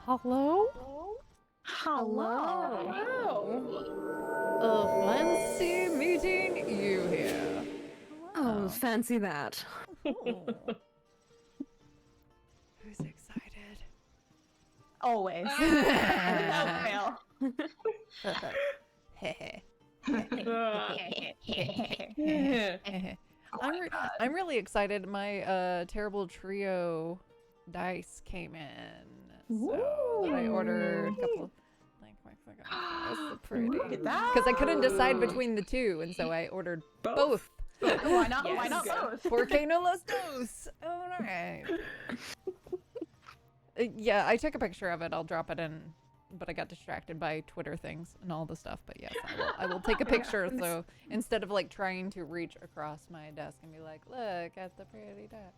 Hello? Hello. Fancy meeting you here. Oh, fancy that. Oh. Who's excited? Always. Without fail. I'm really excited. My terrible trio dice came in, so I ordered a couple. Like, my gosh, that's so pretty. Look at that. Because I couldn't decide between the two, and so I ordered both. Why not? Yes. Why not both? Porque no los dos. All right. Yeah, I took a picture of it. I'll drop it in, but I got distracted by Twitter things and all the stuff. But yes, I will take a picture. So instead of like trying to reach across my desk and be like, look at the pretty duck.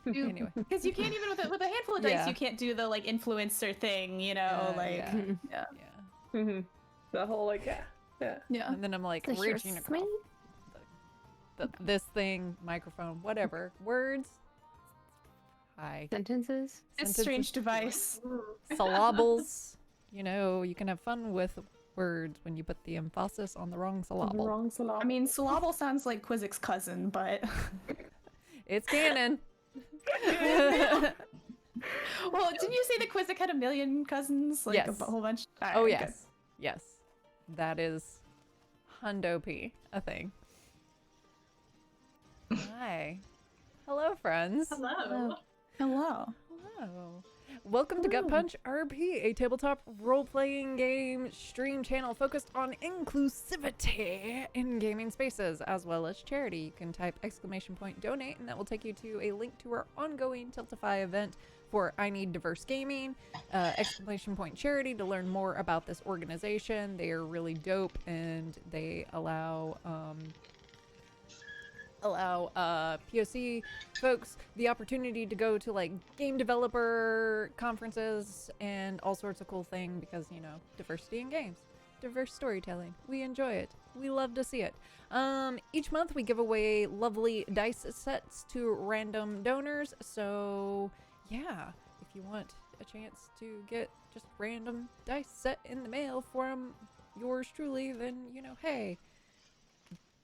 Anyway, Because you can't even with a handful of dice, Yeah. you can't do the like influencer thing, you know, like yeah. The whole like yeah. And then I'm like So you're reaching across sweet. this thing, microphone, whatever, words. Hi. Sentences. It's a strange device. Syllables. You know, you can have fun with words when you put the emphasis on the wrong syllable. Wrong syllable. I mean, syllable sounds like Quizzic's cousin, but It's canon. well, didn't you say that Quizzic had a million cousins? Like Yes. a whole bunch. Alright, Oh good. yes, yes, that is hundo p a thing. Hi, hello friends. Hello. Hello. Hello. Welcome to Gut Punch RP, a tabletop role-playing game stream channel focused on inclusivity in gaming spaces, as well as charity. You can type !donate, and that will take you to a link to our ongoing Tiltify event for I Need Diverse Gaming, !charity to learn more about this organization. They are really dope, and they allow POC folks the opportunity to go to like game developer conferences and all sorts of cool things because, you know, diversity in games, diverse storytelling. We enjoy it. We love to see it. Each month we give away lovely dice sets to random donors. So yeah, if you want a chance to get just random dice set in the mail from yours truly, then, you know, hey,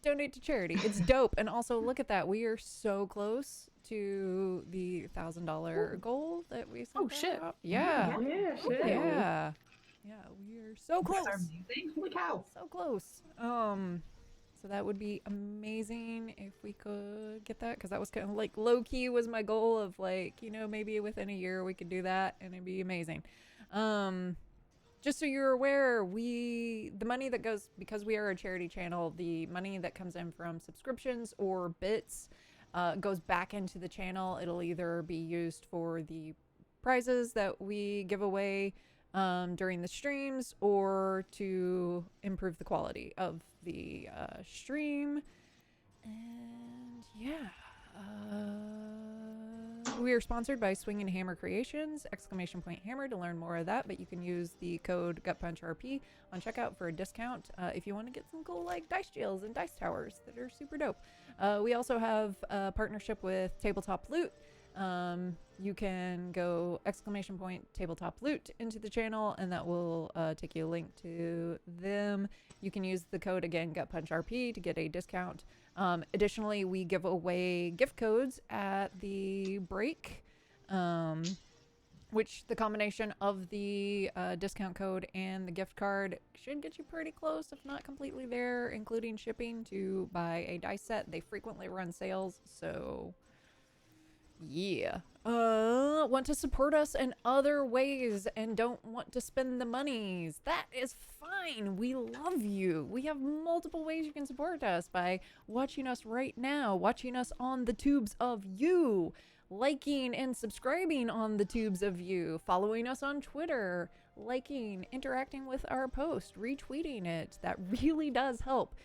donate to charity. It's dope. And also look at that, we are so close to the $1,000 goal that we set. Oh, shit. out. Yeah. Yeah, we are so close. Holy cow. So close. So that would be amazing if we could get that, because that was kind of like low-key was my goal of like, you know, maybe within a year we could do that and it'd be amazing. Just so you're aware, the money that goes, because we are a charity channel, the money that comes in from subscriptions or bits goes back into the channel. It'll either be used for the prizes that we give away during the streams or to improve the quality of the stream. And yeah. We are sponsored by Swing and Hammer Creations, !hammer to learn more of that, but you can use the code GutPunchRP on checkout for a discount if you want to get some cool like dice jails and dice towers that are super dope. We also have a partnership with Tabletop Loot. You can go !tabletop loot into the channel and that will take you a link to them. You can use the code again, GutPunchRP, to get a discount. Additionally, we give away gift codes at the break, which the combination of the discount code and the gift card should get you pretty close, if not completely there, including shipping, to buy a dice set. They frequently run sales, so yeah. Want to support us in other ways and don't want to spend the monies? That is fine. We love you. We have multiple ways you can support us: by watching us right now, watching us on the tubes of you, liking and subscribing on the tubes of you, following us on Twitter, liking, interacting with our post, retweeting it. That really does help.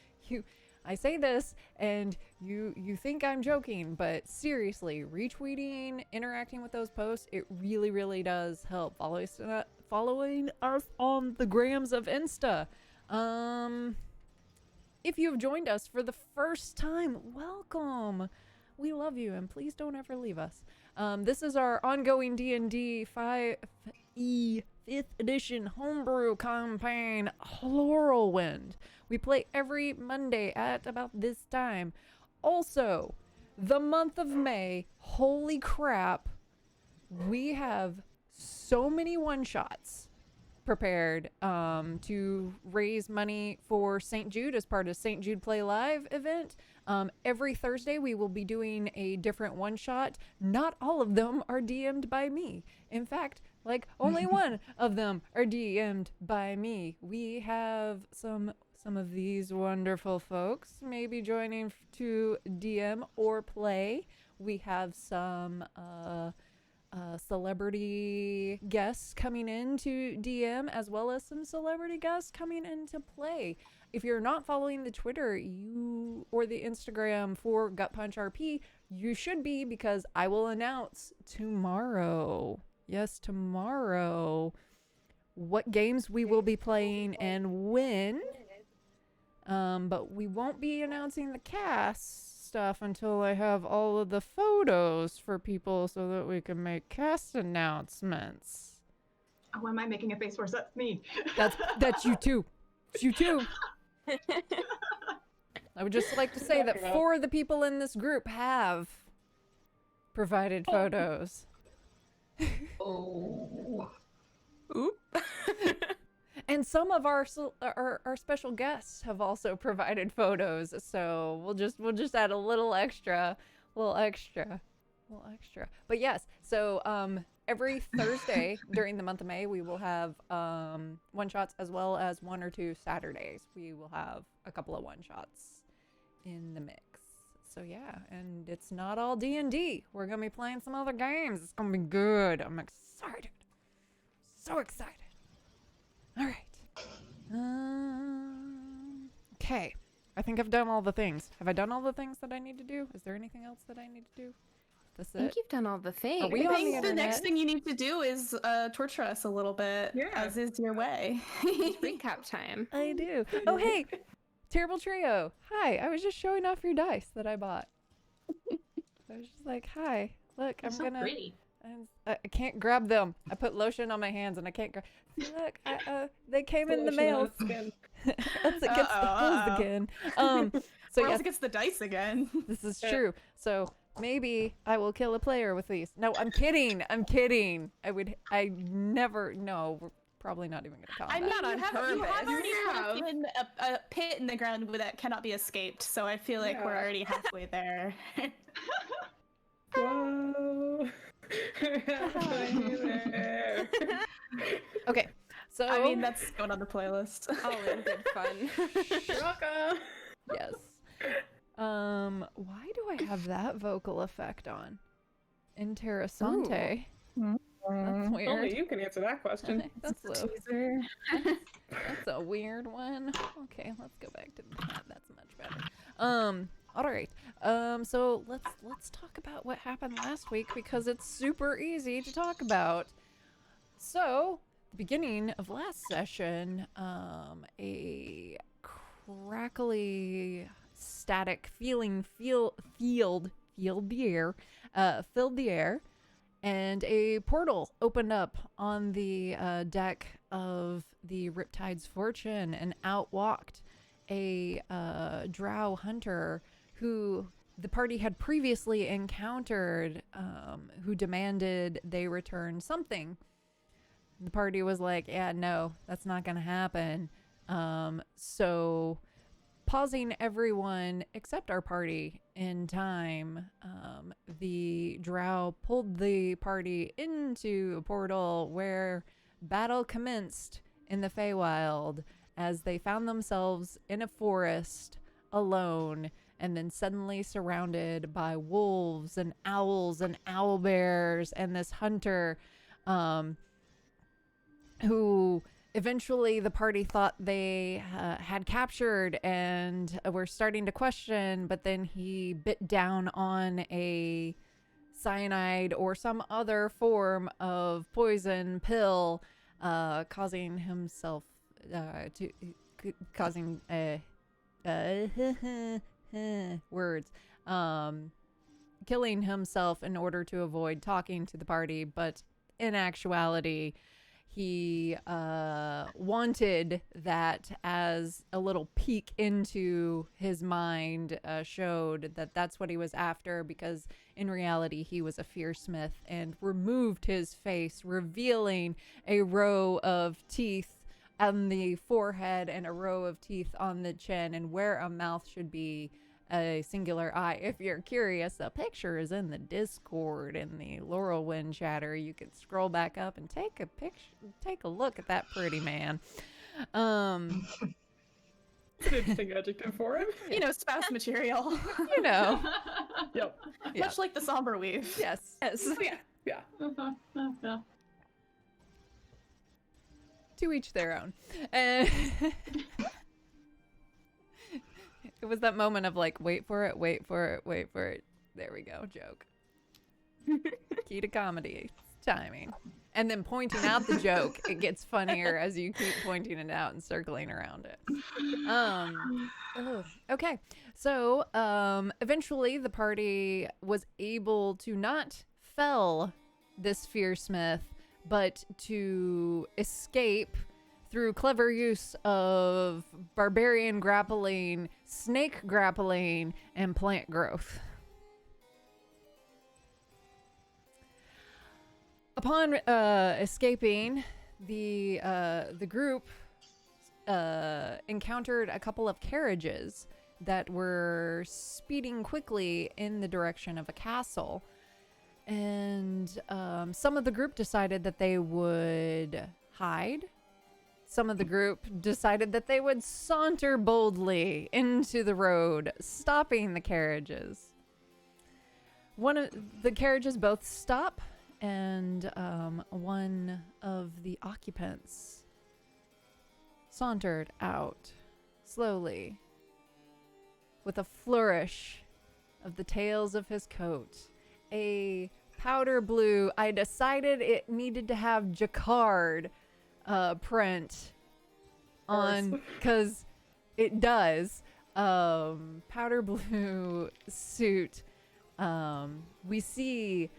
I say this and you think I'm joking, but seriously, retweeting, interacting with those posts, it really, really does help. Following us on the grams of Insta. If you have joined us for the first time, welcome. we love you, and please don't ever leave us. This is our ongoing D&D 5e 5th edition homebrew campaign, Lorelwind. We play every Monday at about this time. Also, the month of May, holy crap, we have so many one-shots prepared to raise money for St. Jude as part of St. Jude Play Live event. Every Thursday we will be doing a different one-shot. Not all of them are DM'd by me. In fact, like only one of them are DM'd by me. We have some of these wonderful folks maybe joining to DM or play. We have some celebrity guests coming in to DM, as well as some celebrity guests coming in to play. If you're not following the Twitter or the Instagram for Gut Punch RP, you should be, because I will announce tomorrow. Yes, tomorrow, what games we will be playing and when. But we won't be announcing the cast stuff until I have all of the photos for people so that we can make cast announcements. Oh, am I making a face for? That's me. That's you too. It's you too. I would just like to say that 4 of the people in this group have provided photos. Oh. Oop. And some of our special guests have also provided photos, so we'll just add a little extra. But yes, so every Thursday during the month of May, we will have one shots, as well as 1 or 2 Saturdays. We will have a couple of one shots in the mix. So yeah, and it's not all D&D. We're gonna be playing some other games. It's gonna be good. I'm excited. So excited. All right. Okay. I think I've done all the things. Have I done all the things that I need to do? Is there anything else that I need to do? That's I think it. you've done all the things. Are we I on think the the next internet? thing you need to do is torture us a little bit, Yeah. as is your way. It's recap time. I do. Oh, hey. Terrible Trio. Hi. I was just showing off your dice that I bought. I was just like, hi. Look, That's I'm so gonna... pretty. I can't grab them. I put lotion on my hands and I can't grab... Look, they came in the mail. That's against the holes again. So Or else yes, it gets the dice again. this is true. So maybe I will kill a player with these. No, I'm kidding. I'm kidding. I never, no, we're probably not even gonna count I mean, that. Not on you have purpose. already You put in a pit in the ground that cannot be escaped, so I feel like we're Yeah. already halfway there. Whoa. There. Okay, so I mean, that's going on the playlist. All in good fun. Welcome. yes. Why do I have that vocal effect on? Interessante. That's weird. Only you can answer that question. That's a Teaser. That's a weird one. Okay, let's go back to that. That's much better. All right. So let's talk about what happened last week, because it's super easy to talk about. So, the beginning of last session, a crackly, static feeling filled the air, and a portal opened up on the deck of the Riptide's Fortune, and out walked a drow hunter who the party had previously encountered, who demanded they return something. The party was like, yeah, no, that's not gonna happen. So pausing everyone except our party in time, the drow pulled the party into a portal where battle commenced in the Feywild, as they found themselves in a forest alone, and then suddenly surrounded by wolves and owls and owlbears, and this hunter who eventually the party thought they had captured and were starting to question, but then he bit down on a cyanide or some other form of poison pill, causing himself causing words killing himself in order to avoid talking to the party, but in actuality, he wanted that as a little peek into his mind, showed that that's what he was after, because in reality he was a fearsmith, and removed his face, revealing a row of teeth on the forehead and a row of teeth on the chin, and where a mouth should be, a singular eye. If you're curious, the picture is in the Discord in the Lorelwind chatter. You could scroll back up and take a look at that pretty man. It's an interesting adjective for him. You know, spouse material. You know. Yep. Yeah. Much like the somber weave. Yes. Yeah. Yeah. To each their own. And it was that moment of like, wait for it, wait for it, wait for it. There we go, joke. Key to comedy, timing. And then pointing out the joke, it gets funnier as you keep pointing it out and circling around it. Okay, so eventually the party was able to not fell this fearsmith, but to escape through clever use of barbarian grappling, snake grappling, and plant growth. Upon escaping, the group encountered a couple of carriages that were speeding quickly in the direction of a castle. And some of the group decided that they would hide. Some of the group decided that they would saunter boldly into the road, stopping the carriages. One of the carriages both stop, and one of the occupants sauntered out slowly with a flourish of the tails of his coat. A powder blue. I decided it needed to have jacquard print on, because it does. Powder blue suit. We see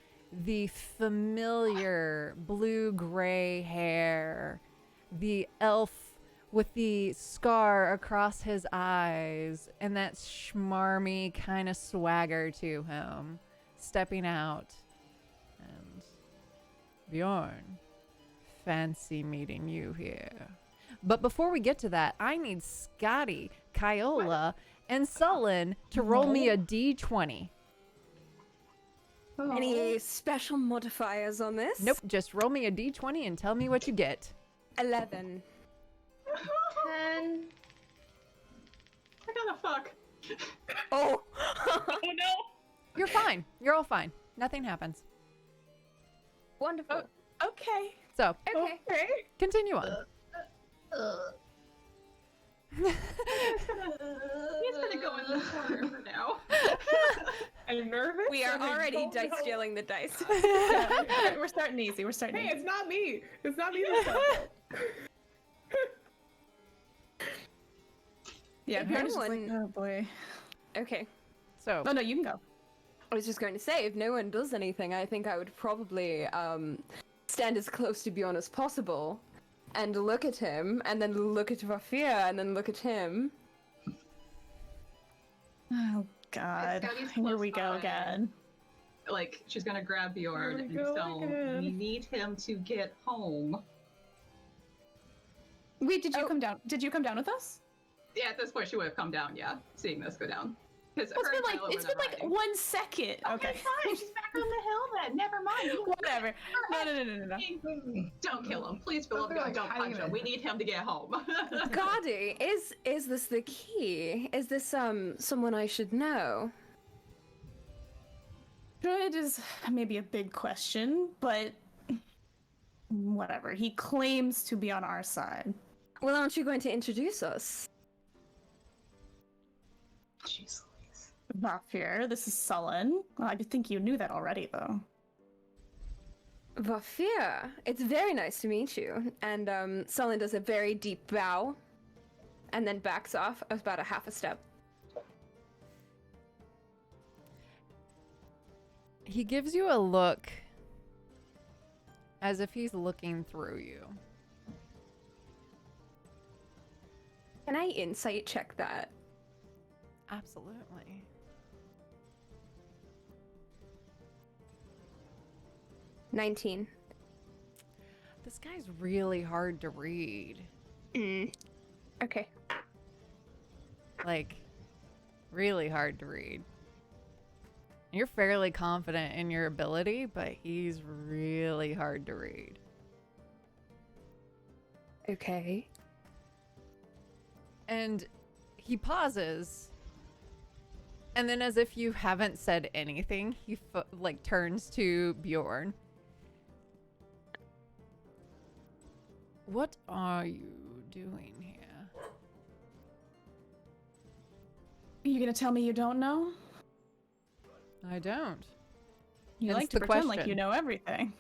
the familiar blue-gray hair, the elf with the scar across his eyes, and that schmarmy kind of swagger to him, stepping out. And Bjorn, fancy meeting you here. But before we get to that, I need Scotty, Kyola, and Sullen to roll me a d20. Any special modifiers on this? Nope, just roll me a d20 and tell me what you get. 11. 10. I gotta fuck. Oh! Oh no! You're fine. You're all fine. Nothing happens. Wonderful. Okay. So, Okay. Okay. continue on. He's gonna go in the corner for now. I'm nervous. We are and I already don't dice know. stealing the dice. Yeah, we're starting easy. We're starting Hey, easy. it's not me. It's not me this time. Yeah, If Bjorn is just like, anyone- oh boy. Okay. So, Oh no, you can go. I was just going to say, if no one does anything, I think I would probably stand as close to Bjorn as possible and look at him, and then look at Vafia, and then look at him. Oh god. Scotty's Here we close go by. again. Like, she's gonna grab Bjorn Here and we go tell again. we need him to get home. Wait, did you Oh. come down? Did you come down with us? Yeah, at this point she would have come down, yeah, seeing this go down. Because Well, it's been like 1 second. Okay, fine, she's back on the hill then. Never mind. You Whatever. No. Don't kill him. Please, beloved God, don't punch him. We need him to get home. Gardy, is this the key? Is this someone I should know? Good is maybe a big question, but whatever. He claims to be on our side. Well, aren't you going to introduce us? Jeez Louise. Vafir, this is Sullen. Well, I think you knew that already, though. Vafir, it's very nice to meet you. And Sullen does a very deep bow, and then backs off about a half a step. He gives you a look as if he's looking through you. Can I insight check that? Absolutely. $19. This guy's really hard to read. Okay. Like, really hard to read. You're fairly confident in your ability, but he's really hard to read. Okay. And he pauses. And then, as if you haven't said anything, he turns to Bjorn. What are you doing here? You gonna tell me you don't know? I don't. You Hence like to the pretend like question. you know everything.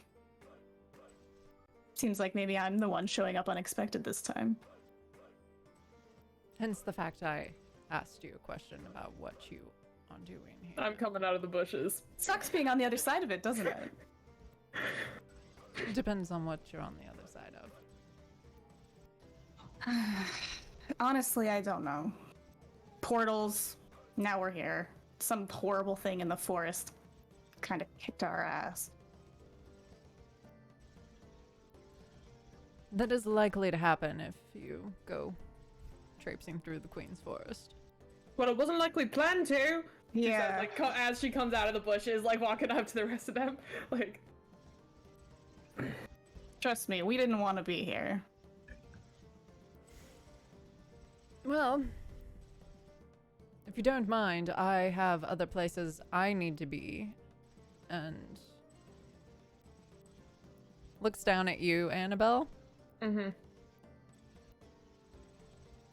Seems like maybe I'm the one showing up unexpected this time. Hence the fact I asked you a question about what you are doing here. I'm coming out of the bushes. Sucks being on the other side of it, doesn't it? It depends on what you're on the other side of. Honestly, I don't know. Portals, now we're here. Some horrible thing in the forest kind of kicked our ass. That is likely to happen if you go traipsing through the Queen's Forest. But it wasn't like we planned to. She Yeah. says, like, as she comes out of the bushes, like, walking up to the rest of them. Like, Trust me, we didn't want to be here. Well, if you don't mind, I have other places I need to be. And looks down at you, Annabelle. mm-hmm.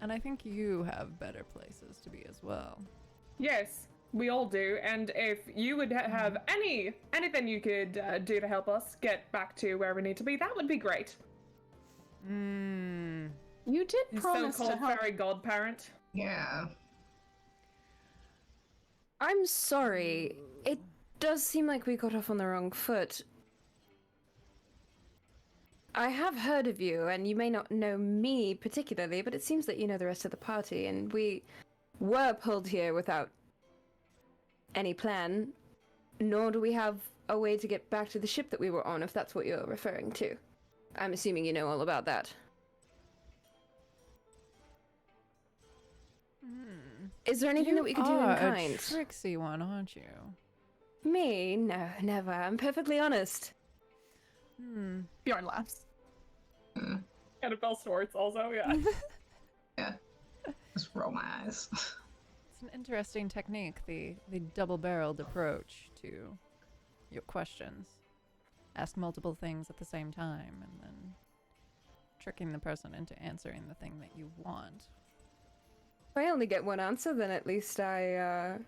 And I think you have better places to be as well. Yes, we all do. And if you would have anything you could do to help us get back to where we need to be, that would be great. You did You promise to so-called help. fairy godparent. Yeah. I'm sorry. It does seem like we got off on the wrong foot. I have heard of you, and you may not know me particularly, but it seems that you know the rest of the party, and we were pulled here without any plan, nor do we have a way to get back to the ship that we were on, if that's what you're referring to. I'm assuming you know all about that. Is there anything that we could do in are kind? a tricksy one, aren't you? Me? No, never. I'm perfectly honest. Bjorn laughs. Annabelle Swartz also, yeah. Yeah. Just roll my eyes. It's an interesting technique, the double-barreled approach to your questions. Ask multiple things at the same time, and then tricking the person into answering the thing that you want. If I only get one answer, then at least I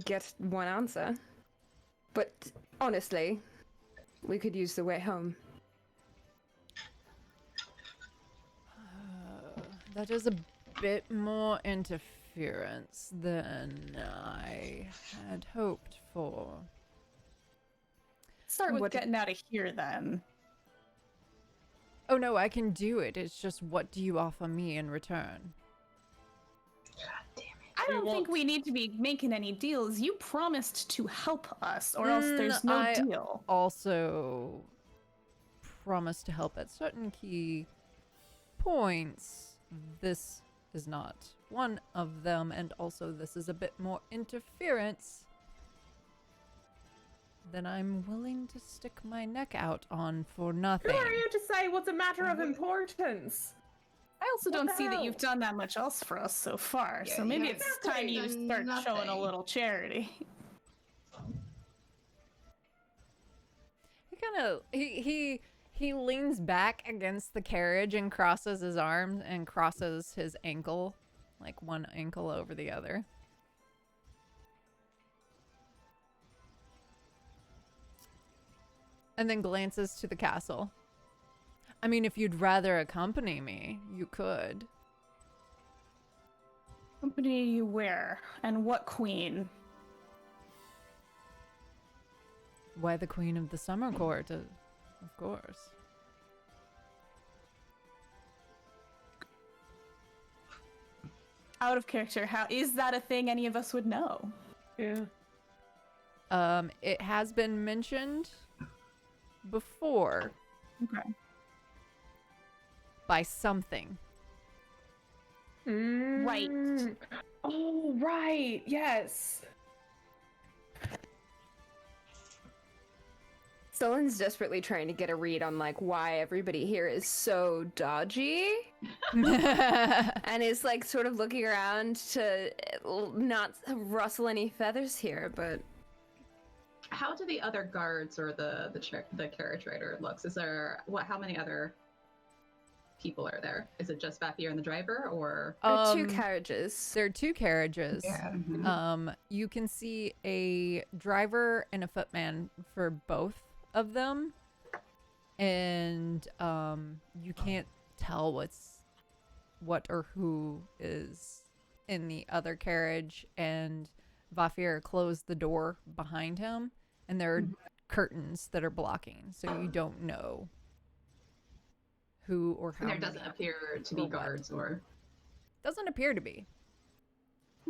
get one answer. But honestly, we could use the way home. That is a bit more interference than I had hoped for. Start with What- getting out of here then. Oh no, I can do it. It's just, what do you offer me in return? God damn it. I We don't think won't- we need to be making any deals. You promised to help us, or else there's no I deal. also promise to help at certain key points. This is not one of them, and also this is a bit more interference than I'm willing to stick my neck out on for nothing. Who are you to say what's a matter of importance? I also What don't the see that hell? you've done that much else for us so far, Yeah, so maybe you it's haven't time you done start showing a nothing. little charity. He kind of he leans back against the carriage and crosses his arms and crosses his ankle, like one ankle over the other. And then glances to the castle. I mean, if you'd rather accompany me, you could. Company you where? And what queen? why the Queen of the Summer Court, of course. Out of character, how is that a thing any of us would know? Yeah. It has been mentioned before Okay. by something. Right. Oh, right. Yes. Sullen's desperately trying to get a read on like why everybody here is so dodgy, and is like sort of looking around to not rustle any feathers here. But How do the other guards or the carriage rider looks? Is there how many other people are there? Is it just Vathier and the driver, or there are two carriages. There are two carriages. yeah? You can see a driver and a footman for both of them, and you can't tell what or who is in the other carriage. And Vathier closed the door behind him, and there are curtains that are blocking, so you don't know who or how. There many doesn't appear to be or what. guards or. Doesn't appear to be.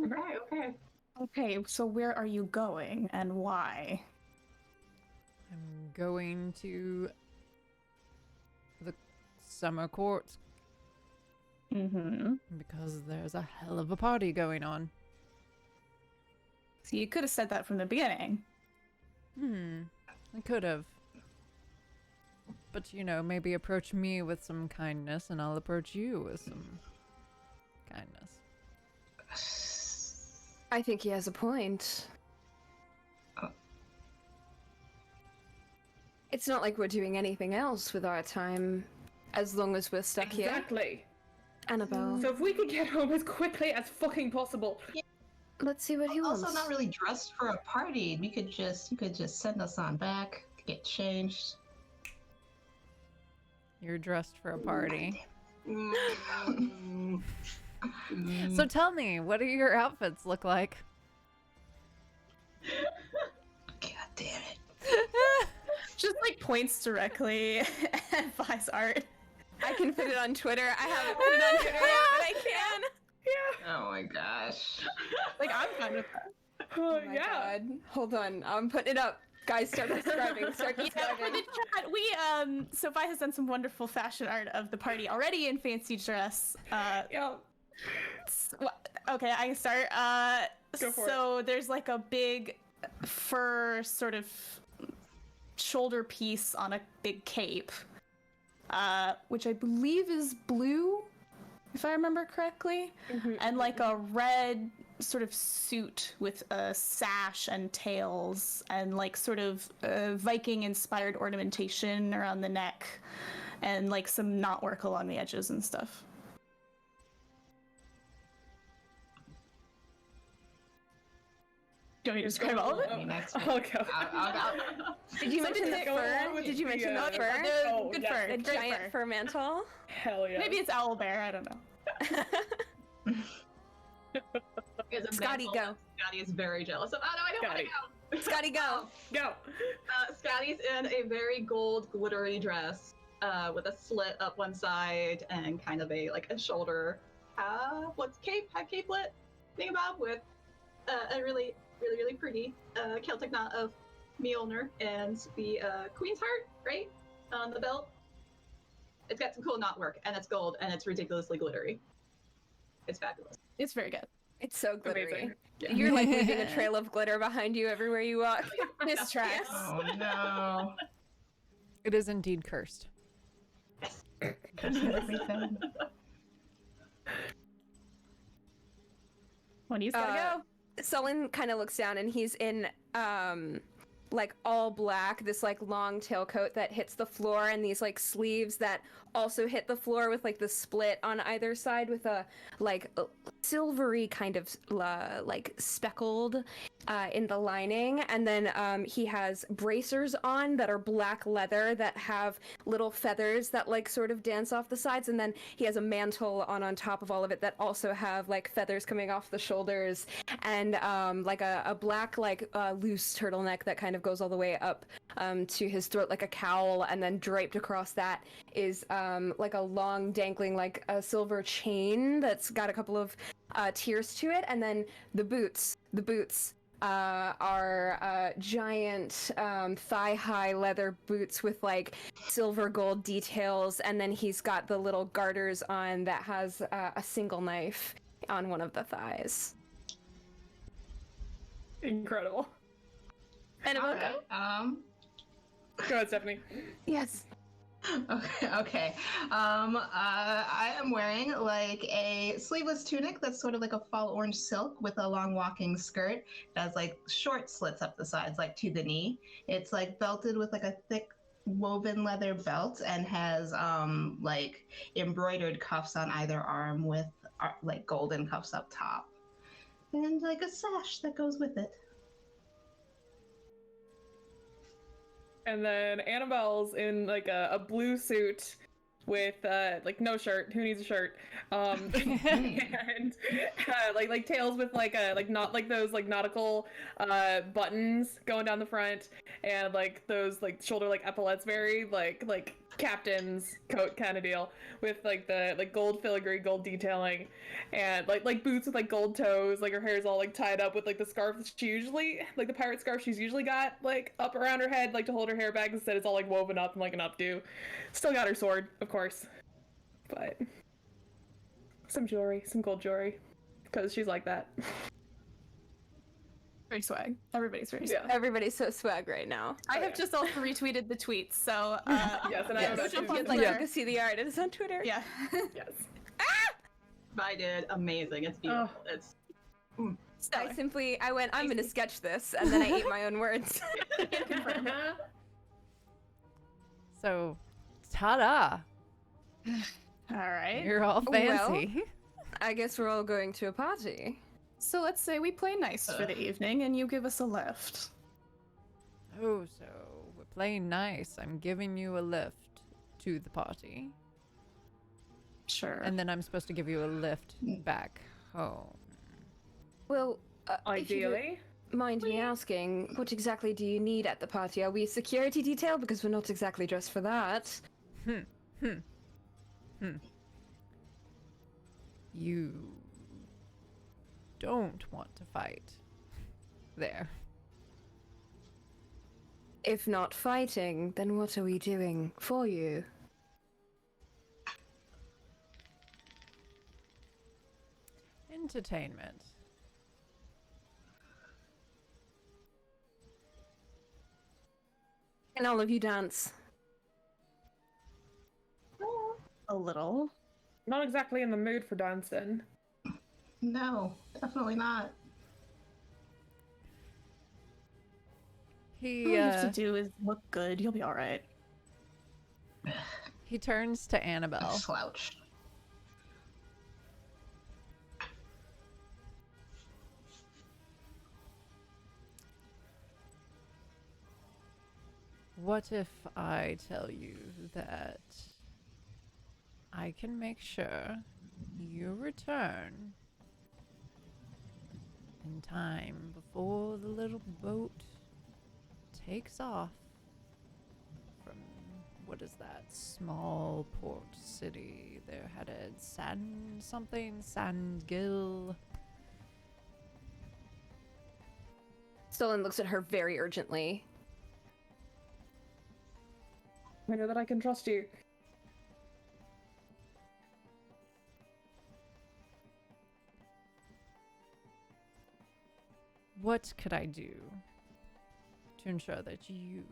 Okay. Okay, so where are you going and why? I'm going to the summer court Mm-hmm. because there's a hell of a party going on. So you could have said that from the beginning. I could have. But, maybe approach me with some kindness and I'll approach you with some kindness. I think he has a point. It's not like we're doing anything else with our time, as long as we're stuck here. Exactly. Annabelle, So if we could get home as quickly as fucking possible. let's see what he wants. Also, not really dressed for a party. You could just send us on back, get changed. You're dressed for a party. Mm. So tell me, what do your outfits look like? God damn it. Just like points directly at Vi's art. I can put it on Twitter. I haven't put it on Twitter yet, but I can. Oh my gosh. Like, I'm fine with that. Oh, Oh my yeah. god. Hold on, I'm putting it up. Guys, start describing. Start Yeah, for describing. the chat, so Vi has done some wonderful fashion art of the party already in fancy dress. Yeah. Okay, I can start. Go for so there's like a big fur sort of shoulder piece on a big cape, which I believe is blue, if I remember correctly, and like a red sort of suit with a sash and tails and like sort of Viking inspired ornamentation around the neck and like some knotwork along the edges and stuff. Do you want me to describe all of it? I mean, that's I'll go. I'll Did you mention the Something go fur? along with Did you the, mention the fur? Good yeah. fur. The Great giant fur mantle? Hell yeah. Maybe it's owl bear. I don't know. Scotty, go. Scotty is very jealous of. Oh no, I don't want to go. Scotty, go. Go. Scotty's in a very gold glittery dress with a slit up one side and kind of a shoulder capelet thingamabob with a really pretty Celtic knot of Mjolnir and the Queen's Heart right on the belt. It's got some cool knotwork and it's gold and it's ridiculously glittery. It's fabulous. It's very good. It's so glittery. Amazing. Yeah. You're like leaving a trail of glitter behind you everywhere you walk. This tracks. Oh no. It is indeed cursed. When he's gotta go. Sullen kind of looks down and he's in like all black, this like long tailcoat that hits the floor and these like sleeves that also hit the floor with like the split on either side with a like silvery kind of like speckled in the lining. And then he has bracers on that are black leather that have little feathers that like sort of dance off the sides. And then he has a mantle on top of all of it that also have like feathers coming off the shoulders and like a black like loose turtleneck that kind of of goes all the way up to his throat like a cowl, and then draped across that is like a long dangling like a silver chain that's got a couple of tiers to it, and then the boots are giant thigh-high leather boots with like silver gold details, and then he's got the little garters on that has a single knife on one of the thighs. Incredible. And All right. Go ahead, Stephanie. Yes. Okay. I am wearing like a sleeveless tunic that's sort of like a fall orange silk with a long walking skirt. It has like short slits up the sides, like to the knee. It's like belted with like a thick woven leather belt and has like embroidered cuffs on either arm with like golden cuffs up top. And like a sash that goes with it. And then Annabelle's in like a blue suit with like no shirt. Who needs a shirt? And like tails with like not like those like nautical buttons going down the front, and like those like shoulder like epaulets, very like captain's coat kind of deal, with like the like gold filigree, gold detailing, and like boots with like gold toes. Like her hair's all like tied up with like the scarf that she usually, like the pirate scarf she's usually got like up around her head, like to hold her hair back. Instead it's all like woven up in like an updo. Still got her sword, of course, but some jewelry, some gold jewelry, because she's like that. Very swag. Everybody's very swag. Yeah. Everybody's so swag right now. I have just also retweeted the tweets, so Yes, and I have go that jump too. on You'd like Twitter. to go see the art. It is on Twitter. Yeah. Yes. I did amazing. It's beautiful. It's I went, I'm gonna sketch this, and then I ate my own words. So, ta-da! All right. You're all Well- fancy. I guess we're all going to a party. So let's say we play nice for the evening, and you give us a lift. Oh, so we're playing nice. I'm giving you a lift to the party. Sure. And then I'm supposed to give you a lift back home. Well, if you Ideally. don't mind me asking, what exactly do you need at the party? Are we a security detail? Because we're not exactly dressed for that. You don't want to fight there. If not fighting, then what are we doing for you? Entertainment. Can all of you dance? a little. Not exactly in the mood for dancing. No, definitely not. All He you have to do is look good. You'll be all right. he turns to Annabelle. Slouch. What if I tell you that I can make sure you return in time before the little boat takes off from, what is that, small port city? They're headed Sandgill. Stolen looks at her very urgently. I know that I can trust you. What could I do to ensure that you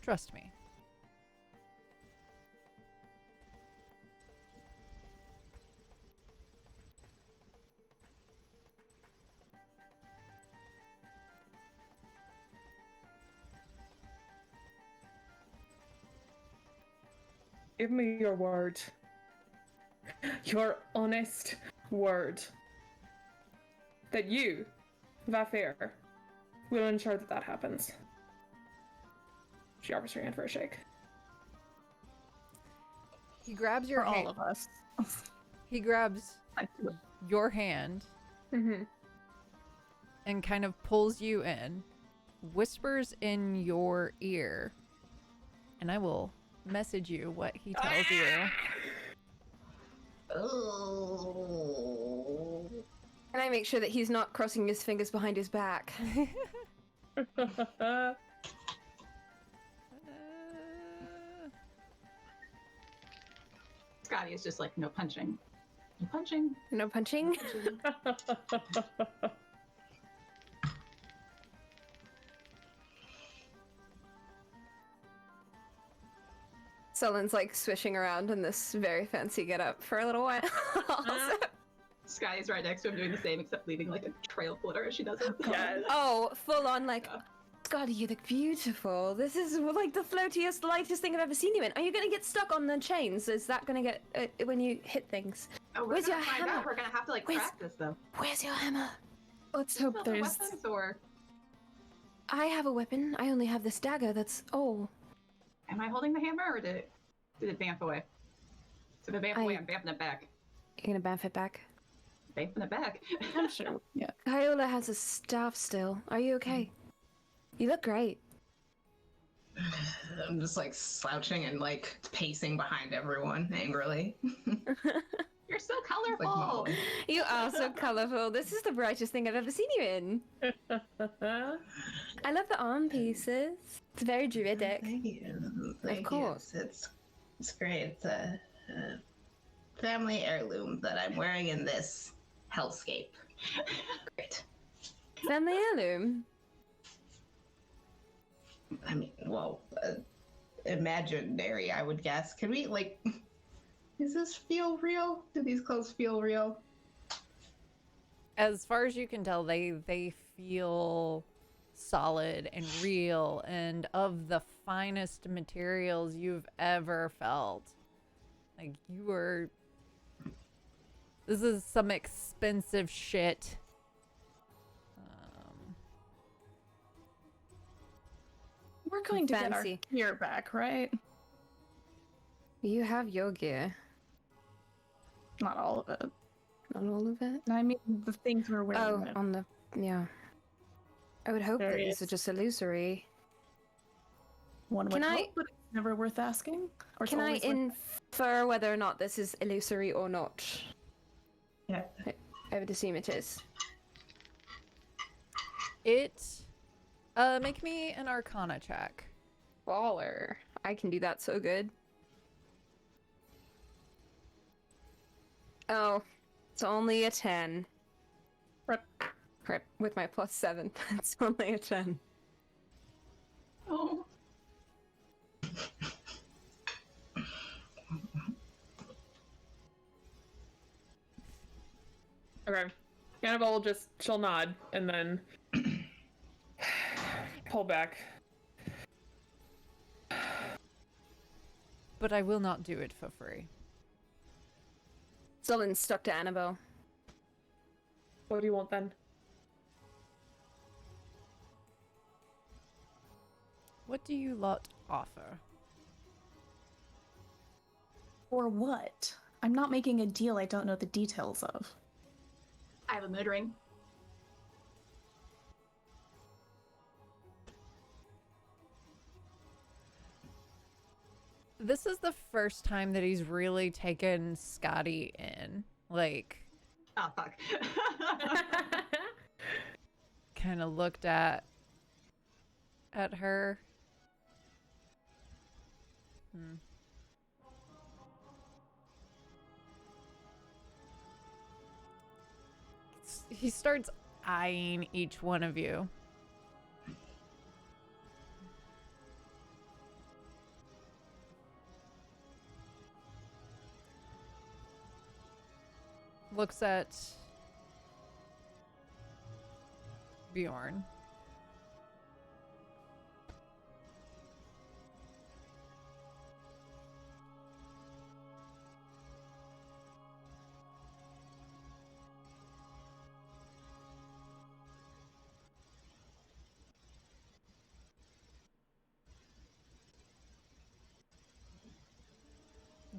trust me? Give me your word. Your honest word. That you, Vafir, will ensure that that happens. She offers her hand for a shake. He grabs your For all hand. of us. He grabs I do it. your hand Mm-hmm. and kind of pulls you in whispers in your ear, and I will message you what he tells you. Oh. Can I make sure that he's not crossing his fingers behind his back? Scotty is just like, no punching. No punching. No punching? Sullen's like swishing around in this very fancy getup for a little while. Scotty's right next to him doing the same, except leaving like a trail of glitter as she does it. Yes. Oh, full on like, Scotty, you look beautiful. This is like the floatiest, lightest thing I've ever seen you in. Are you gonna get stuck on the chains? Is that gonna get when you hit things? Oh, we're Where's gonna your find hammer? out. We're gonna have to like Where's- practice though. Where's your hammer? Let's Smell hope the there's. weapons, or I have a weapon. I only have this dagger. That's all. am I holding the hammer, or did it vamp away? Did it vamp away? I'm vamping it back. You're gonna bamf it back. Vamping it back. I'm sure. Yeah. Viola has a staff still. Are you okay? You look great. I'm just like slouching and like pacing behind everyone angrily. You're so Like, colorful. mumbling. You are so colorful. This is the brightest thing I've ever seen you in. I love the arm pieces. It's very druidic. Thank you. Thank you. course. It's great. It's a family heirloom that I'm wearing in this hellscape. Great. Family heirloom. I mean, well, imaginary, I would guess. Can we, like, does this feel real? Do these clothes feel real? As far as you can tell, they feel solid and real and of the finest materials you've ever felt. Like, you are... This is some expensive shit. We're going to Fancy. get our gear back, right? You have your gear. Not all of it. Not all of it. I mean, the things we're wearing. Oh, on the yeah. I would hope that these Various. are just illusory. One Can would I- hope, but it's never worth asking. Or it's Can I always worth- infer whether or not this is illusory or not? Yeah. I would assume it is. Make me an Arcana check. Baller. I can do that so good. Oh, it's only a 10. Rip. Rip. With my +7, it's only a 10. Oh. Okay. Annabelle will she'll nod and then pull back. But I will not do it for free. Sullen's stuck to Annabelle. What do you want then? What do you lot offer? Or what? I'm not making a deal I don't know the details of. I have a mood ring. This is the first time that he's really taken Scotty in. Like, Oh fuck. kind of looked at her. He starts eyeing each one of you. Looks at Bjorn.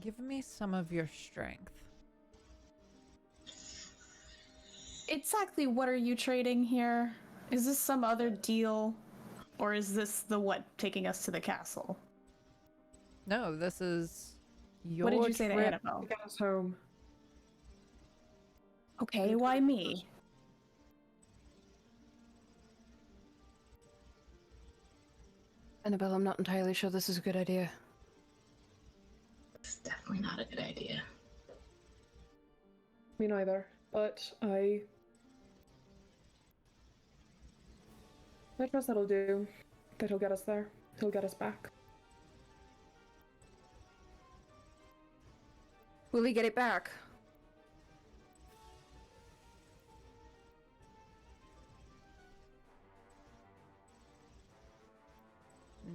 Give me some of your strength. Exactly what are you trading here? Is this some other deal? Or is this the what taking us to the castle? No, this is your What did you say to trip. Annabelle? To get us home. Okay, why me? Annabelle, I'm not entirely sure this is a good idea. It's definitely not a good idea. Me neither. But I trust that'll do. That he'll get us there. He'll get us back. Will he get it back?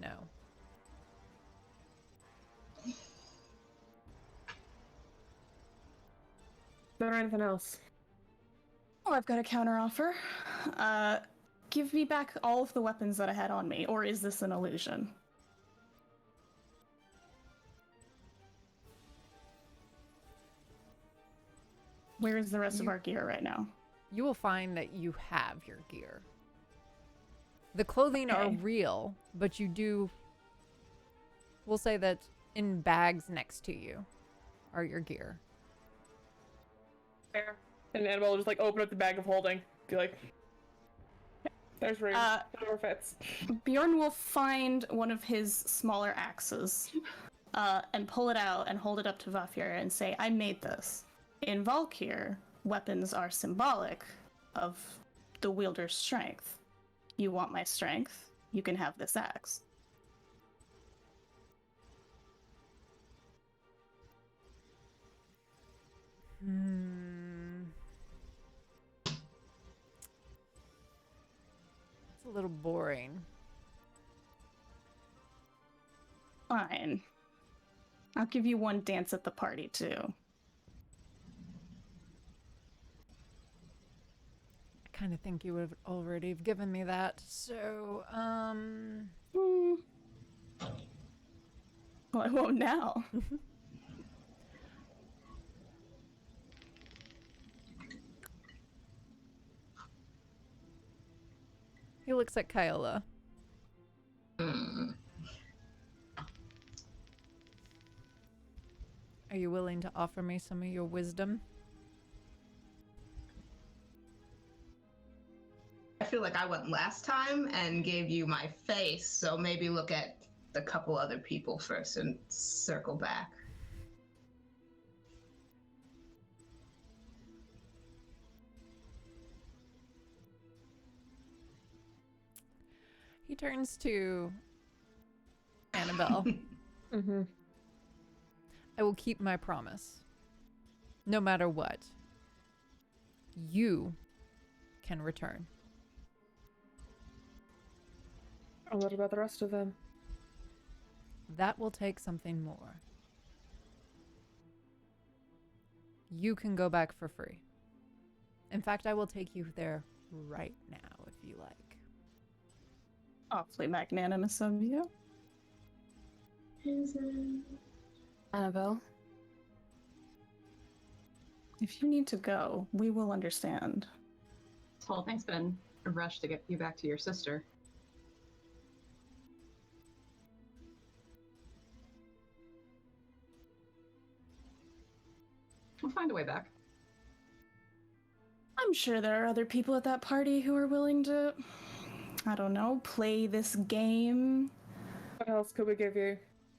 No. Is there anything else? Oh, I've got a counteroffer. Give me back all of the weapons that I had on me, or is this an illusion? Where is the rest of our gear right now? You will find that you have your gear. The clothing are Okay. real, but you do. We'll say that in bags next to you are your gear. Fair. And Annabelle will just like open up the bag of holding. Be like, there's room. Whatever fits. Bjorn will find one of his smaller axes and pull it out and hold it up to Vafir and say, I made this. In Valkyr, weapons are symbolic of the wielder's strength. You want my strength? You can have this axe. It's a little boring. Fine. I'll give you one dance at the party, too. I kind of think you would already have given me that. So, Well, I won't now. he looks at Kyla. Are you willing to offer me some of your wisdom? I feel like I went last time and gave you my face, so maybe look at the couple other people first and circle back. He turns to Annabelle. Mm-hmm. I will keep my promise. No matter what. You can return. And what about the rest of them? That will take something more. You can go back for free. In fact, I will take you there right now if you like. Awfully magnanimous of you. Annabelle? If you need to go, we will understand. This whole thing's been a rush to get you back to your sister. We'll find a way back. I'm sure there are other people at that party who are willing to, I don't know, play this game. What else could we give you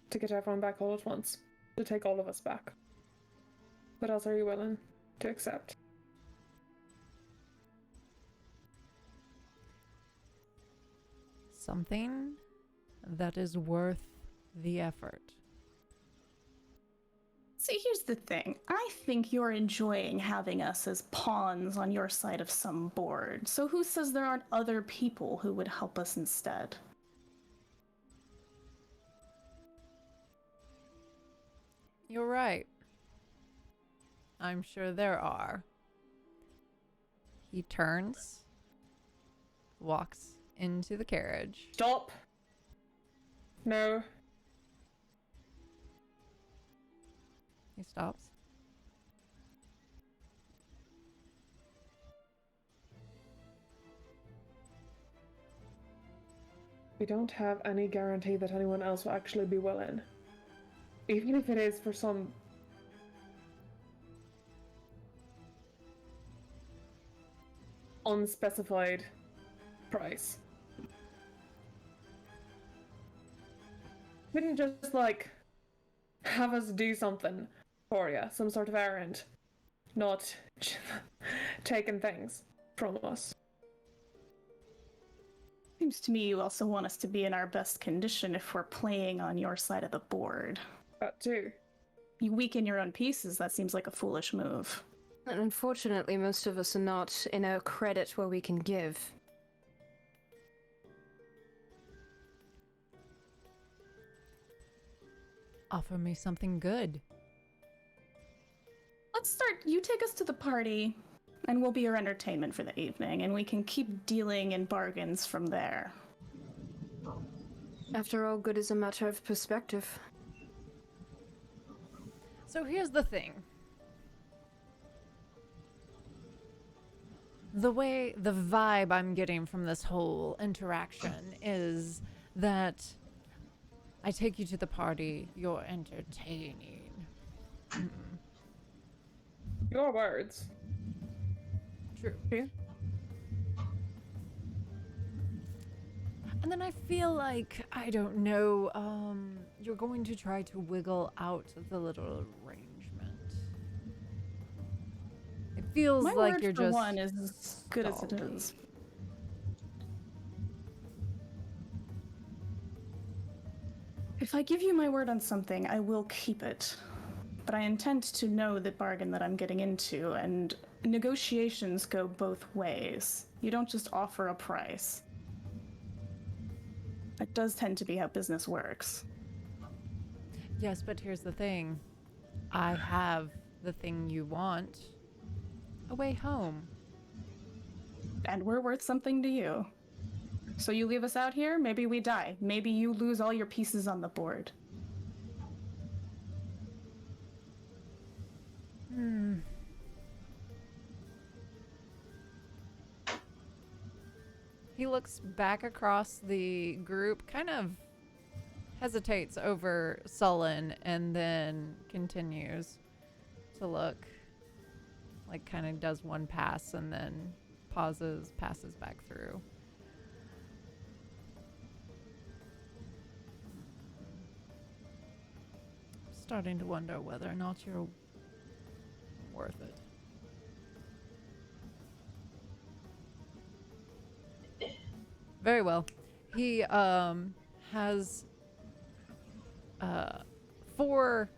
to get everyone back all at once? To take all of us back? What else are you willing to accept? Something that is worth the effort. See, here's the thing. I think you're enjoying having us as pawns on your side of some board. So who says there aren't other people who would help us instead? You're right. I'm sure there are. He turns, walks into the carriage. Stop! No. He stops. we don't have any guarantee that anyone else will actually be willing. Even if it is for some unspecified price. Couldn't just, like, have us do something for you, some sort of errand, not taking things from us. Seems to me you also want us to be in our best condition if we're playing on your side of the board. That too. You weaken your own pieces, that seems like a foolish move. And unfortunately, most of us are not in a credit where we can give. Offer me something good. Let's start. You take us to the party, and we'll be your entertainment for the evening, and we can keep dealing in bargains from there. After all, good is a matter of perspective. So here's the thing. The vibe I'm getting from this whole interaction is that I take you to the party, you're entertaining. Your words. True. Yeah. And then I feel like, I don't know, you're going to try to wiggle out the little arrangement. It feels My like word you're for just one is as good as it stalling. is. If I give you my word on something, I will keep it. But I intend to know the bargain that I'm getting into, and negotiations go both ways. You don't just offer a price. That does tend to be how business works. Yes, but here's the thing. I have the thing you want. A way home. And we're worth something to you. So you leave us out here, maybe we die. Maybe you lose all your pieces on the board. He looks back across the group, kind of hesitates over Sullen, and then continues to look. Like, kind of does one pass and then pauses, passes back through. Starting to wonder whether or not you're worth it. Very well. He has 4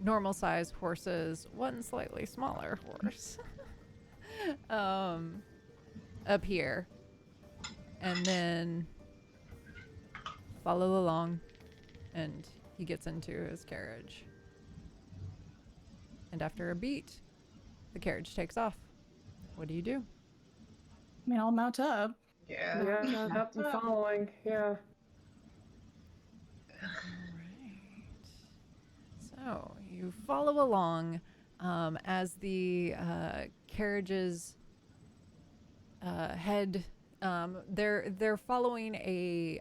normal sized horses, 1 slightly smaller horse up here, and then follow along, and he gets into his carriage, and after a beat the carriage takes off. What do you do? I mean, I'll mount up. Yeah. Yeah, that's the following. Yeah. So you follow along as the carriages head. They're following a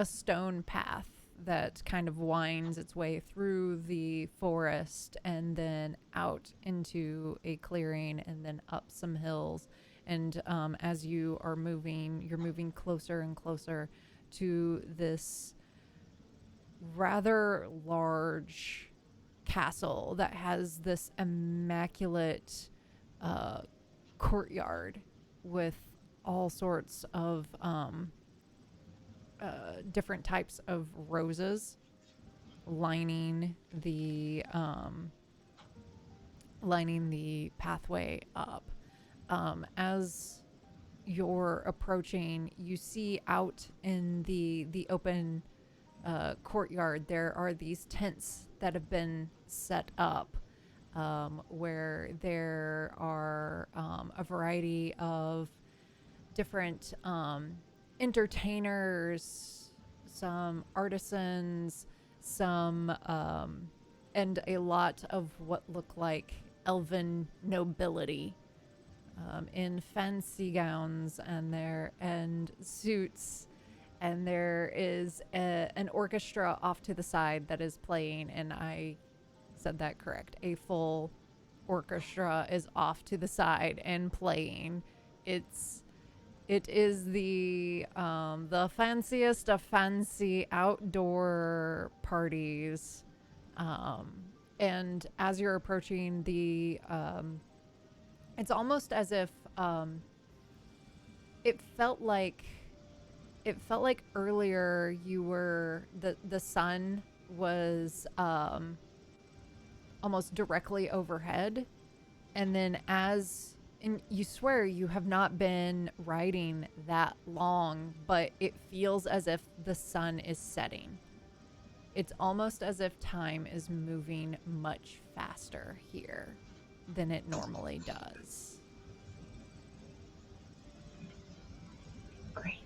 stone path that kind of winds its way through the forest and then out into a clearing and then up some hills. And as you are moving, you're moving closer and closer to this rather large castle that has this immaculate courtyard with all sorts of different types of roses lining the pathway up. As you're approaching, you see out in the open courtyard there are these tents that have been set up, where there are a variety of different entertainers, some artisans, some and a lot of what look like elven nobility in fancy gowns and suits and there is an orchestra off to the side that is playing, and I said that correct. A full orchestra is off to the side and playing. It is the fanciest of fancy outdoor parties. And as you're approaching it's almost as if it felt like earlier you were the sun was almost directly overhead, and then and you swear you have not been riding that long, but it feels as if the sun is setting. It's almost as if time is moving much faster here than it normally does. Great.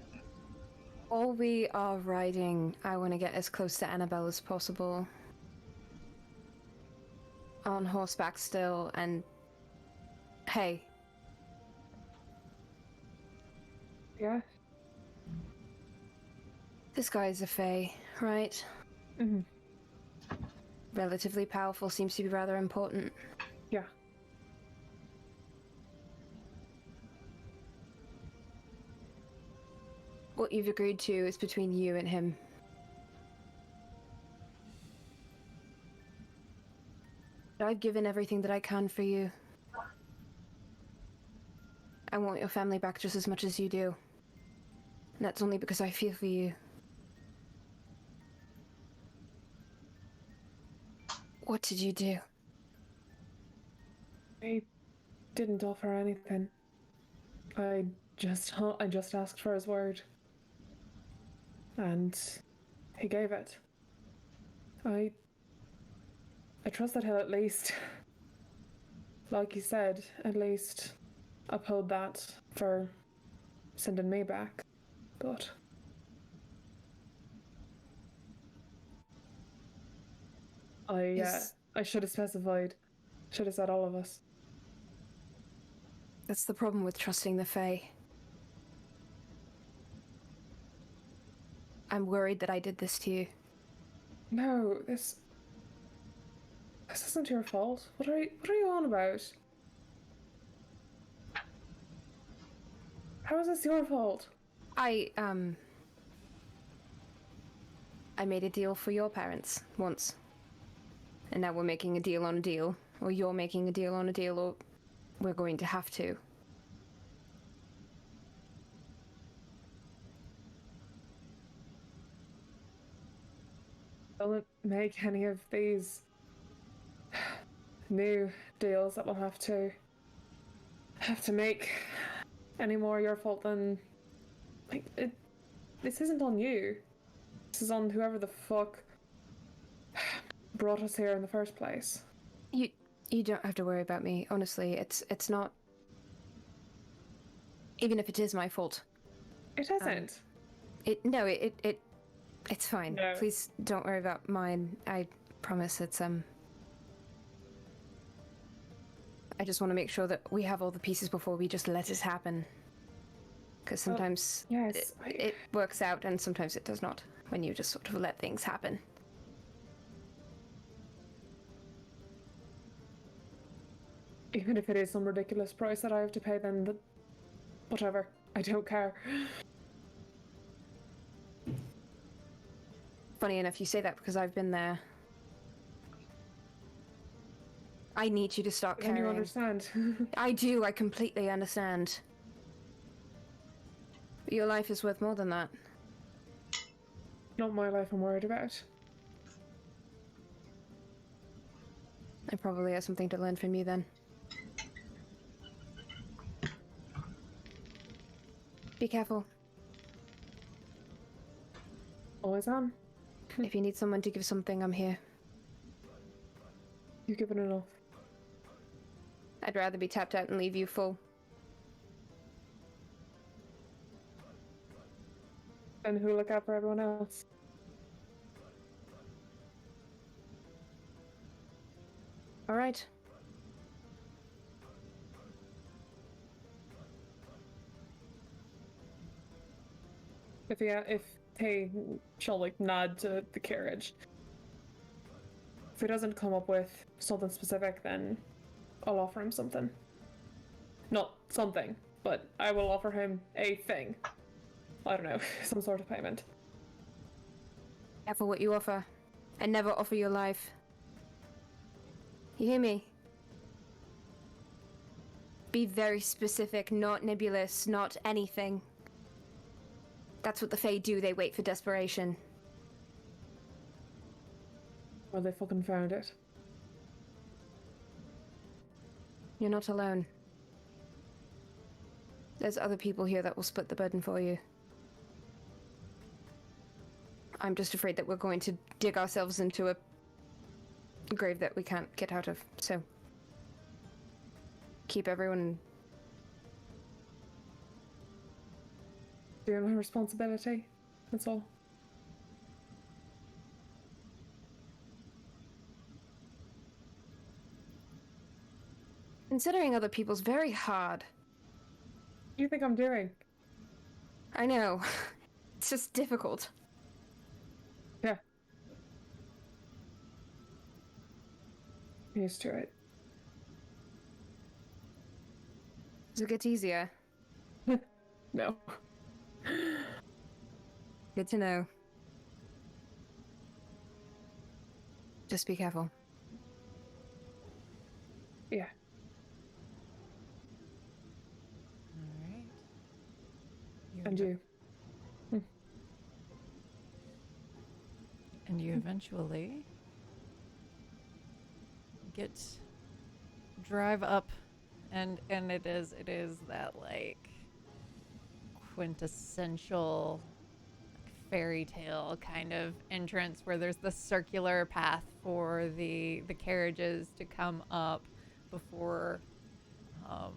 While we are riding, I want to get as close to Annabelle as possible. On horseback still, and hey, Yeah. this guy is a fae, right? Mm-hmm. Relatively powerful, seems to be rather important. Yeah. What you've agreed to is between you and him. I've given everything that I can for you. I want your family back just as much as you do. And that's only because I feel for you. What did you do? I didn't offer anything. I just asked for his word. And he gave it. I trust that he'll at least, like you said, at least uphold that for sending me back. But I should have specified. Should have said all of us. That's the problem with trusting the Fae. I'm worried that I did this to you. No, this isn't your fault. What are you on about? How is this your fault? I made a deal for your parents once. And now we're making a deal on a deal. Or you're making a deal on a deal, or we're going to have to. Don't make any of these new deals that we'll have to make any more your fault than this isn't on you. This is on whoever the fuck brought us here in the first place. You don't have to worry about me. Honestly, it's not. Even if it is my fault. It isn't. It's fine. No. Please don't worry about mine. I promise it's I just want to make sure that we have all the pieces before we just let it happen. Because sometimes yes, it works out and sometimes it does not. When you just sort of let things happen. Even if it is some ridiculous price that I have to pay, then whatever. I don't care. Funny enough, you say that because I've been there. I need you to start Then caring. you understand. I do. I completely understand. But your life is worth more than that. Not my life I'm worried about. I probably have something to learn from you then. Be careful. Always on. If you need someone to give something, I'm here. You've given enough. I'd rather be tapped out and leave you full. And who look out for everyone else? All right. If she'll like nod to the carriage. If he doesn't come up with something specific, then I'll offer him something. Not something, but I will offer him a thing. I don't know, some sort of payment. Careful what you offer, and never offer your life. You hear me? Be very specific, not nebulous, not anything. That's what the Fae do, they wait for desperation. Well, they fucking found it. You're not alone. There's other people here that will split the burden for you. I'm just afraid that we're going to dig ourselves into a grave that we can't get out of, so keep everyone... Doing my responsibility, that's all. Considering other people's very hard. What do you think I'm doing? I know. It's just difficult. Yeah. I'm used to it. Does it get easier? No. Good to know. Just be careful. Yeah. All right. And you. And you eventually drive up, and it is that like quintessential fairy tale kind of entrance where there's the circular path for the carriages to come up before a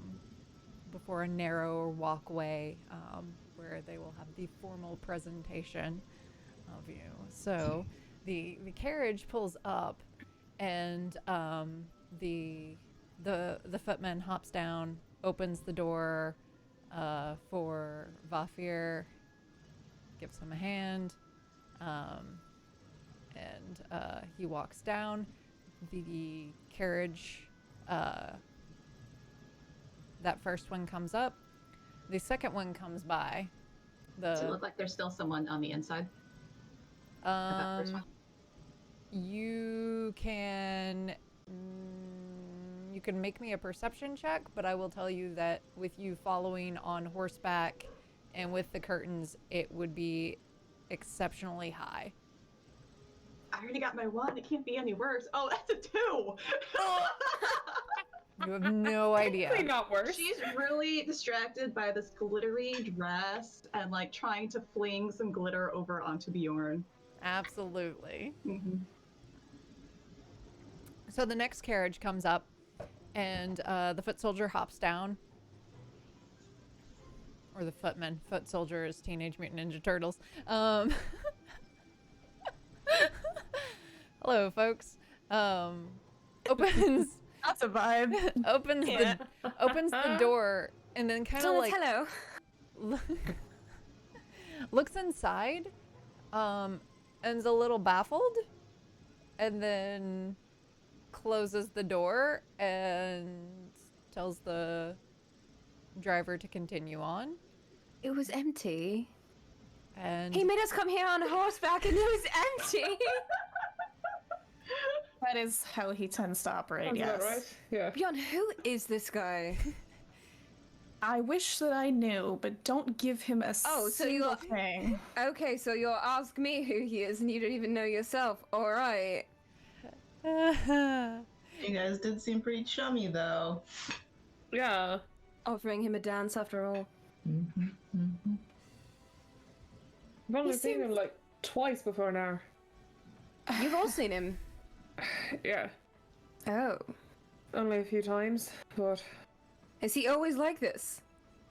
narrow walkway where they will have the formal presentation of you. So the carriage pulls up, and the footman hops down, opens the door for Vafir, gives him a hand, and he walks down. The carriage, that first one comes up. The second one comes by. Does it look like there's still someone on the inside? Of that first one? You can make me a perception check, but I will tell you that with you following on horseback and with the curtains, it would be exceptionally high. I already got my 1. It can't be any worse. Oh, that's a 2. You have no idea. Technically not worse. She's really distracted by this glittery dress and like trying to fling some glitter over onto Bjorn. Absolutely. Mm-hmm. So the next carriage comes up, and the foot soldier hops down. Or the footman. Foot soldier is Teenage Mutant Ninja Turtles. Hello, folks. Opens That's a vibe. opens the door, and then kind of like hello. looks inside, and is a little baffled, and then closes the door and tells the driver to continue on. It was empty. And He made us come here on horseback and it was empty. That is how he tends to operate, Sounds yes. about right. Yeah. Bjorn, who is this guy? I wish that I knew, but don't give him a Oh, so single you're- thing. Okay, so you'll ask me who he is and you don't even know yourself. Alright. You guys did seem pretty chummy, though. Yeah. Offering him a dance after all. Mm-hmm, mm-hmm. I've only He seen him seems- like twice before now. You've all seen him. Yeah. Oh. Only a few times, but Is he always like this?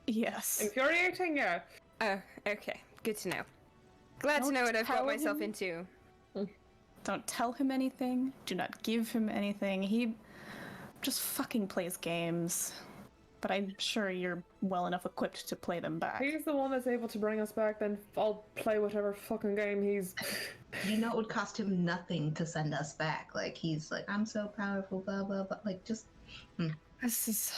Yes. infuriating, yeah. Oh, okay. Good to know. Glad to Don't know what I've got tell myself him. into. Don't tell him anything. Do not give him anything. He just fucking plays games. but I'm sure you're well enough equipped to play them back. He's the one that's able to bring us back, then I'll play whatever fucking game he's... You know, it would cost him nothing to send us back. Like, he's like, I'm so powerful, blah, blah, blah. Like, just... This is...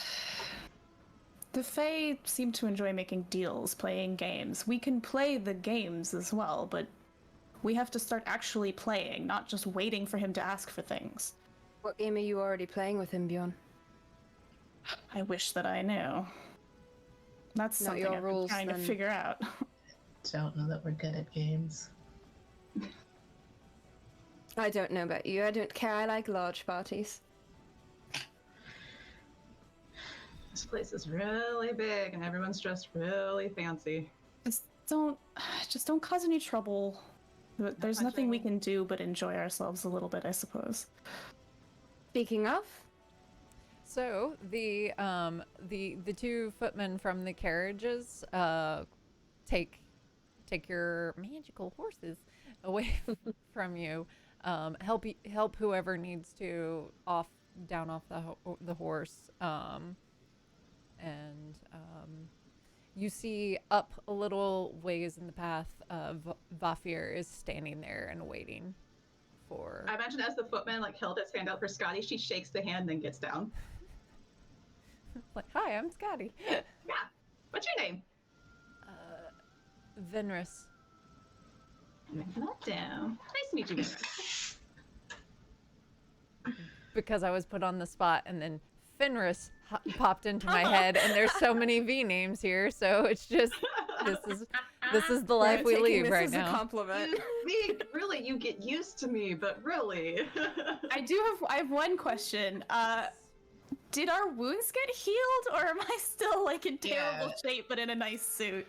The Fae seem to enjoy making deals, playing games. We can play the games as well, but we have to start actually playing, not just waiting for him to ask for things. What game are you already playing with him, Bjorn? I wish that I knew. That's Not something your I've been rules, trying to then. figure out. Don't know that we're good at games. I don't know about you. I don't care. I like large parties. This place is really big and everyone's dressed really fancy. Just don't cause any trouble. There's nothing we touching. can do but enjoy ourselves a little bit, I suppose. Speaking of, So the two footmen from the carriages take your magical horses away from you. Help whoever needs to down off the horse. You see up a little ways in the path, Vafir is standing there and waiting for. I imagine as the footman like held his hand out for Scotty, she shakes the hand and gets down. Like, hi, I'm Scotty. Yeah. What's your name? Venris. Writing that down. Nice to meet you, Venus. Because I was put on the spot, and then Fenris popped into my head, and there's so many V names here, so it's just this is the life we lead right this as now. a compliment. Really, you get used to me, but really. I have one question. Did our wounds get healed, or am I still like in terrible shape but in a nice suit?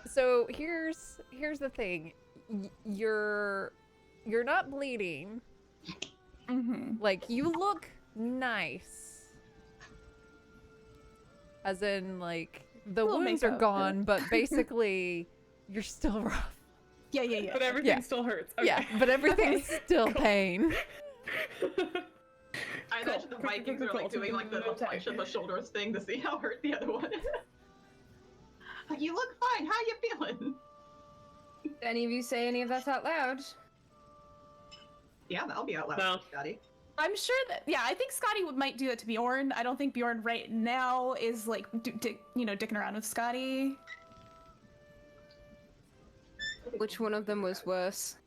So here's the thing. You're not bleeding. Mm-hmm. Like, you look nice. As in, like, the Little wounds are makeup, gone, but basically, you're still rough. Yeah. But everything Yeah. still hurts. Okay. Yeah, but everything's still pain. I imagine the Vikings are like doing like the flex of the shoulders thing to see how hurt the other one is. Like, you look fine. How you feeling? Did any of you say any of that out loud? Yeah, that'll be out loud, No. Scotty. I'm sure that, I think Scotty might do that to Bjorn. I don't think Bjorn right now is like, dicking around with Scotty. Which one of them was worse?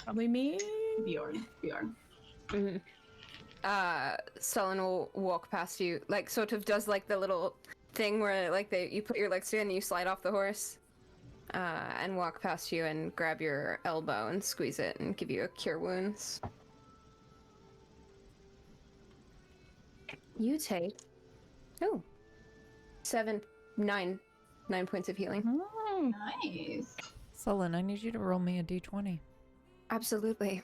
Probably me. Bjorn. Sullen will walk past you, like sort of does like the little thing where like you put your legs together and you slide off the horse, and walk past you and grab your elbow and squeeze it and give you a cure wounds. You take 9 points of healing. Nice. Sullen, I need you to roll me a d20. Absolutely.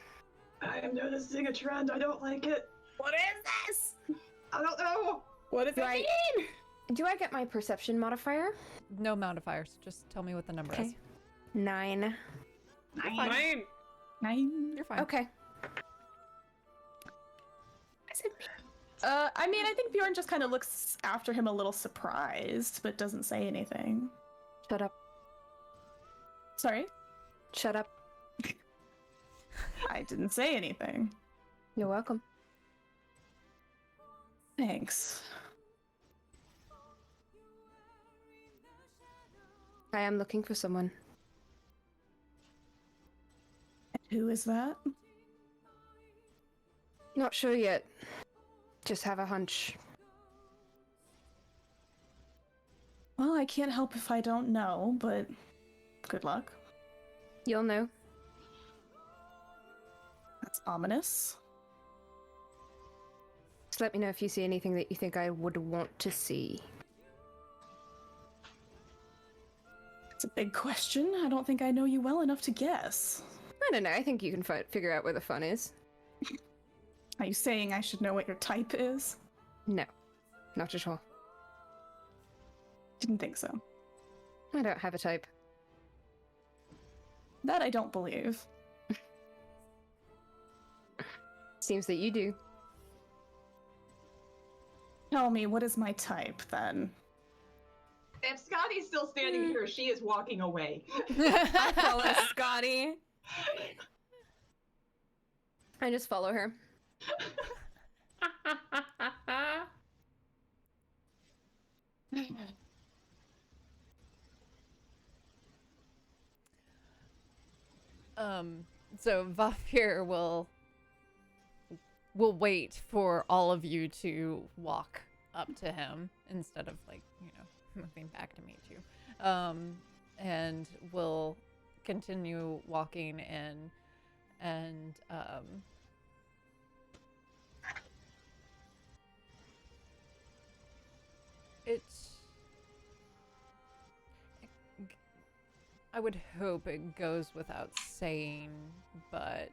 I am noticing a trend. I don't like it. What is this? I don't know. What does it Right. mean? Do I get my perception modifier? No modifiers. Just tell me what the number is. Okay. 9. Fine. 9. You're fine. Okay. I mean, I think Bjorn just kind of looks after him a little surprised, but doesn't say anything. Shut up. Sorry? Shut up. I didn't say anything. You're welcome. Thanks. I am looking for someone. Who is that? Not sure yet. Just have a hunch. Well, I can't help if I don't know, but good luck. You'll know. That's ominous. Just let me know if you see anything that you think I would want to see. It's a big question. I don't think I know you well enough to guess. I don't know. I think you can figure out where the fun is. Are you saying I should know what your type is? No. Not at all. Didn't think so. I don't have a type. That I don't believe. Seems that you do. Tell me, what is my type then? If Scotty's still standing here, she is walking away. I follow Scotty. I just follow her. So Vafir will wait for all of you to walk up to him instead of, like, moving back to meet you. And will continue walking in, and I would hope it goes without saying, but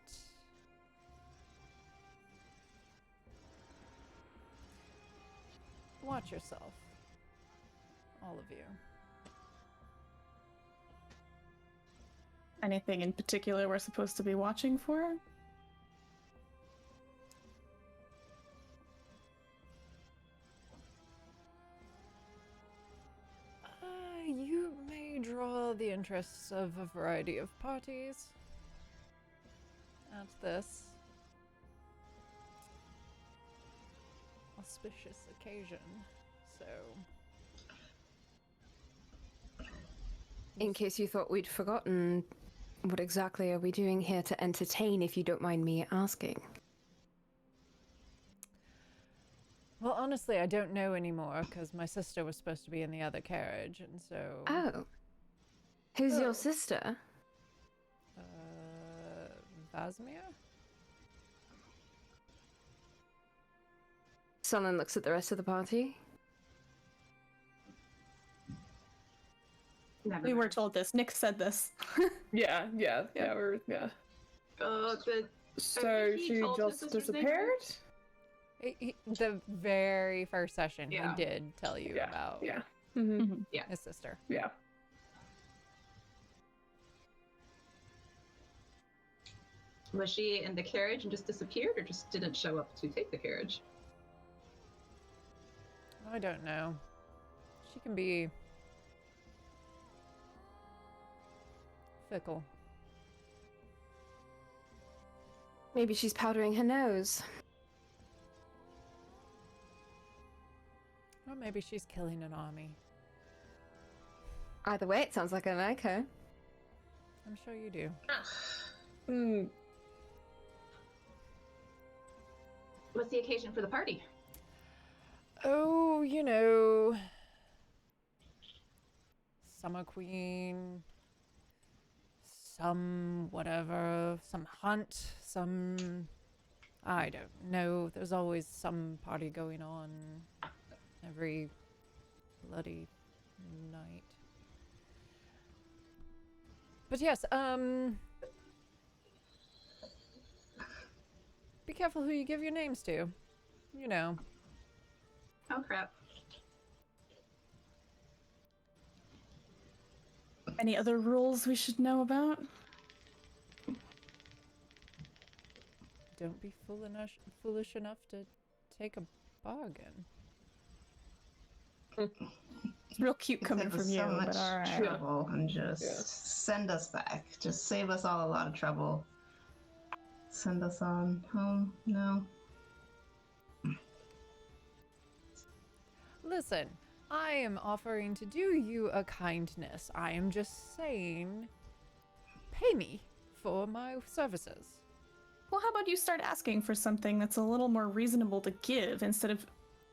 watch yourself, all of you. Anything in particular we're supposed to be watching for? You may draw the interests of a variety of parties at this auspicious occasion, so... In case you thought we'd forgotten, what exactly are we doing here to entertain, if you don't mind me asking? Well, honestly, I don't know anymore, because my sister was supposed to be in the other carriage, and so... Oh. Who's your sister? Vasmir? Someone looks at the rest of the party. Never We were mind. told this. Nick said this. Yeah. So he she told his just sister's name? disappeared? The very first session, Yeah. he did tell you about Yeah. Mhm. his sister. Yeah. Was she in the carriage and just disappeared, or just didn't show up to take the carriage? I don't know. She can be fickle. Maybe she's powdering her nose. Or maybe she's killing an army. Either way, it sounds like I like her. I'm sure you do. What's the occasion for the party? Oh, Summer Queen, some whatever, some hunt, some... I don't know. There's always some party going on every bloody night. But yes, be careful who you give your names to. Oh crap. Any other rules we should know about? Don't be foolish enough to take a bargain. It's real cute coming Save us from you, so much but alright. trouble and just send us back. Just save us all a lot of trouble. Send us on home. No. Listen, I am offering to do you a kindness. I am just saying, pay me for my services. Well, how about you start asking for something that's a little more reasonable to give instead of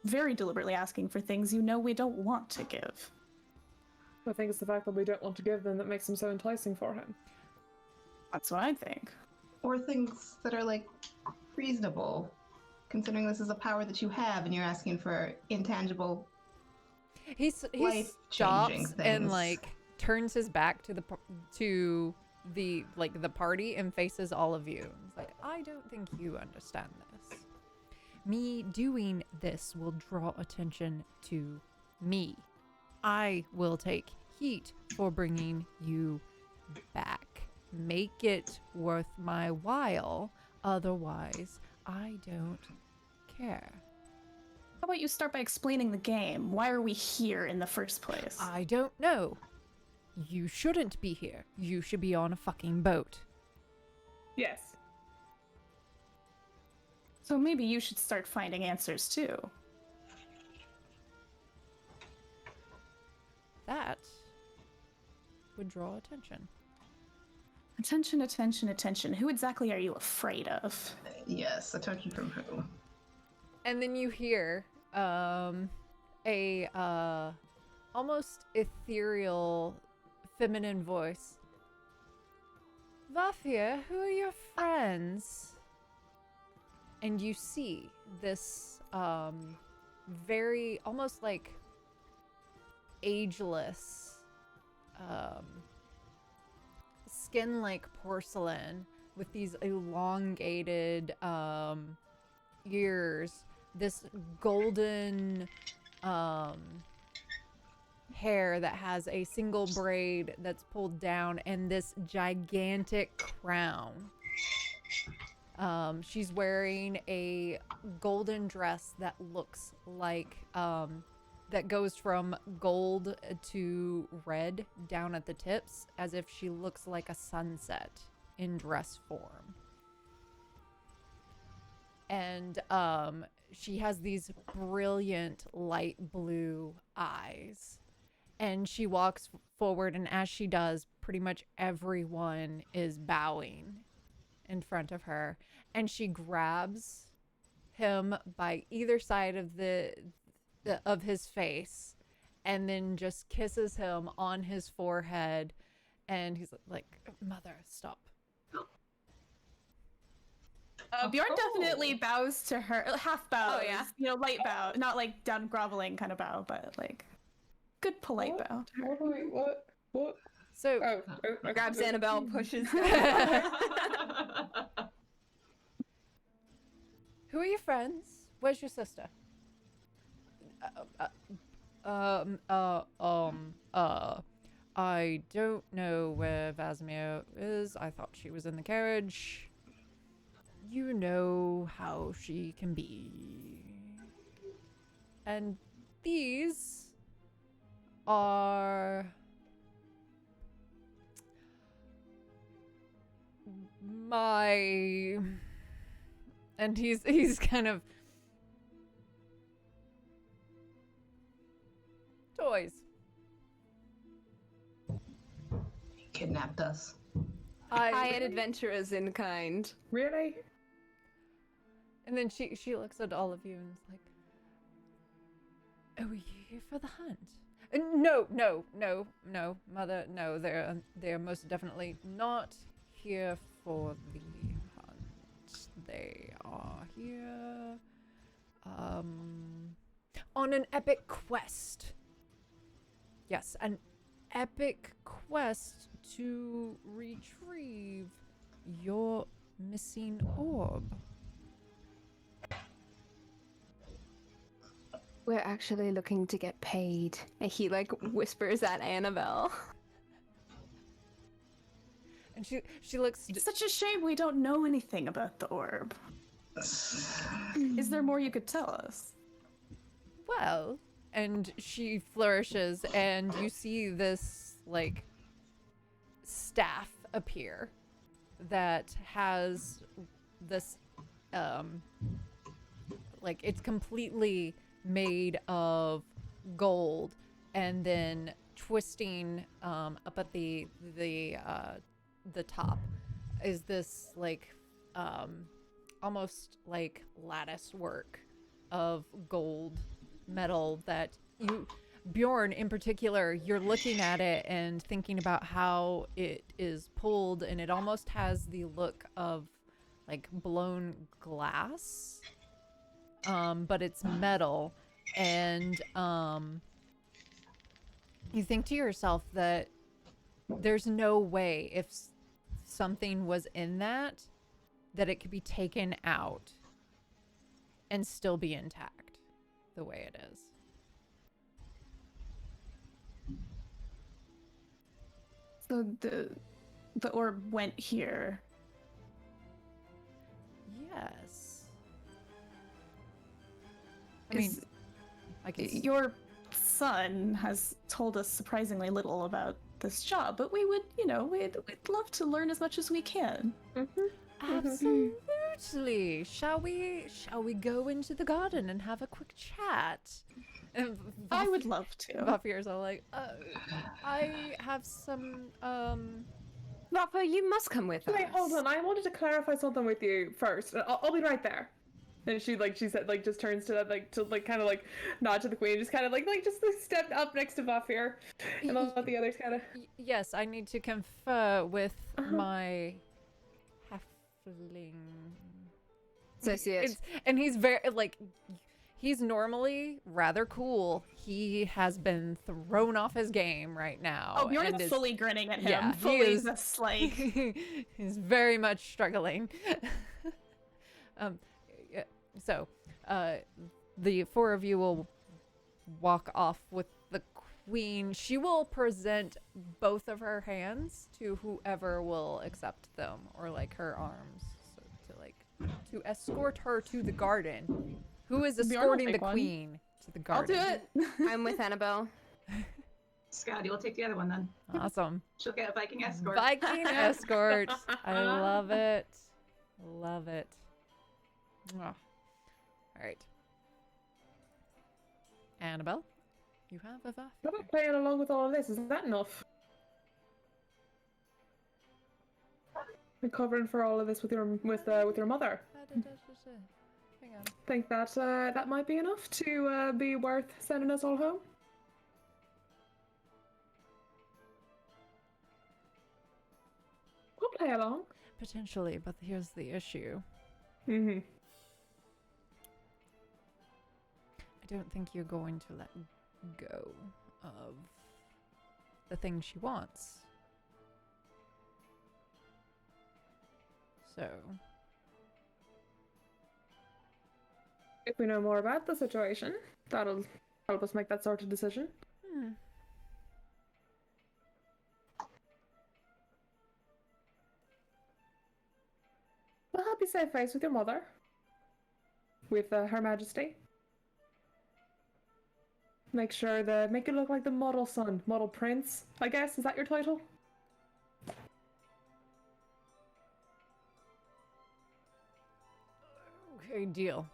very deliberately asking for things you know we don't want to give? I think it's the fact that we don't want to give them that makes them so enticing for him. That's what I think. Or things that are like reasonable, considering this is a power that you have and you're asking for intangible. He Life-changing stops and things. turns his back to the party and faces all of you. He's like, I don't think you understand this. Me doing this will draw attention to me. I will take heat for bringing you back. Make it worth my while. Otherwise, I don't care. How about you start by explaining the game? Why are we here in the first place? I don't know. You shouldn't be here. You should be on a fucking boat. Yes. So maybe you should start finding answers too. That would draw attention. Attention, attention, attention. Who exactly are you afraid of? Yes, attention from who? And then you hear a almost ethereal feminine voice. Vafia, who are your friends? And you see this very almost like ageless skin like porcelain with these elongated ears, this golden hair that has a single braid that's pulled down, and this gigantic crown. She's wearing a golden dress that looks like that goes from gold to red down at the tips, as if she looks like a sunset in dress form. And she has these brilliant light blue eyes. And she walks forward, and as she does, pretty much everyone is bowing in front of her. And she grabs him by either side of his face, and then just kisses him on his forehead. And he's like, "Mother, stop." Bjorn definitely bows to her, half bows. Oh, yeah. You know, light bow, not like down groveling kind of bow, but like good polite bow to her. What? So Grabs Annabelle, pushes. who are your friends? Where's your sister? I don't know where Vasimir is. I thought she was in the carriage. You know how she can be. And these are my... And he's kind of... toys. He kidnapped us. Hired adventurers in kind. Really? And then she looks at all of you and is like, "Oh, are you here for the hunt?" No, Mother, no, they're most definitely not here for the hunt. They are here on an epic quest. Yes, an epic quest to retrieve your missing orb. We're actually looking to get paid. And he like whispers at Annabelle. And she looks... It's such a shame we don't know anything about the orb. Is there more you could tell us? Well, and she flourishes, and you see this like staff appear that has this like it's completely made of gold, and then twisting up at the top is this like almost like lattice work of gold metal that you, Bjorn in particular, you're looking at it and thinking about how it is pulled, and it almost has the look of like blown glass, but it's metal. And you think to yourself that there's no way, if something was in that it could be taken out and still be intact the way it is. So the orb went here. Yes. I mean, I can. Your son has told us surprisingly little about this job, but we would, we'd love to learn as much as we can. Absolutely. Shall we go into the garden and have a quick chat? And I would love to. Vafir's all like, I have some Rafa, you must come with us. Wait, hold on. I wanted to clarify something with you first. I'll be right there. And she said just turns to kind of nod to the queen, just kind of just step up next to Vafir, and I'll let the others kind of. Yes, I need to confer with my halfling Associate. and he's very he's normally rather cool. He has been thrown off his game right now. Oh, Bjorn and is fully grinning at him. yeah, he fully is- just like. he's very much struggling. So, the four of you will walk off with the queen. She will present both of her hands to whoever will accept them, or her arms, so to escort her to the garden. Who is Bjorn will escorting the take one. queen to the I'll garden? do it. I'm with Annabelle. Scotty will take the other one then. Awesome. She'll get a Viking escort. Viking escort. I love it. Love it. Mwah. All right. Annabelle, you have a Vafir. I'm not playing along with all of this. Is that enough? I'm covering for all of this with your mother. Hang on. Think that that might be enough to be worth sending us all home. We'll play along. Potentially, but here's the issue. Mm-hmm. I don't think you're going to let go of the thing she wants. So, If we know more about the situation, that'll help us make that sort of decision. We'll help you save face with your mother. With Her Majesty. Make it look like the model son, model prince, I guess. Is that your title? okay, deal.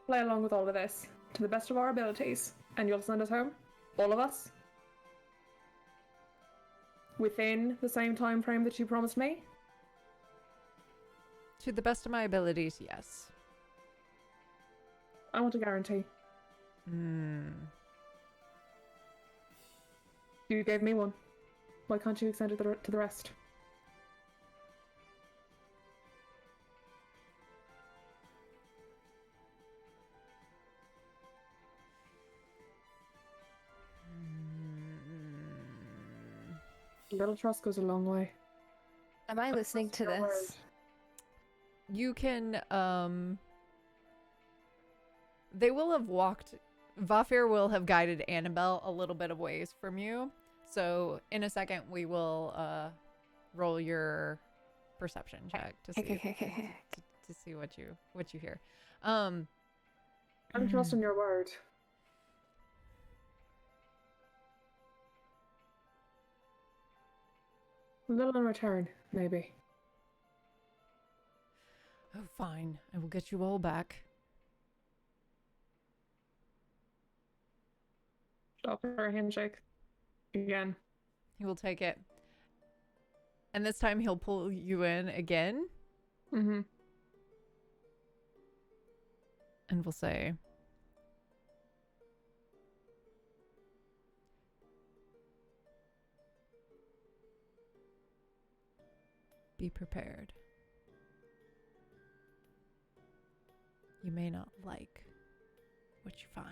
Play along with all of this, to the best of our abilities, and you'll send us home, all of us, within the same time frame that you promised me. To the best of my abilities, yes. I want a guarantee. You gave me one. Why can't you extend it to the rest? A little trust goes a long way. Am I listening to this? You can, they will have walked, Vafir will have guided Annabelle a little bit of ways from you. So in a second, we will roll your perception check to see to see what you hear. I'm trusting your word. A little in return, maybe. Oh, fine. I will get you all back. Stop for a handshake. Again. He will take it. And this time he'll pull you in again. Mm-hmm. And we'll say, be prepared. You may not like what you find.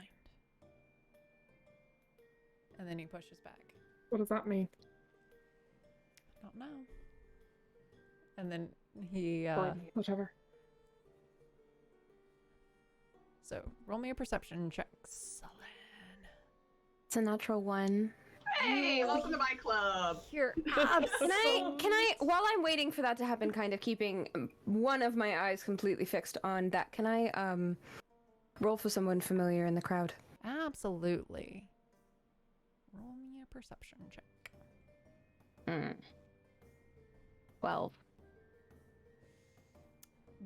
And then he pushes back. What does that mean? I don't know. And then he, Fine, whatever. so roll me a perception check, Sullen. It's a natural one. Hey, welcome to my club. You're Can I, while I'm waiting for that to happen, kind of keeping one of my eyes completely fixed on that, can I roll for someone familiar in the crowd? Absolutely. Roll me a perception check. 12.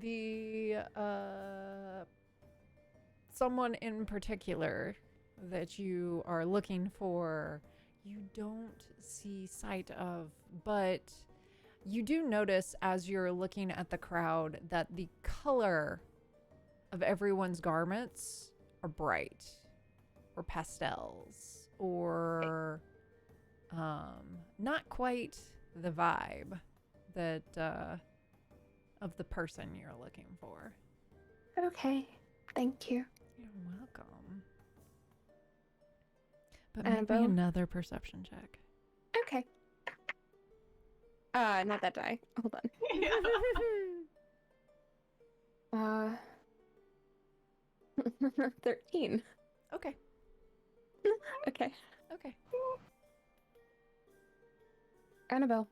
The someone in particular that you are looking for, you don't see sight of, but you do notice as you're looking at the crowd that the color of everyone's garments are bright or pastels or not quite the vibe that of the person you're looking for. Okay, thank you. You're welcome. But make me Annabelle? another perception check. Okay. Not that die. Hold on. 13. Okay. Okay. Okay. Annabelle.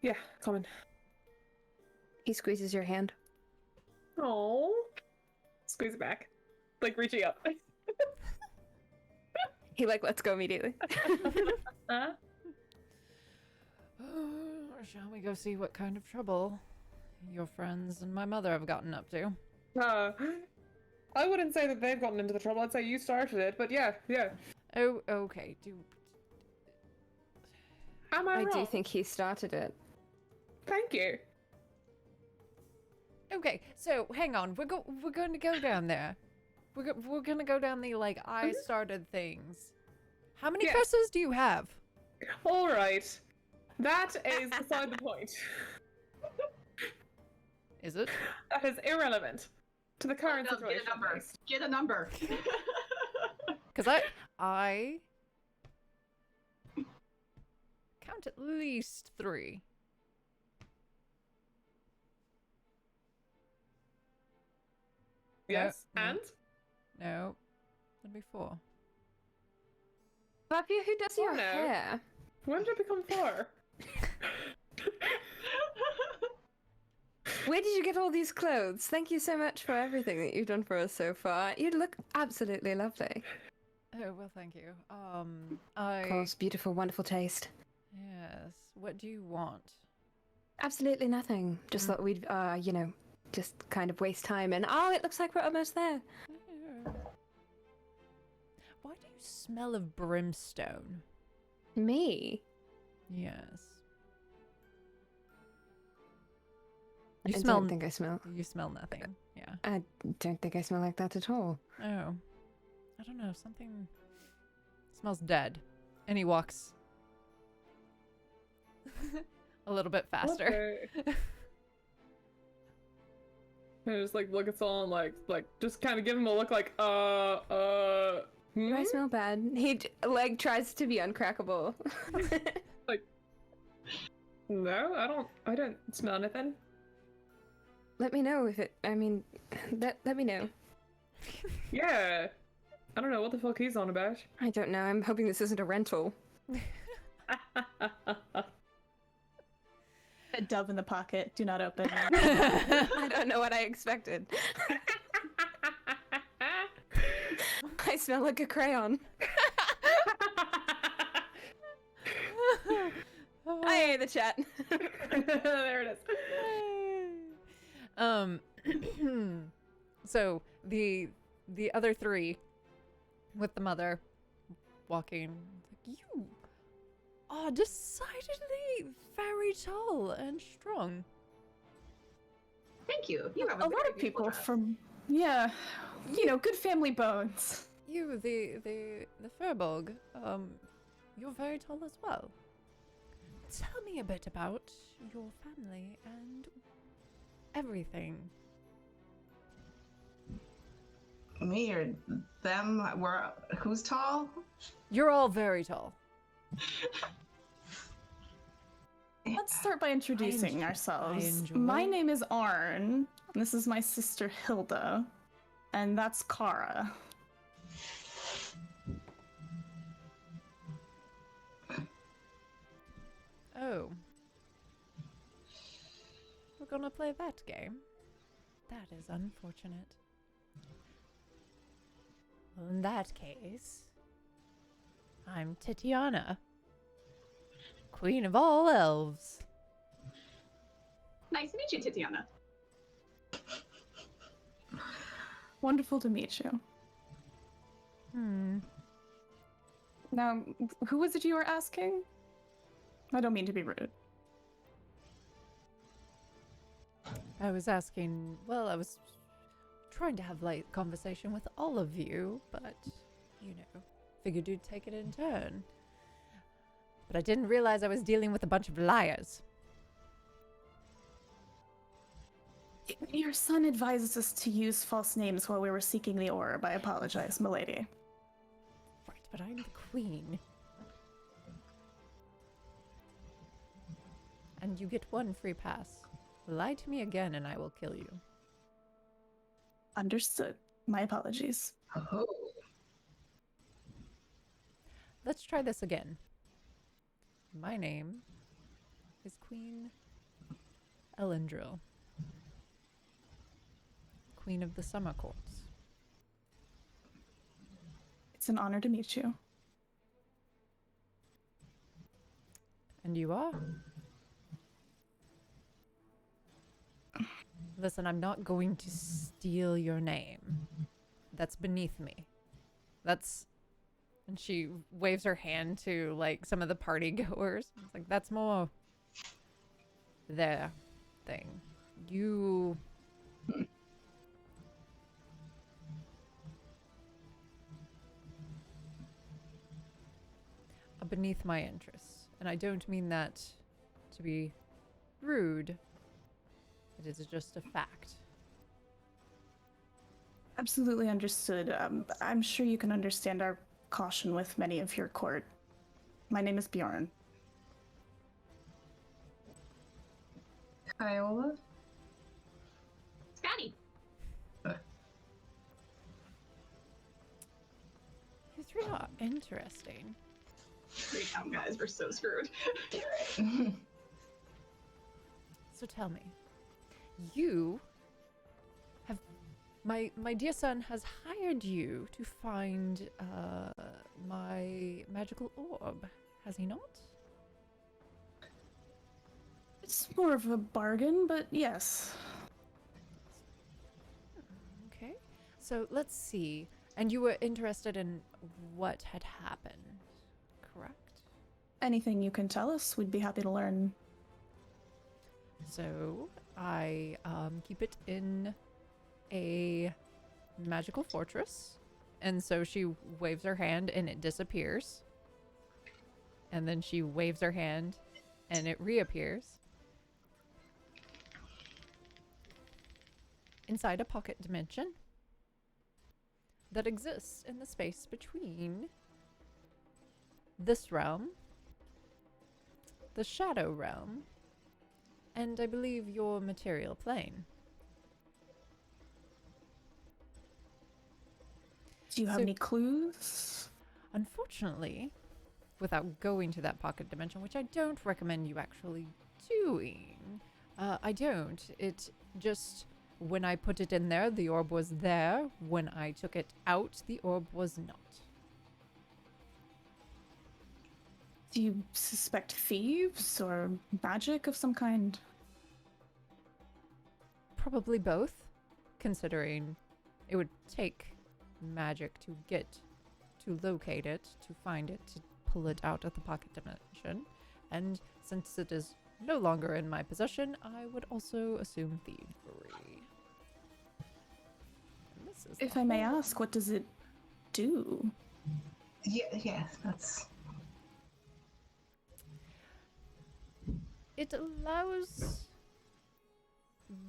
Yeah, coming. He squeezes your hand. Oh. Squeeze it back. Like reaching up. He lets go immediately. Huh? Shall we go see what kind of trouble your friends and my mother have gotten up to? I wouldn't say that they've gotten into the trouble. I'd say you started it, but yeah. Oh, okay. Am I I wrong? do think he started it. Thank you. Okay, so hang on. We're going to go down there. We're going to go down the I started things. How many Yes. curses do you have? All right. That is beside the point. Is it? That is irrelevant to the current No, situation. get a number. Mace. Get a number. Because I count at least 3. Yes, No, and? No, that'd be 4. Buffy, who does your no. hair? When did it become 4? Where did you get all these clothes? Thank you so much for everything that you've done for us so far. You look absolutely lovely. Oh, well, thank you. Of course, beautiful, wonderful taste. Yes. What do you want? Absolutely nothing. Just thought we'd, just kind of waste time. And it looks like we're almost there. Why do you smell of brimstone? Me? Yes. I You smell. don't think I smell. You smell nothing. Yeah. I don't think I smell like that at all. Oh. I don't know. Something smells dead. And he walks a little bit faster. Okay. I just look at someone just kind of give him a look Do I smell bad? He tries to be uncrackable. No, I don't smell anything. Let me know if it. I mean, let me know. Yeah. I don't know what the fuck he's on about. I don't know. I'm hoping this isn't a rental. A dove in the pocket. Do not open. I don't know what I expected. I smell like a crayon. Hey, the chat. There it is. So the other 3 with the mother walking, you are decidedly very tall and strong. Thank you. You have A a lot very of beautiful people dress. from, good family bones. You, the Furbolg, you're very tall as well. Tell me a bit about your family and everything. Me or them? Who's tall? You're all very tall. Let's start by introducing I ourselves. enjoy. My name is Arn. And this is my sister Hilda. And that's Kara. Oh. We're gonna play that game? That is unfortunate. Well, in that case, I'm Titiana, Queen of all elves. Nice to meet you, Titiana. Wonderful to meet you. Now, who was it you were asking? I don't mean to be rude. I was asking, well, I was trying to have light conversation with all of you, but, you know, figured you'd take it in turn. But I didn't realize I was dealing with a bunch of liars. Your son advised us to use false names while we were seeking the orb. I apologize, milady. Right, but I'm the queen. And you get one free pass. Lie to me again and I will kill you. Understood. My apologies. Oh. Let's try this again. My name is Queen Elendril. Queen of the Summer Courts. It's an honor to meet you. And you are? Listen, I'm not going to steal your name. That's beneath me. That's... And she waves her hand to, like, some of the party goers. It's like, that's more their thing. You... are beneath my interests. And I don't mean that to be rude. It is just a fact. Absolutely understood. I'm sure you can understand our caution with many of your court. My name is Bjorn. Iola? Scotty. You three are interesting. Three town guys, we're so screwed. So tell me, you have my dear son has hired you to find my magical orb, has he not? It's more of a bargain, but yes. Okay, so let's see. And you were interested in what had happened, correct? Anything you can tell us, we'd be happy to learn. So I keep it in a magical fortress, and so she waves her hand and it disappears, and then she waves her hand and it reappears inside a pocket dimension that exists in the space between this realm, the shadow realm, and I believe your material plane. Do you have So- any clues? Unfortunately, without going to that pocket dimension, which I don't recommend you actually doing, I don't. It just, when I put it in there, the orb was there. When I took it out, the orb was not. Do you suspect thieves or magic of some kind? Probably both, considering it would take magic to locate it, to find it, to pull it out of the pocket dimension. And since it is no longer in my possession, I would also assume thievery. And this is If the I may whole- ask, what does it do? Yeah, that's. It allows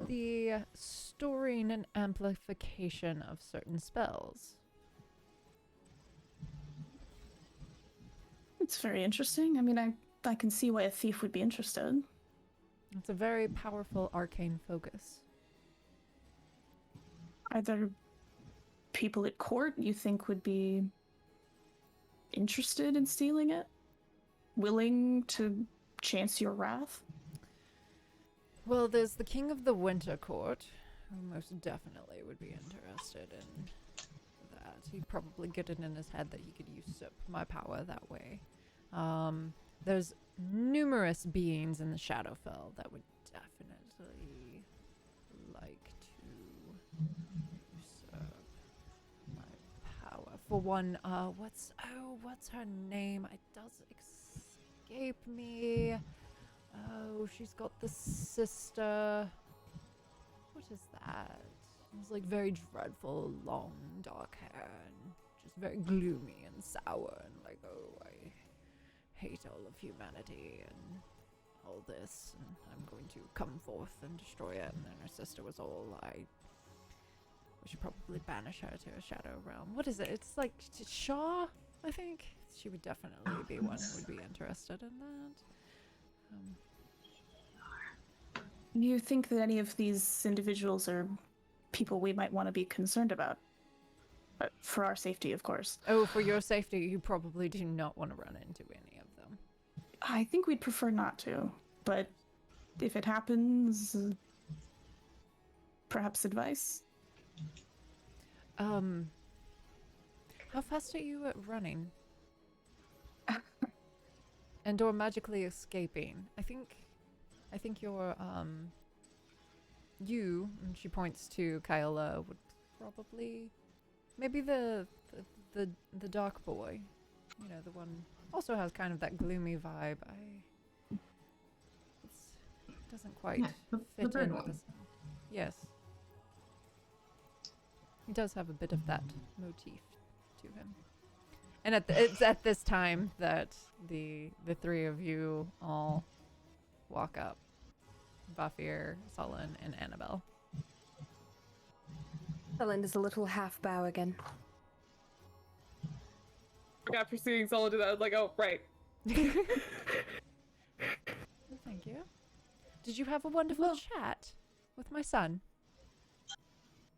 the storing and amplification of certain spells. It's very interesting. I mean, I can see why a thief would be interested. It's a very powerful arcane focus. Are there people at court you think would be interested in stealing it? Willing to chance your wrath? Well, there's the King of the Winter Court, who most definitely would be interested in that. He'd probably get it in his head that he could usurp my power that way. There's numerous beings in the Shadowfell that would definitely like to usurp my power. For one, what's her name? It does escape me. Oh, she's got the sister. What is that? It's like very dreadful, long, dark hair, and just very gloomy and sour, and like, oh, I hate all of humanity and all this, and I'm going to come forth and destroy it. And then her sister was all, we should probably banish her to a shadow realm. What is it? It's like Shaw, I think. She would definitely be one who would be interested in that. Do you think that any of these individuals are people we might want to be concerned about? But for our safety, of course. Oh, for your safety, you probably do not want to run into any of them. I think we'd prefer not to, but if it happens, perhaps advice? How fast are you at running? And or magically escaping? I think you're, you, and she points to Kyla, would probably, maybe the dark boy, you know, the one, also has kind of that gloomy vibe. It doesn't quite the fit bird in one. with this. Yes. He does have a bit of that motif to him. And it's at this time that the three of you all walk up. Bafir, Sullen, and Annabelle. Sullen does a little half bow again. After seeing Solid do that, I was like, oh, right. Thank you. Did you have a wonderful chat with my son?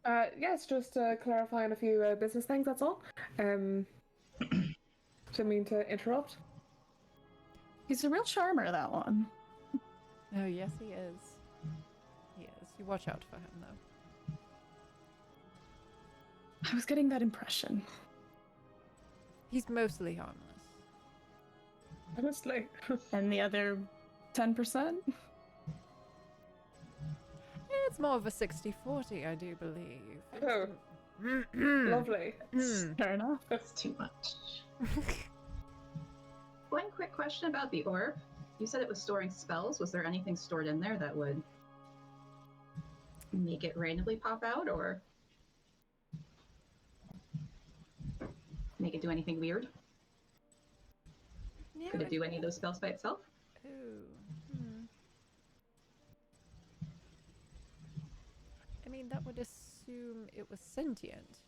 Yes, just clarifying a few business things, that's all. Didn't mean to interrupt. He's a real charmer, that one. Oh, yes, he is. He is. You watch out for him, though. I was getting that impression. He's mostly harmless. Honestly. And the other 10%? It's more of a 60-40, I do believe. Oh, lovely. Fair enough. That's too much. One quick question about the orb. You said it was storing spells. Was there anything stored in there that would make it randomly pop out, or make it do anything weird? Yeah, Could it do any of those spells by itself? Ooh. I mean, that would assume it was sentient.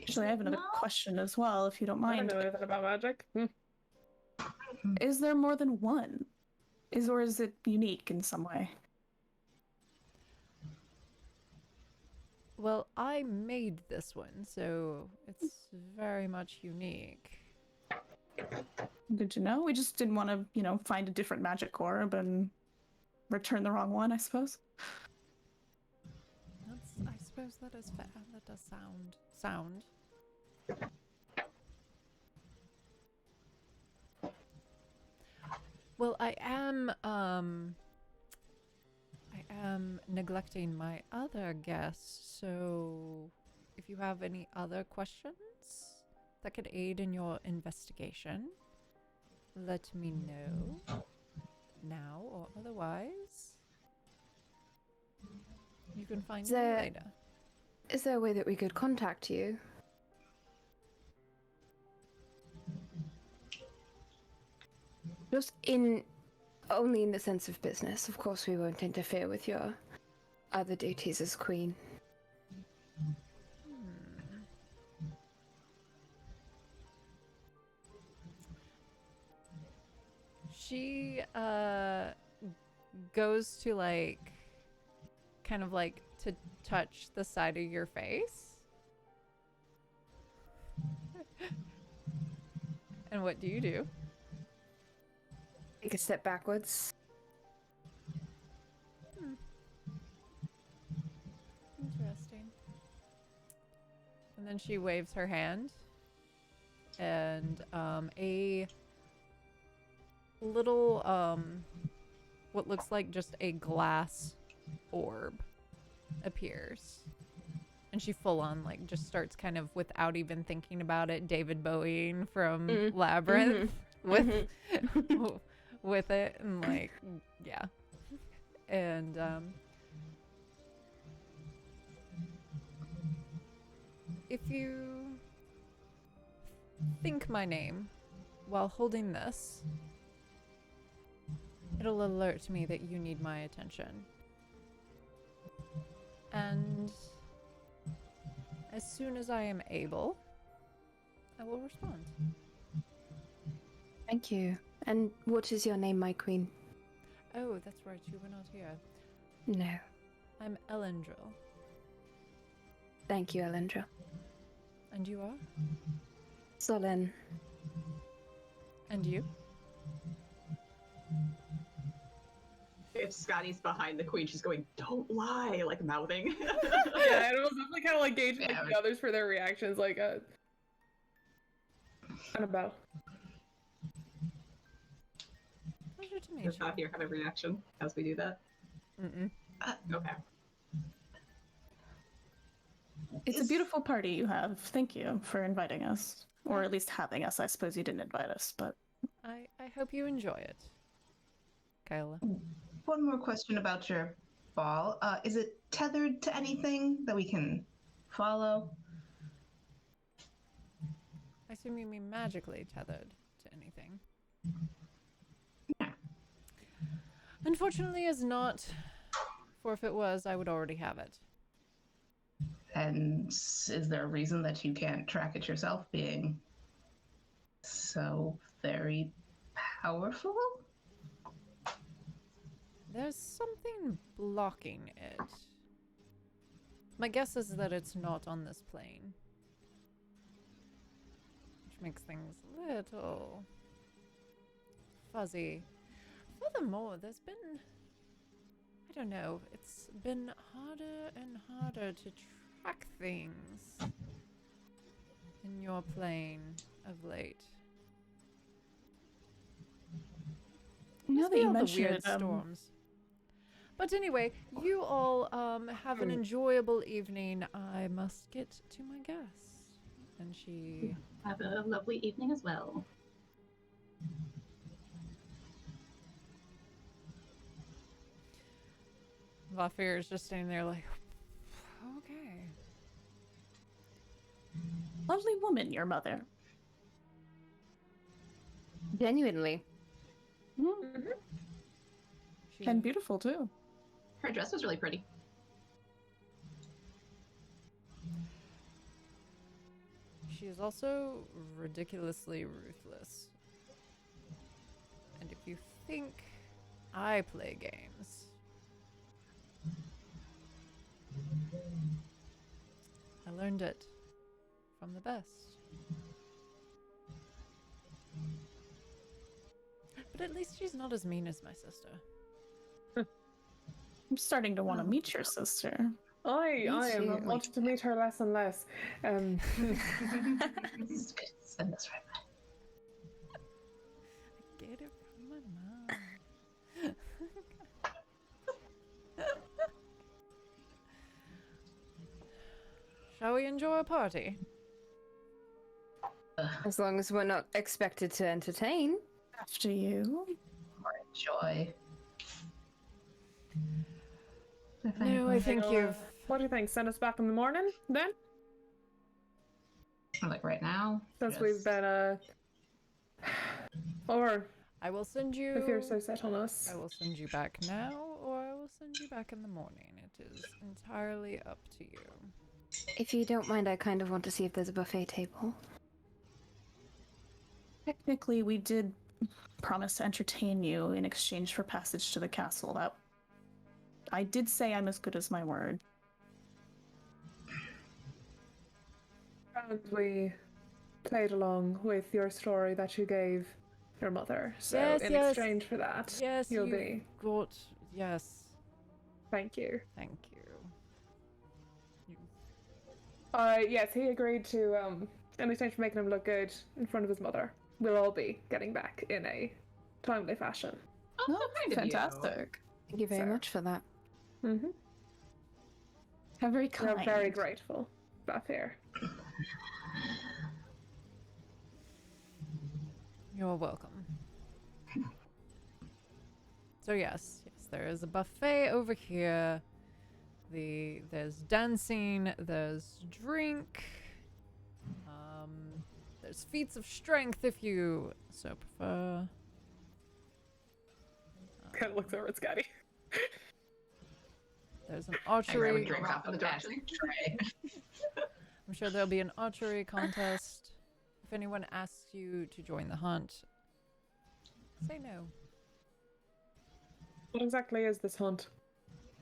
Actually, I have another question as well, if you don't I don't mind. know anything about magic. Is there more than one? Or is it unique in some way? Well, I made this one, so it's very much unique. Good to know. We just didn't want to, find a different magic orb and return the wrong one, I suppose. I suppose that is fair. That does sound. Well, I am neglecting my other guests, so if you have any other questions that could aid in your investigation, let me know now or otherwise. You can find me later. Is there a way that we could contact you? Just only in the sense of business. Of course, we won't interfere with your other duties as queen. She goes to kind of to touch the side of your face. And what do you do? Take a step backwards. Interesting. And then she waves her hand, and a little what looks like just a glass orb appears. And she full on like just starts kind of, without even thinking about it, David Bowieing from Labyrinth with with it, and like, yeah. And if you think my name while holding this, it'll alert me that you need my attention. And as soon as I am able, I will respond. Thank you. And what is your name, my queen? Oh, that's right, you were not here. No. I'm Elendril. Thank you, Elendra. And you are? Solen. And you? If Scotty's behind the queen, she's going, "Don't lie," like mouthing. Yeah, and it was definitely kind of like gauging like, Yeah. the others for their reactions, like Annabelle. Pleasure to meet Does you. not here have a reaction as we do that? Mm-mm. Okay. It's a beautiful party you have. Thank you for inviting us. Or at least having us. I suppose you didn't invite us, but I hope you enjoy it. Kyla. One more question about your ball. Is it tethered to anything that we can follow? I assume you mean magically tethered to anything. Yeah. Unfortunately, is not. For if it was, I would already have it. And is there a reason that you can't track it yourself, being so very powerful? There's something blocking it. My guess is that it's not on this plane. Which makes things a little fuzzy. Furthermore, there's been, I don't know, it's been harder and harder to track things in your plane of late. now Must that be you all the mention weird it, storms. But anyway, you all have an enjoyable evening. I must get to my guest. And she... Have a lovely evening as well. Vafir is just standing there like, okay. lovely woman, your mother. Genuinely. She, And beautiful too. Her dress was really pretty. she is also ridiculously ruthless. And if you think I play games, I learned it from the best. But at least she's not as mean as my sister. I'm starting to want to meet your sister. I am too. wanting to meet her less and less. Send us right back. Get it from my mom. Shall we enjoy a party? As long as we're not expected to entertain. After you. Or enjoy. No, I think you've... What do you think? Send us back in the morning, then? Like right now? Since we've been, or I will send you... if you're so set on us. I will send you back now, or I will send you back in the morning. It is entirely up to you. If you don't mind, I kind of want to see if there's a buffet table. Technically, we did promise to entertain you in exchange for passage to the castle. That I did say I'm as good as my word. And we played along with your story that you gave your mother. So Yes, in yes. exchange for that, Yes, you'll you be. got. Yes. Thank you. Thank you. Yes, he agreed to, in exchange for making him look good in front of his mother, we'll all be getting back in a timely fashion. Oh, so kind of you. Fantastic. Thank you very Sir. much for that. Mm-hmm. How very kind. We're very grateful. Back here. You're welcome. So yes, there is a buffet over here. There's dancing, there's drink, there's feats of strength if you so prefer. Kind of looks over at Scotty. There's an I grab a archery. drink off of the Direction. tray. I'm sure there'll be an archery contest. If anyone asks you to join the hunt, say no. What exactly is this hunt?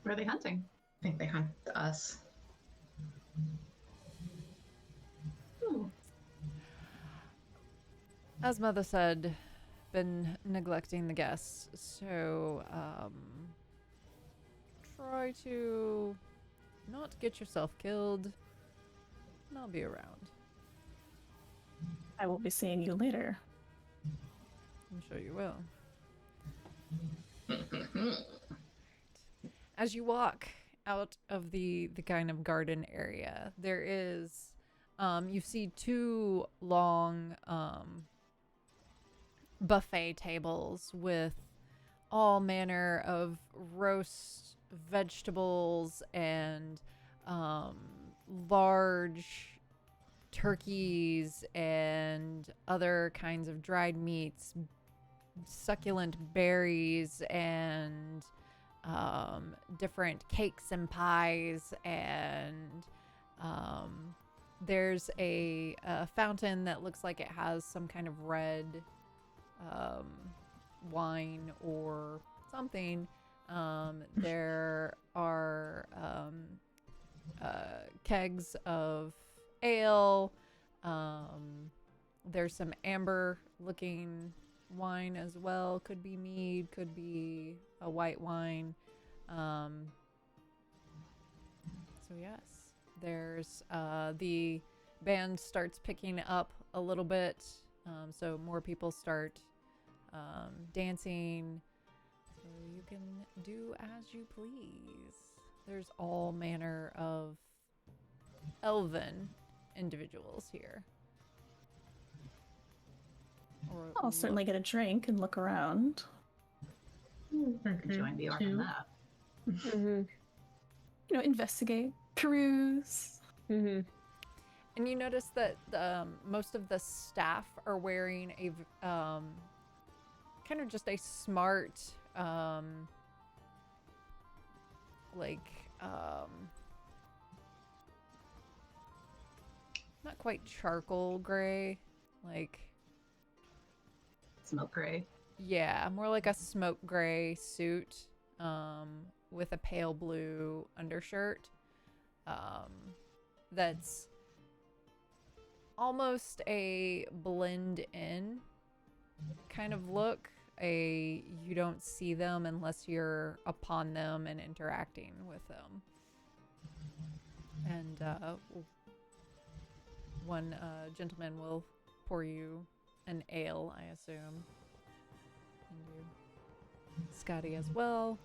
Where are they hunting? I think they hunt us. Ooh. As Mother said, been neglecting the guests, so try to not get yourself killed, and I'll be around. I will be seeing you later. I'm sure you will. As you walk out of the kind of garden area, there is you see two long buffet tables with all manner of roast vegetables and large turkeys and other kinds of dried meats, succulent berries, and different cakes and pies, and there's a fountain that looks like it has some kind of red wine or something. There are kegs of ale. There's some amber looking wine as well. Could be mead, could be a white wine. So yes, there's the band starts picking up a little bit, so more people start dancing, so you can do as you please. There's all manner of elven individuals here. Or I'll certainly get a drink and look around. Join the art on that. Mm-hmm. You know, investigate, peruse. Mm-hmm. And you notice that most of the staff are wearing a kind of just a smart, not quite charcoal gray, like, Smoke gray. yeah, more like a smoke gray suit, with a pale blue undershirt, that's almost a blend in kind of look. You don't see them unless you're upon them and interacting with them. And one gentleman will pour you an ale, I assume. And you, Scotty, as well.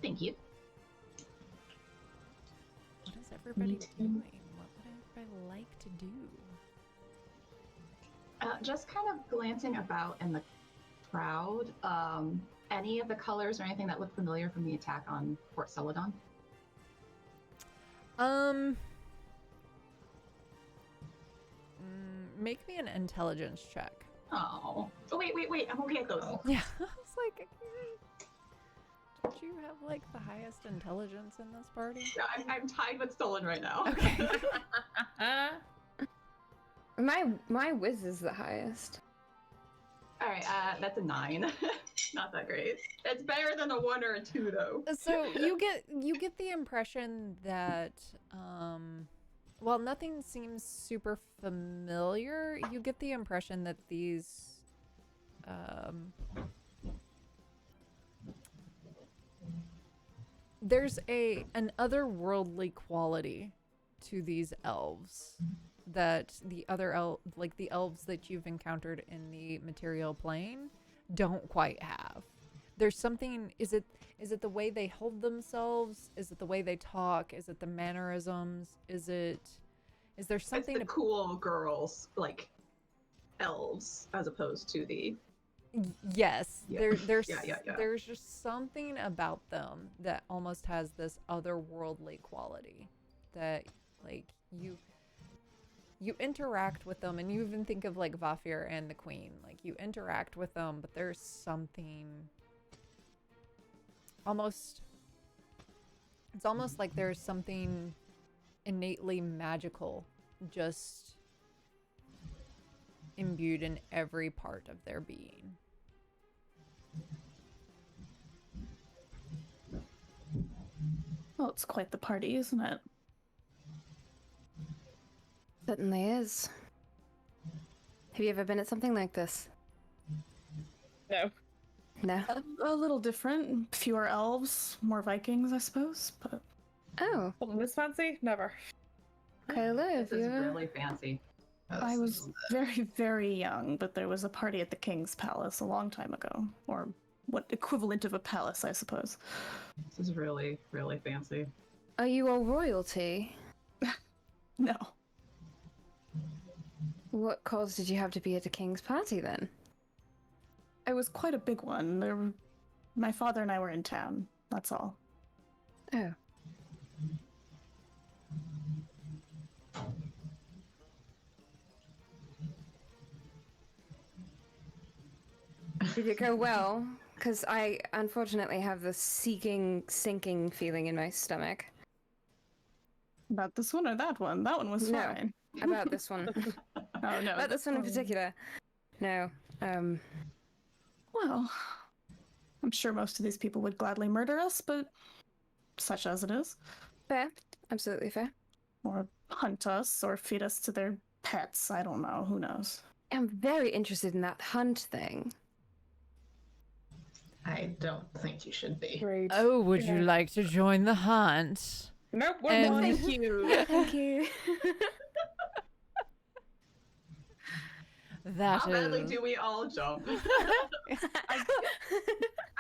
Thank you. What is everybody doing? What would everybody like to do? Just kind of glancing about in the crowd. Any of the colors or anything that look familiar from the attack on Fort Celadon? Make me an intelligence check. Oh, wait. I'm okay at those. Yeah, I was like, don't you have like the highest intelligence in this party? No, I'm tied with Stolen right now. Okay. My whiz is the highest. All right, that's a 9. Not that great. It's better than a 1 or a 2, though. So you get the impression that while nothing seems super familiar, you get the impression that these there's an otherworldly quality to these elves that the other like the elves that you've encountered in the material plane don't quite have. There's something, is it the way they hold themselves? Is it the way they talk? Is it the mannerisms? Is there something It's the cool girls, like elves, as opposed to the Yes, Yeah. there's Yeah. there's just something about them that almost has this otherworldly quality that like you interact with them, and you even think of like Vafir and the Queen. Like you interact with them, but there's something it's almost like there's something innately magical just imbued in every part of their being. Well, it's quite the party, isn't it? Certainly is. Have you ever been at something like this? No. No. A little different. Fewer elves, more Vikings, I suppose. But Oh, Well, this fancy? Never. Kyla, have This you is ever? really fancy. I was very, very young. But there was a party at the King's Palace a long time ago, or what equivalent of a palace, I suppose. This is really, really fancy. Are you all royalty? No, What cause did you have to be at a king's party then? it was quite a big one. My father and I were in town. That's all. Oh. Did it go well? Because I unfortunately have this sinking feeling in my stomach About this one or that one? That one was No. fine. about this one. Oh no, About this one in particular. No. Well, I'm sure most of these people would gladly murder us, but such as it is. Fair. Absolutely fair. Or hunt us, or feed us to their pets. I don't know. Who knows? I'm very interested in that hunt thing. I don't think you should be. Great. Oh, would you Yeah. like to join the hunt? Nope, we're And- one. Thank you. Thank you. That How badly is- do we all jump? I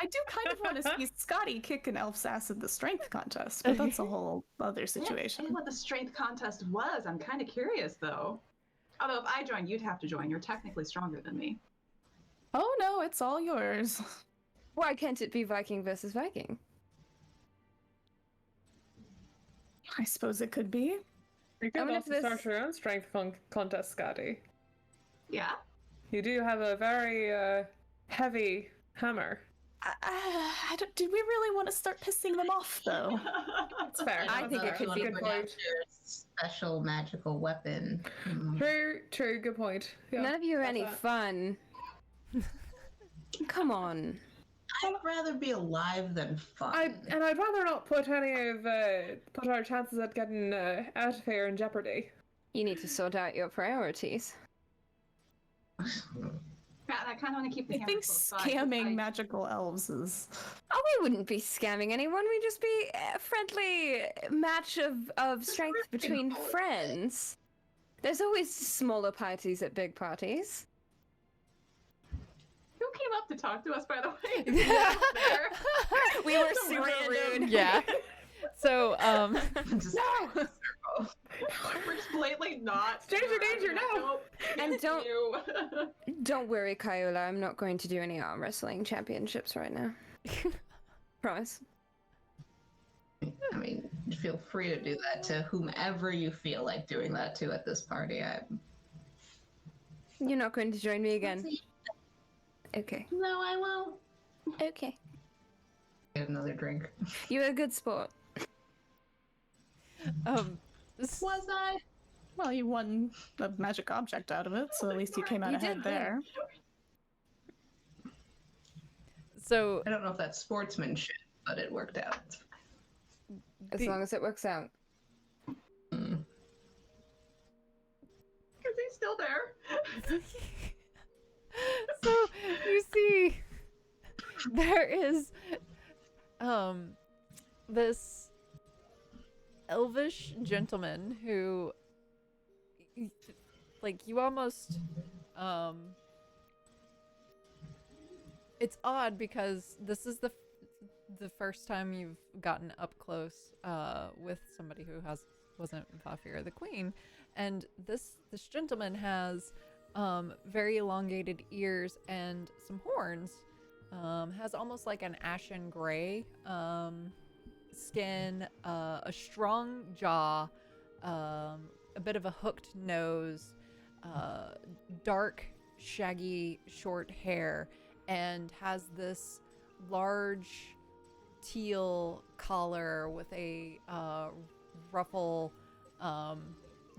do kind of want to see Scotty kick an elf's ass at the strength contest, but that's a whole other Say situation. what the strength contest was. I'm kind of curious, though. Although if I join, you'd have to join. You're technically stronger than me. Oh no, it's all yours. Why can't it be Viking versus Viking? I suppose it could be. You I could wonder if also start this- your own strength contest, Scotty. Yeah. You do have a very heavy hammer. Did we really want to start pissing them off, though? It's fair. I that's think it fair. could be Good Bring point. out your special magical weapon. True, good point. Yeah, None of you are got any that. fun. Come on. I'd rather be alive than fun. I'd rather not put put our chances at getting out of here in jeopardy. You need to sort out your priorities. Pat, I kind of want to keep the I hammer think close by, 'cause scamming I- magical elves is. Oh, we wouldn't be scamming anyone. We'd just be a friendly match of strength between friends. There's always smaller parties at big parties. Who came up to talk to us, by the way? We were Some super random- rude. Yeah. So, Just No! We're just blatantly not. Danger, danger, no! Nope. And don't- You. Don't worry, Kyola. I'm not going to do any arm wrestling championships right now. Promise. I mean, feel free to do that to whomever you feel like doing that to at this party. You're not going to join me again. Okay. No, I won't. Okay. Get another drink. You're a good sport. Was I? Well, you won a magic object out of it, so at least you came out You ahead did win. there. so I don't know if that's sportsmanship, but it worked out. As The- long as it works out. Mm. So you see, there is this elvish gentleman who, like, you almost it's odd because this is the first time you've gotten up close with somebody who wasn't Vafir the Queen, and this gentleman has very elongated ears and some horns. Has almost like an ashen gray skin, a strong jaw, a bit of a hooked nose, dark, shaggy, short hair, and has this large teal collar with a ruffle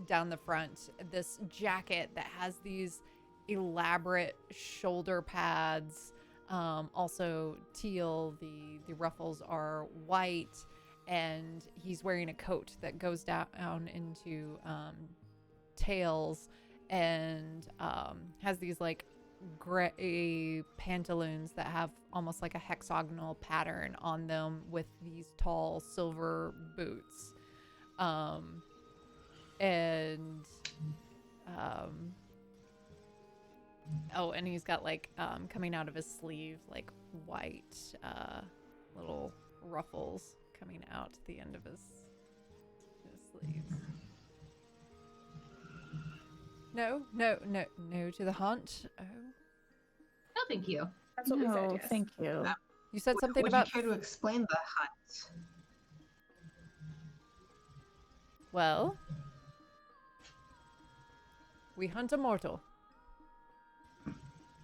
down the front, this jacket that has these elaborate shoulder pads, also teal. The ruffles are white, and he's wearing a coat that goes down into tails, and has these like gray pantaloons that have almost like a hexagonal pattern on them with these tall silver boots. And he's got like coming out of his sleeve like white little ruffles coming out at the end of his sleeves. No to the hunt. Oh, No, thank you. That's what we said, yes. Thank you. you said something Would about. you care to explain the hunt? Well, we hunt a mortal.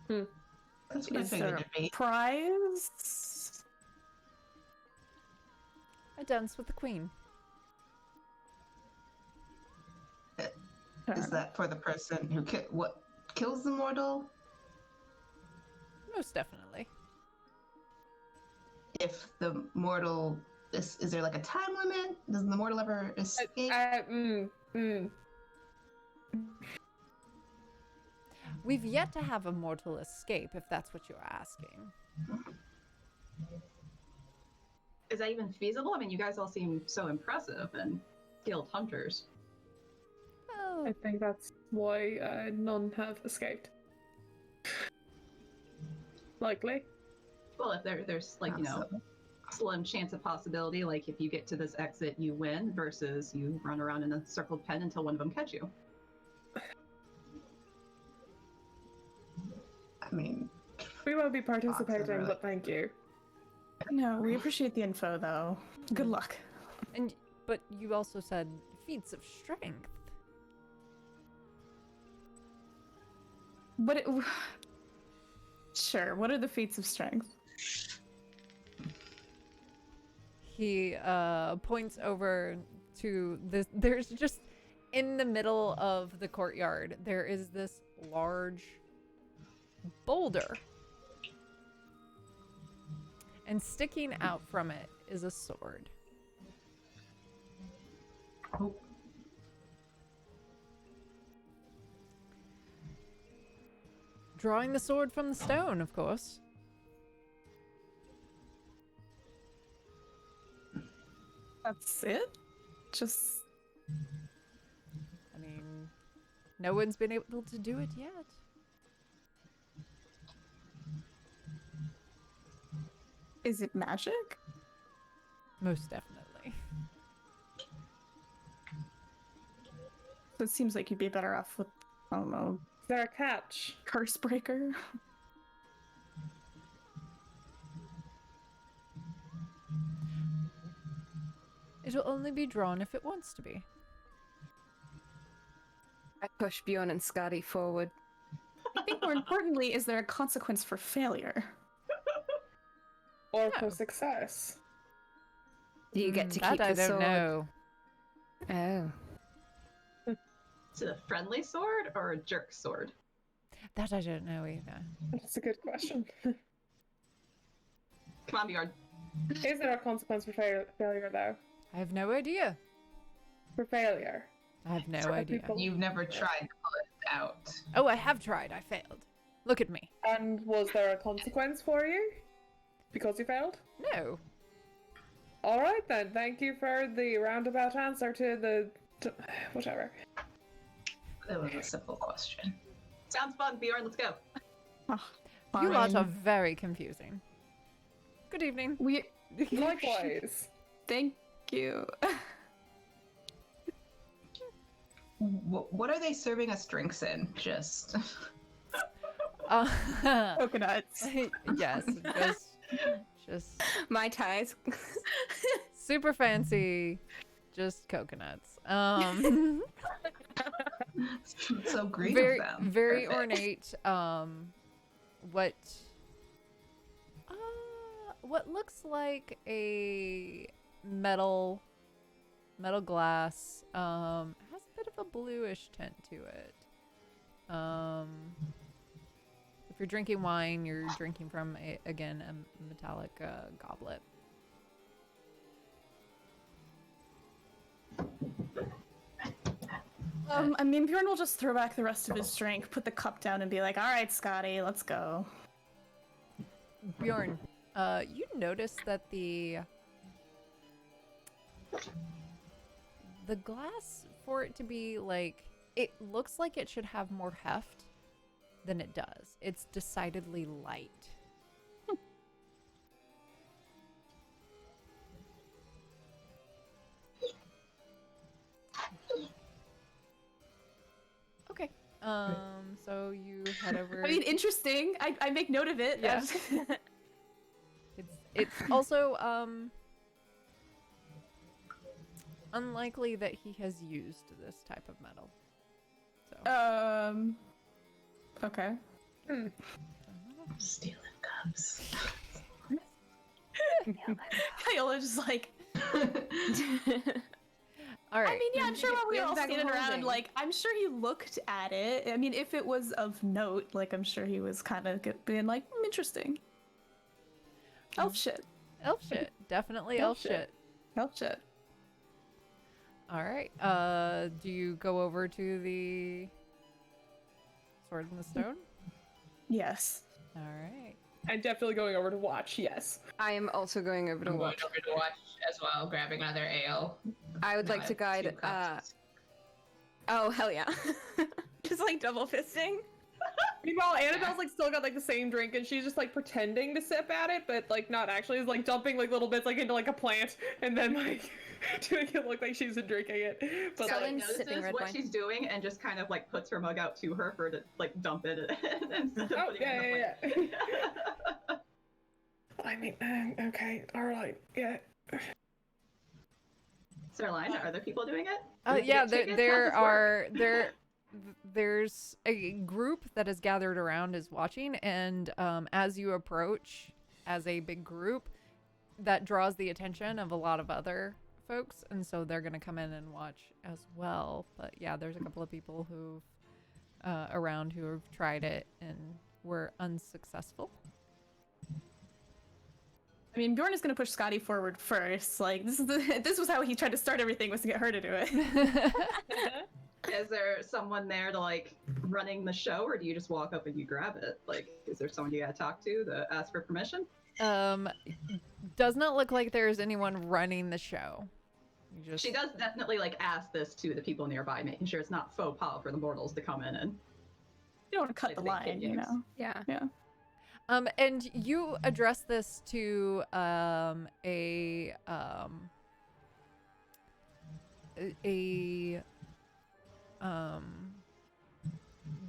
That's what I Is there figured a it'd be. prize? I dance with the queen. Is that for the person who kills the mortal? Most definitely. If the mortal is there like a time limit? Does the mortal ever escape? We've yet to have a mortal escape, if that's what you're asking. Is that even feasible? I mean, you guys all seem so impressive and skilled hunters. Oh, I think that's why none have escaped. Likely. Well, if there's like, So- slim chance of possibility, like if you get to this exit, you win, versus you run around in a circled pen until one of them catch you. I mean, We won't be participating, really. but thank you. No, we appreciate the info though. Good luck. but you also said feats of strength. Sure, what are the feats of strength? He points over to this. There's just in the middle of the courtyard, there is this large boulder. And sticking out from it is a sword. oh, Drawing the sword from the stone, of course. That's it? Just I mean, no one's been able to do it yet. is it magic? Most definitely. So it seems like you'd be better off with, I don't know, Is there a catch? curse breaker. It'll only be drawn if it wants to be. I push Bjorn and Scotty forward. I think more importantly, is there a consequence for failure? Or No. for success? Do you get to That keep I the don't sword? know. Oh. Is it a friendly sword or a jerk sword? That I don't know either. That's a good question. Come on, Bjorn. Is there a consequence for failure, though? I have no idea. For failure? I have no Certain idea. people- you've never tried to pull it out. Oh, I have tried. I failed. Look at me. And was there a consequence for you? Because you failed? No. Alright then, thank you for the roundabout answer to whatever. That was a simple question. Sounds fun, Bjorn. Let's go. You lot are Fine. very confusing. Good evening. We Likewise. thank you. What are they serving us drinks in? Just Coconuts. Yes, just My ties. super fancy, just coconuts. so green Very, of them. very Perfect. ornate. What looks like a metal glass. Has a bit of a bluish tint to it. If you're drinking wine, you're drinking from a metallic goblet. I mean, Bjorn will just throw back the rest of his drink, put the cup down, and be like, "All right, Scotty, let's go." Bjorn, you noticed that the glass, for it to be like, it looks like it should have more heft than it does. It's decidedly light. Okay. So you head over. I mean, interesting. I make note of it. Yeah. It's also unlikely that he has used this type of metal. So Okay. Stealing cups. Viola just like. all right. I mean, yeah, I'm sure while we were all back standing around, holding. like, I'm sure he looked at it. I mean, if it was of note, like, I'm sure he was kind of being like, interesting. Elf shit. Elf shit. Definitely elf shit. Elf shit. All right. Do you go over to the Sword in the Stone? Yes. All right. I'm definitely going over to watch, yes. I am also going over to I'm going watch. over to watch as well, grabbing another ale. I would like Not to two guide. cups. Oh hell yeah! Just like double fisting. Meanwhile, Annabelle's like still got like the same drink and she's just like pretending to sip at it, but like not actually. Is like dumping like little bits like into like a plant and then like doing it look like she's been drinking it. But Sally like, Someone's sipping notices red what wine. she's doing and just kind of like puts her mug out to her for her to like dump it instead of oh putting it in yeah, the yeah, plate. yeah. I mean, okay, all right, yeah. Sirline, are other people doing it? Yeah, Get tickets? there How's this work? there's a group that is gathered around is watching, and as you approach as a big group, that draws the attention of a lot of other folks, and so they're gonna come in and watch as well. But yeah, there's a couple of people who've around who have tried it and were unsuccessful. I mean, Bjorn is gonna push Scotty forward first. Like, this was how he tried to start everything, was to get her to do it. Is there someone there to like running the show, or do you just walk up and you grab it? Like, is there someone you gotta talk to ask for permission? Does not look like there's anyone running the show. You just... She does definitely like ask this to the people nearby, making sure it's not faux pas for the mortals to come in and. You don't want to cut Like the big line, kid you games. know. Yeah. Yeah. And you address this to a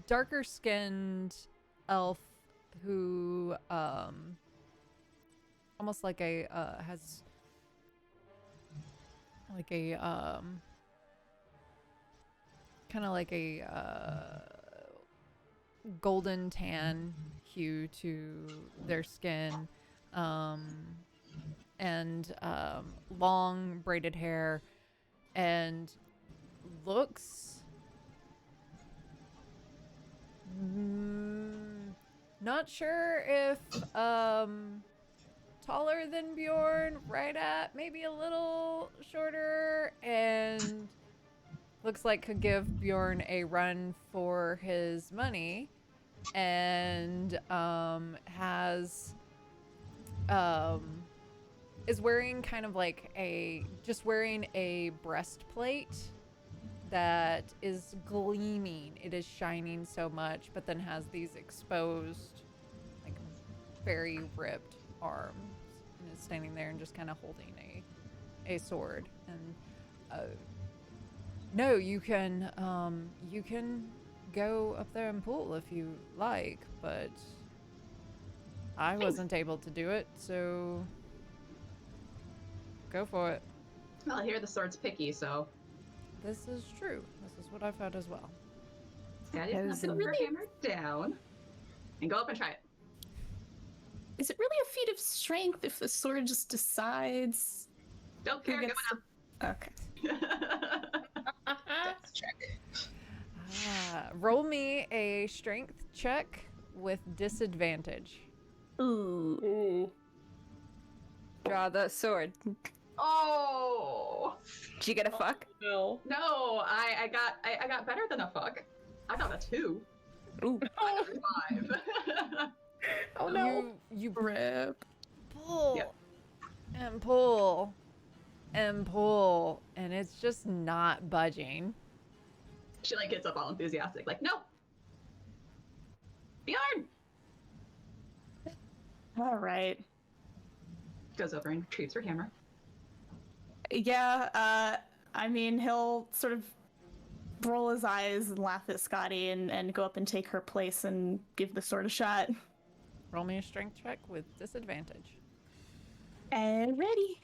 darker skinned elf who almost like a has like a kind of like a golden tan hue to their skin, and long braided hair, and looks not sure if taller than Bjorn, right at maybe a little shorter, and looks like could give Bjorn a run for his money, and is wearing kind of like wearing a breastplate that is gleaming. It is shining so much, but then has these exposed, like, very ripped arms, and is standing there and just kind of holding a sword. And no, you can go up there and pull if you like, but I wasn't able to do it, so go for it. Well, I hear the sword's picky, so. This is true. This is what I've heard as well. Scotty's gonna put her hammer down and go up and try it. Is it really a feat of strength if the sword just decides? Don't care, gets going Okay. up. Dex check. Roll me a strength check with disadvantage. Ooh. Ooh. Draw the sword. Oh Did you get a fuck? No. no! I got better than a fuck. I got a 2. Ooh. I got a 5. Oh no. You Rip. pull Yep. and pull and pull, and it's just not budging. She like gets up all enthusiastic, like, no! Bjorn! All right. Goes over and retrieves her hammer. Yeah, I mean, he'll sort of roll his eyes and laugh at Scotty and go up and take her place and give the sword a shot. Roll me a strength check with disadvantage. And ready.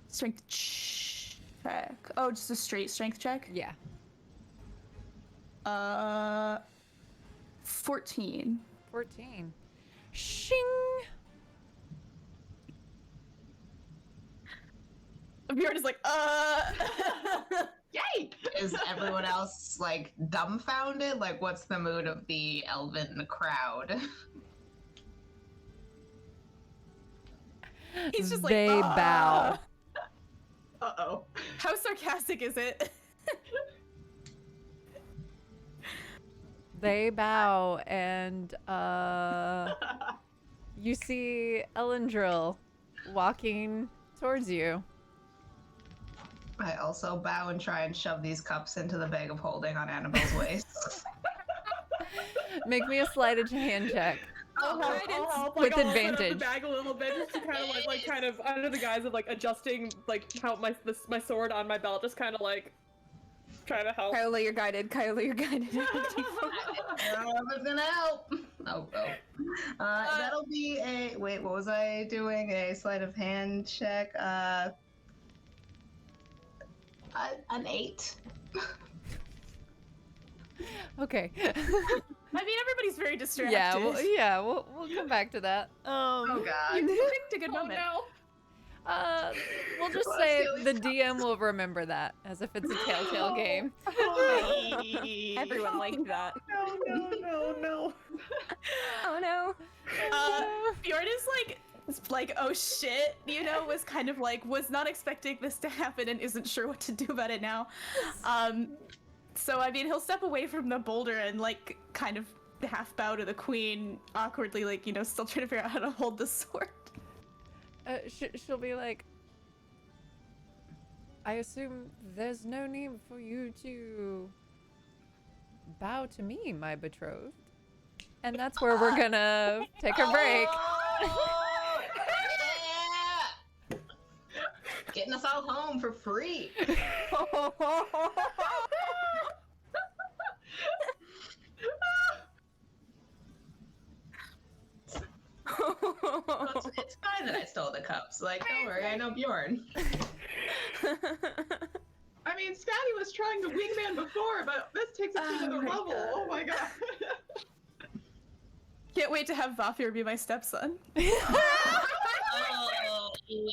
Strength check. Oh, just a straight strength check? Yeah. 14. 14. Shing! Bjorn is like, Yay! Is everyone else like dumbfounded? Like, what's the mood of the elven crowd? He's just like, They bow. Uh-oh. How sarcastic is it? They bow, and you see Elendril walking towards you. I also bow and try and shove these cups into the bag of holding on Annabelle's waist. Make me a sleight of hand check. I'll help, With I'll open up advantage. the bag a little bit, just to kind of like kind of under the guise of like adjusting like how my sword on my belt, just kind of like trying to help. Kyola, you're guided. Kyola, you're guided. It's gonna help. Oh. That'll be a wait. What was I doing? A sleight of hand check. An 8. Okay. I mean, everybody's very distracted. We'll come back to that. Oh god. You picked a good Oh moment. no. We'll just say the DM will remember that as if it's a Telltale game. Everyone liked that. No. Oh no. Bjorn is like, oh shit, you know, was kind of like, was not expecting this to happen and isn't sure what to do about it now. So, I mean, he'll step away from the boulder and, like, kind of half bow to the queen, awkwardly, like, you know, still trying to figure out how to hold the sword. She'll be like, I assume there's no need for you to bow to me, my betrothed. And that's where we're gonna take a break. Yeah! Getting us all home for free. It's fine that I stole the cups. Like, don't worry, I know Bjorn. I mean, Scotty was trying the wingman before, but this takes it to another level. God. Oh my god. Can't wait to have Vafir be my stepson. Oh, ew.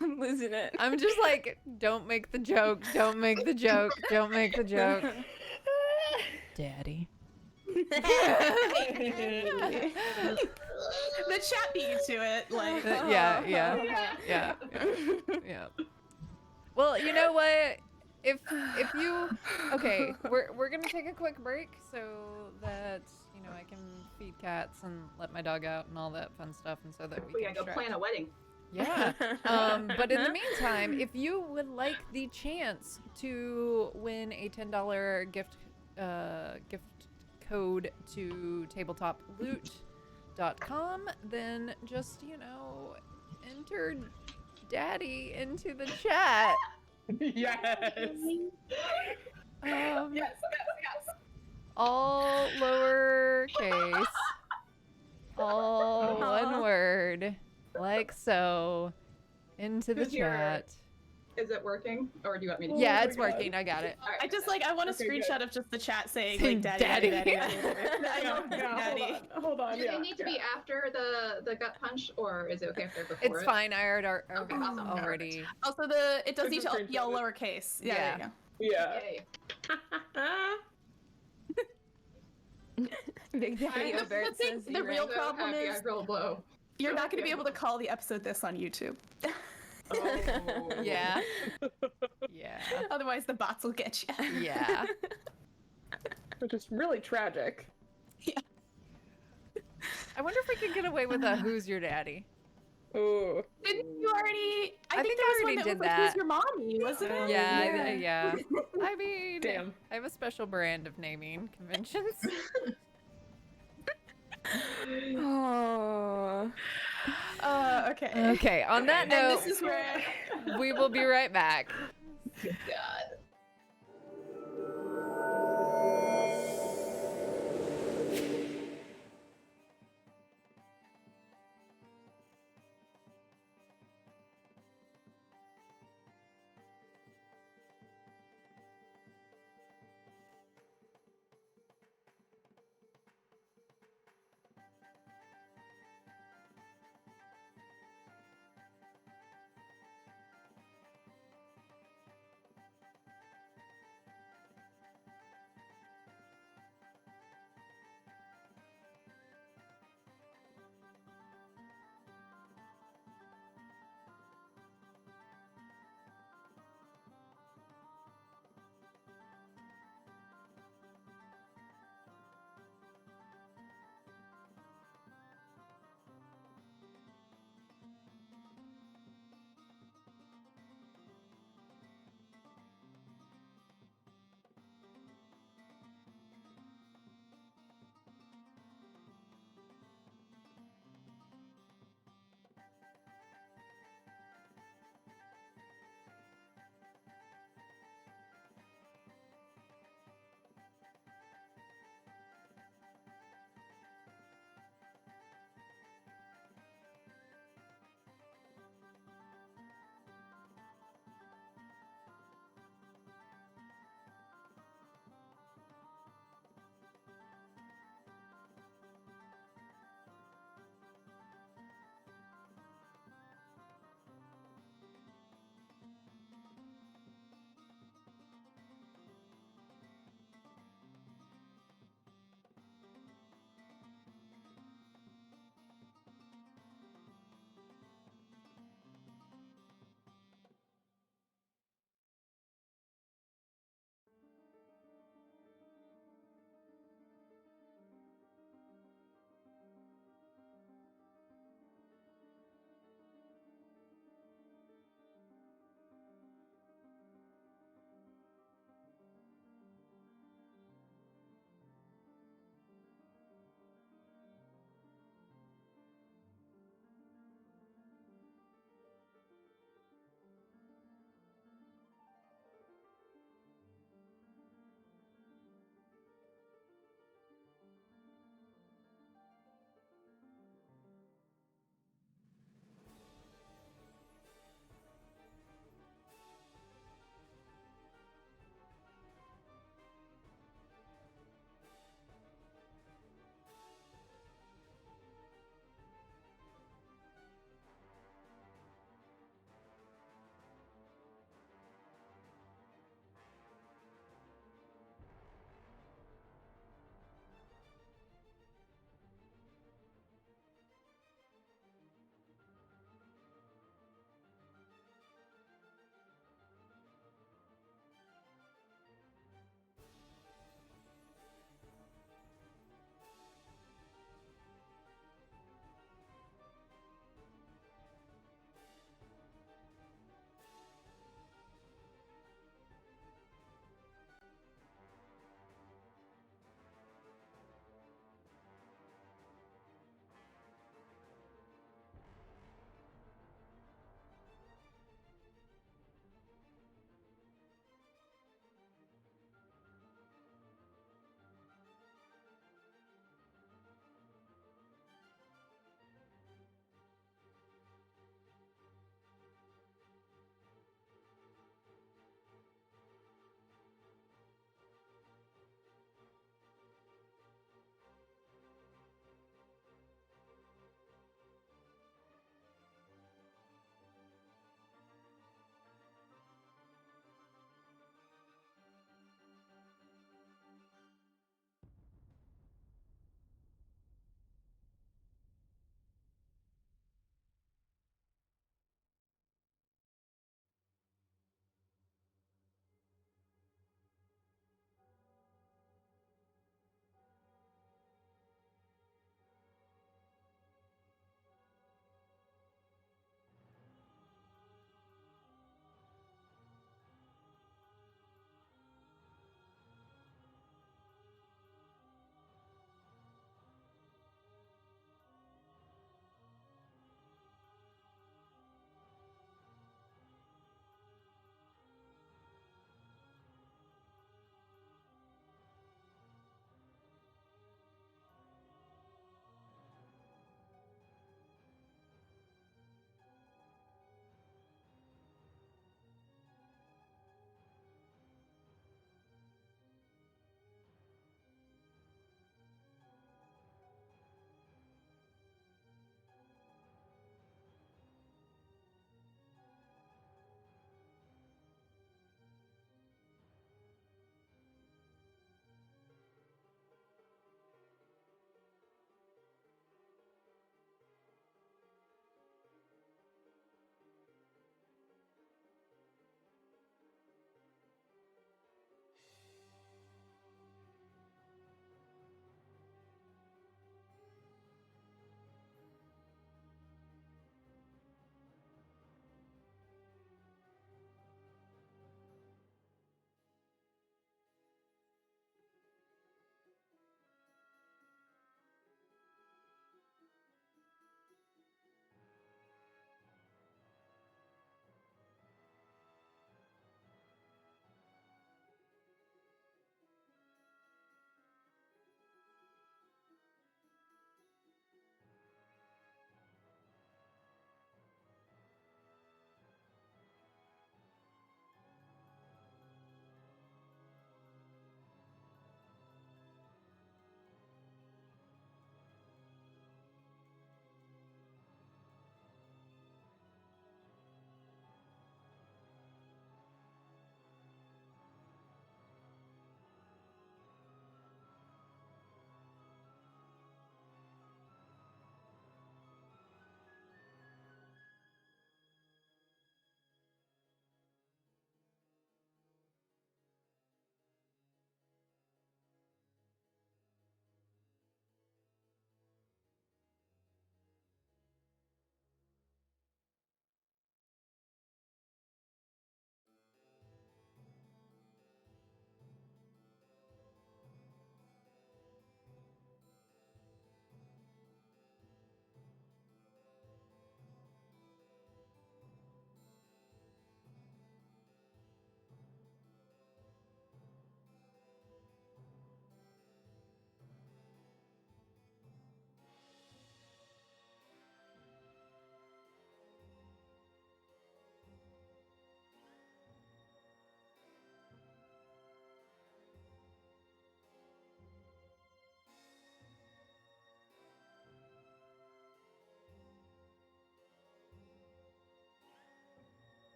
I'm losing it. I'm just like, don't make the joke, don't make the joke, don't make the joke. Daddy. The chat beat you to it. Like, yeah. Well, you know what? If you okay, we're gonna take a quick break so that I can feed cats and let my dog out and all that fun stuff, and so that We we gotta can go stretch. plan a wedding. Yeah. But in the meantime, if you would like the chance to win a $10 gift code to tabletoploot.com, then just enter Daddy into the chat. Yes. Yes. All lowercase, all one word, like so, into the Who's your- chat. Is it working, or do you want me to? Yeah, my it's God. working. I got it. All right, I just I want a Okay, screenshot good. of just the chat saying Saying like daddy. daddy. I love daddy. Hold on. Do they need to be after the gut punch, or is it okay if they're before It's it? fine. I already Okay, awesome. already. Also, it does There's need a to screenshot yell of it. lowercase. Yeah. There Yeah. Yay. Big Daddy The Obert thing- says the you real right. problem happy is- I roll blow. you go. You're not going to be able to call the episode this on YouTube. Oh. Yeah. Yeah. Otherwise, the bots will get you. Yeah. Which is really tragic. I wonder if we could get away with a "Who's your daddy?" Ooh. Didn't you already? I think there I was one already that did was like, that. Who's your mommy? Wasn't it? Yeah. I mean, Damn. I have a special brand of naming conventions. Oh. Okay. Okay. On that And note, this is where. we will be right back. God.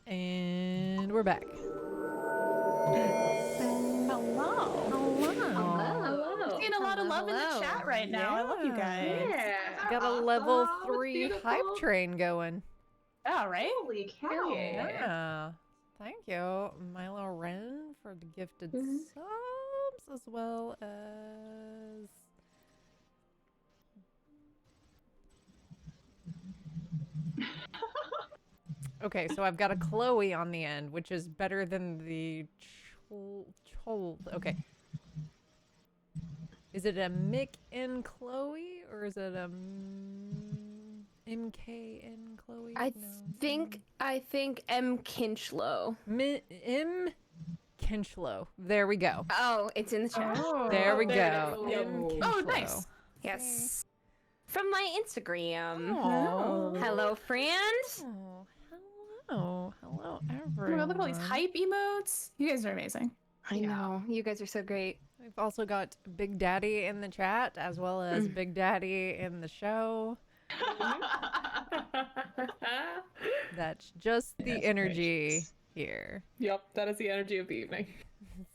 And we're back. Hello. Hello. Seeing a lot of love in the chat right now. I love you guys. Yeah. Got a Awesome. level It's 3 hype beautiful. train going. All right. Holy cow. Yeah. Thank you, Milo Ren, for the gifted subs, as well as. Okay, so I've got a Chloe on the end, which is better than the okay. Is it a Mick and Chloe, or is it a MK and Chloe? I think M. Kinchlow. M. Kinchlow. There we go. Oh, it's in the chat. There we there go. it is. M. Oh, Kinchlow. nice. Yes. From my Instagram. Oh. Hello, friend. Oh, hello. Hello, Oh my everyone. God, look at all these hype emotes. You guys are amazing. I know. You guys are so great. We've also got Big Daddy in the chat, as well as Big Daddy in the show. That's just the Yes, energy gracious. here. Yep, that is the energy of the evening.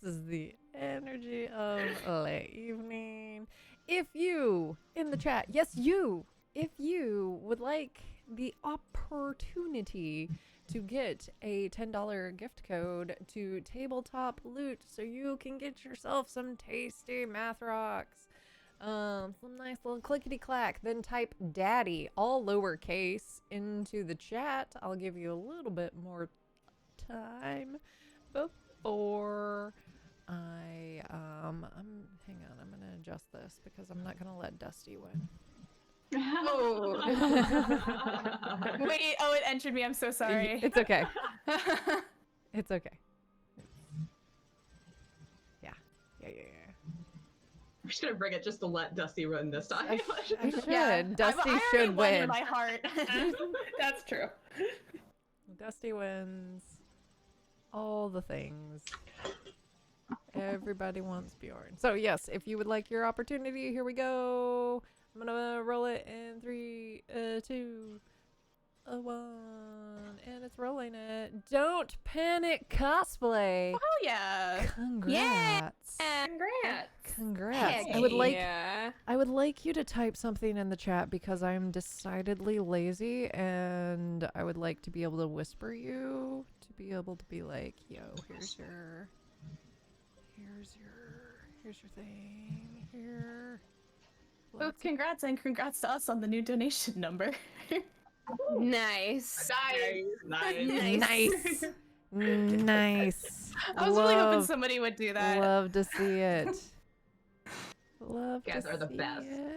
This is the energy of late evening. If you, in the chat, yes, you, if you would like the opportunity to get a $10 gift code to Tabletop Loot so you can get yourself some tasty math rocks, some nice little clickety clack, then type daddy, all lowercase, into the chat. I'll give you a little bit more time before I hang on, I'm gonna adjust this because I'm not gonna let Dusty win. Oh. Wait, oh, it entered me. I'm so sorry. It's okay. It's okay. Yeah. I'm just gonna bring it just to let Dusty run this time. I should. Yeah, Dusty I already should won in win. my heart. That's true. Dusty wins all the things. Everybody wants Bjorn. So yes, if you would like your opportunity, here we go. I'm gonna roll it in 3, 2, 1, and it's rolling it. Don't panic, cosplay. Oh yeah. Congrats. Congrats. Congrats. Heck I would yeah. like you to type something in the chat because I'm decidedly lazy and I would like to be able to whisper you to be able to be like, yo, here's your thing here. Well, congrats and congrats to us on the new donation number. Nice. Nice. Nice. I was really hoping Love- somebody would do that. Love to see it. Love You guys to are the see best. it.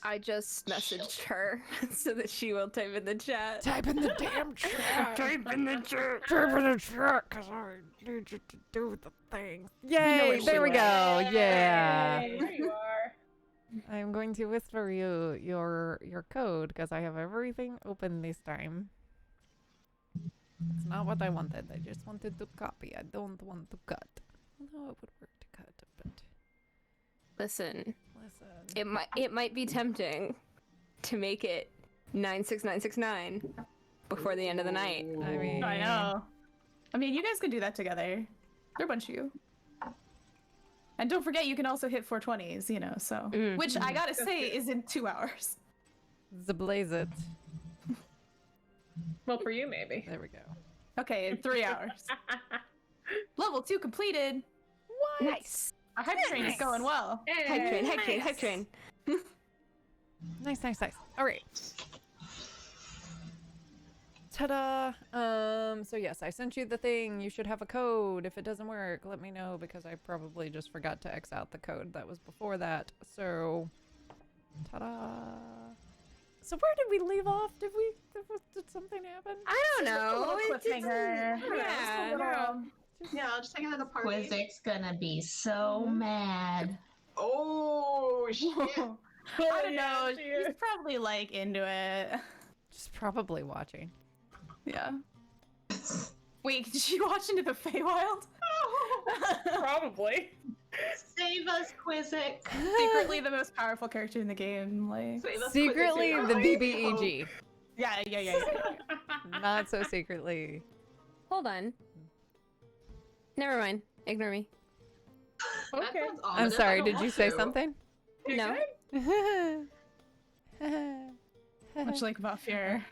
I just messaged her so that she will type in the chat. Type in the damn chat. Type in the chat. Type in the chat, because I need you to do the thing. Yay! There we go. Yeah. There you are. I'm going to whisper you your code because I have everything open this time. It's not what I wanted. I just wanted to copy. I don't want to cut. No, it would work to cut, but Listen, listen. it might be tempting to make it 96969 before the end of the night. I mean, I know. I mean, you guys can do that together. They're a bunch of you. And don't forget, you can also hit 420s, you know, so. Mm. Which I gotta say is in 2 hours. Zablaze it. Well, for you, maybe. There we go. Okay, in 3 hours. Level 2 completed. Nice. Our hype train is going well. Hype train, hype train, hype train. Nice. All right. Ta-da! So yes, I sent you the thing. You should have a code. If it doesn't work, let me know because I probably just forgot to X out the code that was before that. So, ta-da! So where did we leave off? Did something happen? I don't know. little It's- cliffhanger. Yeah. Yeah, just hanging out at the party. Quizzic's gonna be so mad. Oh shit! I don't know. She's probably like into it. Just probably watching. Yeah. Wait, did she watch Into the Feywild? Probably. Save us, Quizzic. Secretly the most powerful character in the game. Like, Save us, Secretly, Quizzic. the BBEG. yeah. Not so secretly. Hold on. Never mind. Ignore me. That Okay. sounds I'm ominous. I sorry, don't did you want say to. something? You No. good? Much like Vafir.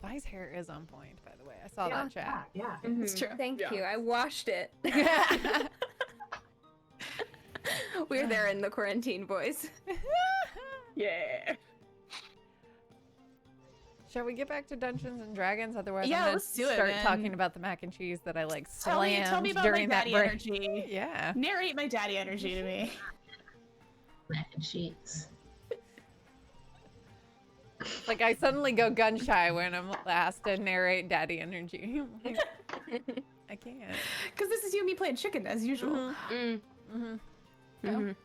Vi's hair is on point, by the way. I saw Yeah, that chat. yeah. It's Mhm. true. Thank Yeah. you. I washed it. We're there in the quarantine, boys. Yeah. Shall we get back to Dungeons and Dragons? Otherwise, Yeah, I'm gonna let's do it, start man. talking about the mac and cheese that I like Tell me slammed about during my that daddy break. energy. Yeah. Narrate my daddy energy to me. Mac and cheese. Like I suddenly go gun shy when I'm asked to narrate daddy energy. Like, I can't. Because this is you and me playing chicken as usual. Mhm. Mm. Mhm. Mhm.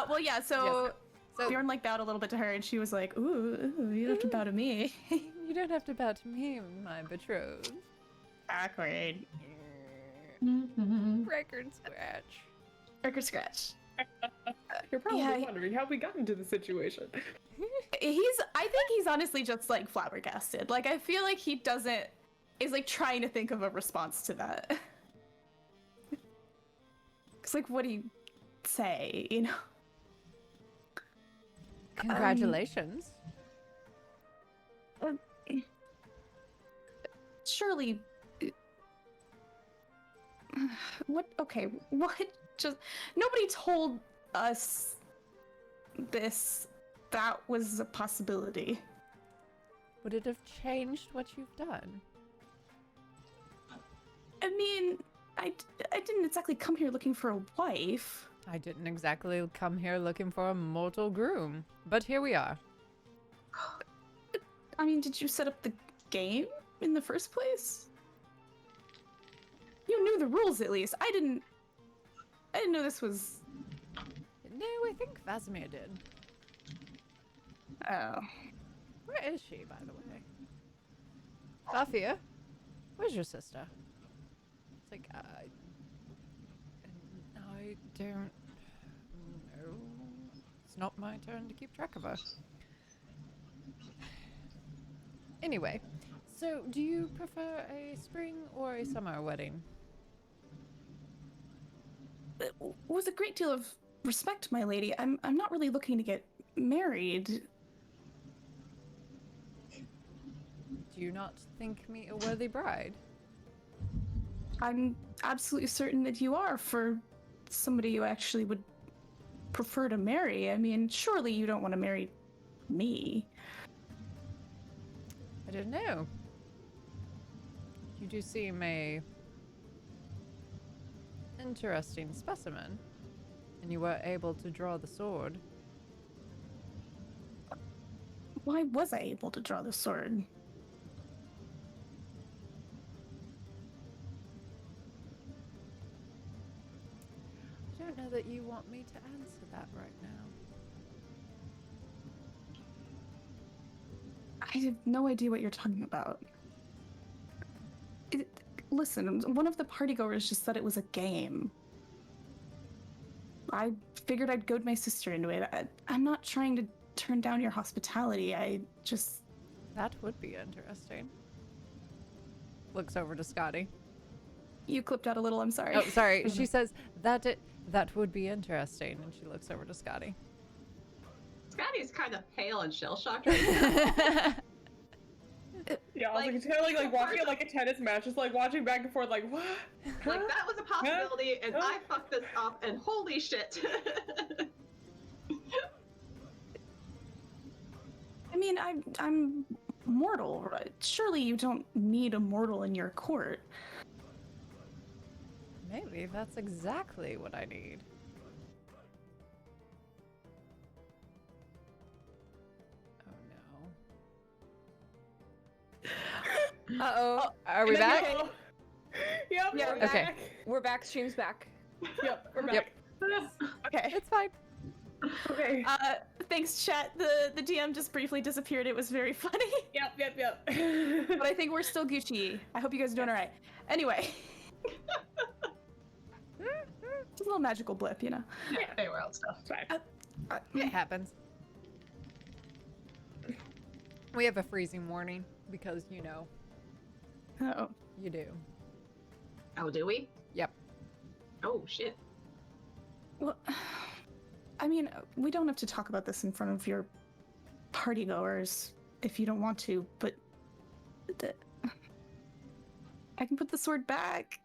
Well, yeah. So So Bjorn like bowed a little bit to her, and she was like, "Ooh, you don't have to bow to me." you don't have to bow to me, my betrothed. Awkward. Mhm. Record scratch. Record scratch. You're probably Yeah. wondering how we got into the situation. I think he's honestly just like flabbergasted. Like I feel like he is like trying to think of a response to that. It's like, what do you say? You know? Congratulations. Surely. What? Okay. What? Just nobody told us this. That was a possibility. Would it have changed what you've done? I mean, I didn't exactly come here looking for a wife. I didn't exactly come here looking for a mortal groom, but here we are. I mean, did you set up the game in the first place? You knew the rules at least. I didn't know this was. No, I think Vasimir did. Oh. Where is she, by the way? Safia, where's your sister? It's like, I don't know. It's not my turn to keep track of her. Anyway, so do you prefer a spring or a summer wedding? With a great deal of respect, my lady, I'm not really looking to get married. Do you not think me a worthy bride? I'm absolutely certain that you are for somebody you actually would prefer to marry. I mean, surely you don't want to marry me. I don't know. You do seem a interesting specimen, and you were able to draw the sword. Why was I able to draw the sword? I don't know that you want me to answer that right now. I have no idea what you're talking about. Listen, one of the partygoers just said it was a game. I figured I'd goad my sister into it. I'm not trying to turn down your hospitality. I just... That would be interesting. Looks over to Scotty. You clipped out a little, I'm sorry. Oh, sorry. She says that would be interesting, and she looks over to Scotty. Scotty's kind of pale and shell-shocked right now. Yeah, I was like, it's kind of like watching it like a tennis match, just like watching back and forth, like, what? Like, that was a possibility, and I fucked this up, and holy shit. I mean, I'm mortal, right? Surely you don't need a mortal in your court. Maybe that's exactly what I need. Oh no. Uh-oh. Are we back? Yep, Yeah, we're we're back. back. We're back. Stream's back. Yep, we're Yep. back. Okay. It's fine. Okay. Thanks, chat. The DM just briefly disappeared. It was very funny. Yep. But I think we're still Gucci. I hope you guys are doing all right. Anyway. It's a little magical blip, you know. Hey, world stuff. It's fine. It happens. We have a freezing warning. because you know Oh. you do. Oh, do we? Yep. Oh, shit. Well, I mean, we don't have to talk about this in front of your partygoers if you don't want to, but I can put the sword back.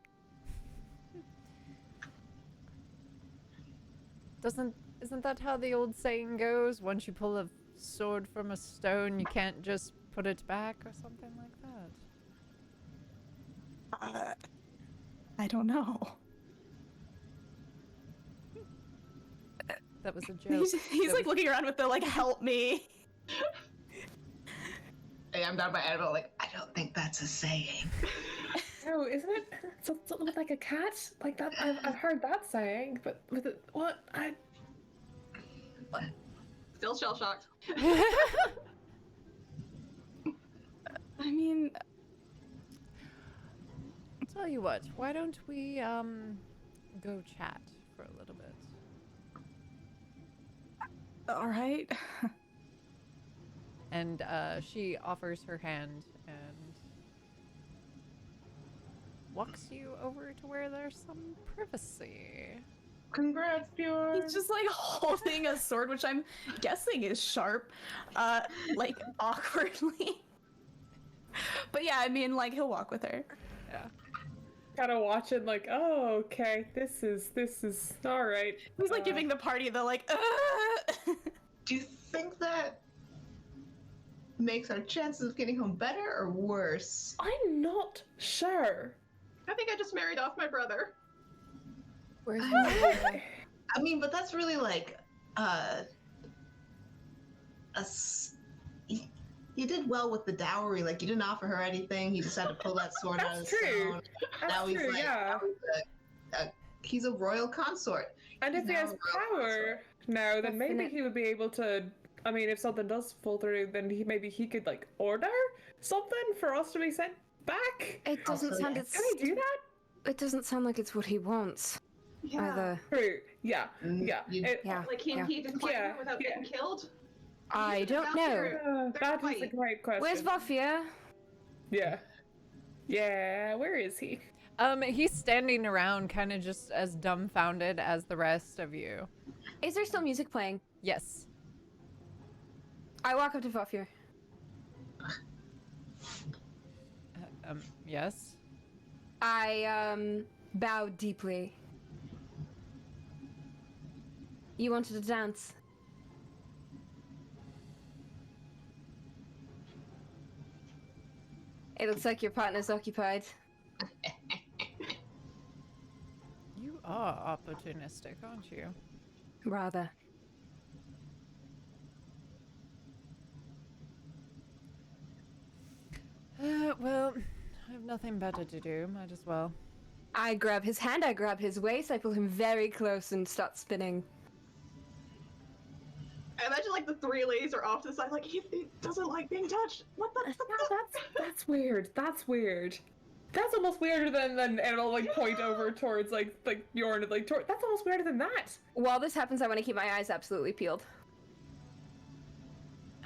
Isn't that how the old saying goes? Once you pull a sword from a stone, you can't just put it back or something like that. I don't know. That was a joke. He's That like looking around with the like, help me. Hey, I'm down by Annabelle, like, I don't think that's a saying. No, isn't it something with like a cat? Like that, I've heard that saying, but with it, what? Still shell shocked. I mean, Tell you what, why don't we go chat for a little bit? all right. And she offers her hand and walks you over to where there's some privacy. Congrats, Bjorn. He's just like holding a sword, which I'm guessing is sharp, like awkwardly. But yeah, I mean, like he'll walk with her. Yeah. Kind of watching, like, oh, okay, this is all right. He's like giving the party the like. Do you think that makes our chances of getting home better or worse? I'm not sure. I think I just married off my brother. Where's I mean, but that's really like, you did well with the dowry. Like, you didn't offer her anything. He decided to pull that sword out of That's the true. stone. That's Now he's true, like, yeah. he's a royal consort. And if he Now has a royal power consort. now, then maybe Definite- he would be able to. I mean, if something does fall through, then maybe he could like order something for us to be sent back. It doesn't Also, sound yeah. it's, Can we do that? it doesn't sound like it's what he wants Yeah. either. True. Yeah. Mm, Yeah. you- Yeah. Like, can yeah. he decline Yeah, her without yeah. getting killed? I He's don't out know. there. That is a white. great question. Where's Vafia? Yeah. Yeah. Where is he? He's standing around kind of just as dumbfounded as the rest of you. Is there still music playing? Yes. I walk up to Vafia. Yes. I bow deeply. You wanted to dance? It looks like your partner's occupied. You are opportunistic, aren't you? Rather. Well, I have nothing better to do. Might as well. I grab his hand, I grab his waist, I pull him very close and start spinning. I imagine like the three ladies are off to the side, like he doesn't like being touched. What the? That's weird. That's weird. That's almost weirder than and I'll like point over towards like Bjorn and like that's almost weirder than that. While this happens, I want to keep my eyes absolutely peeled.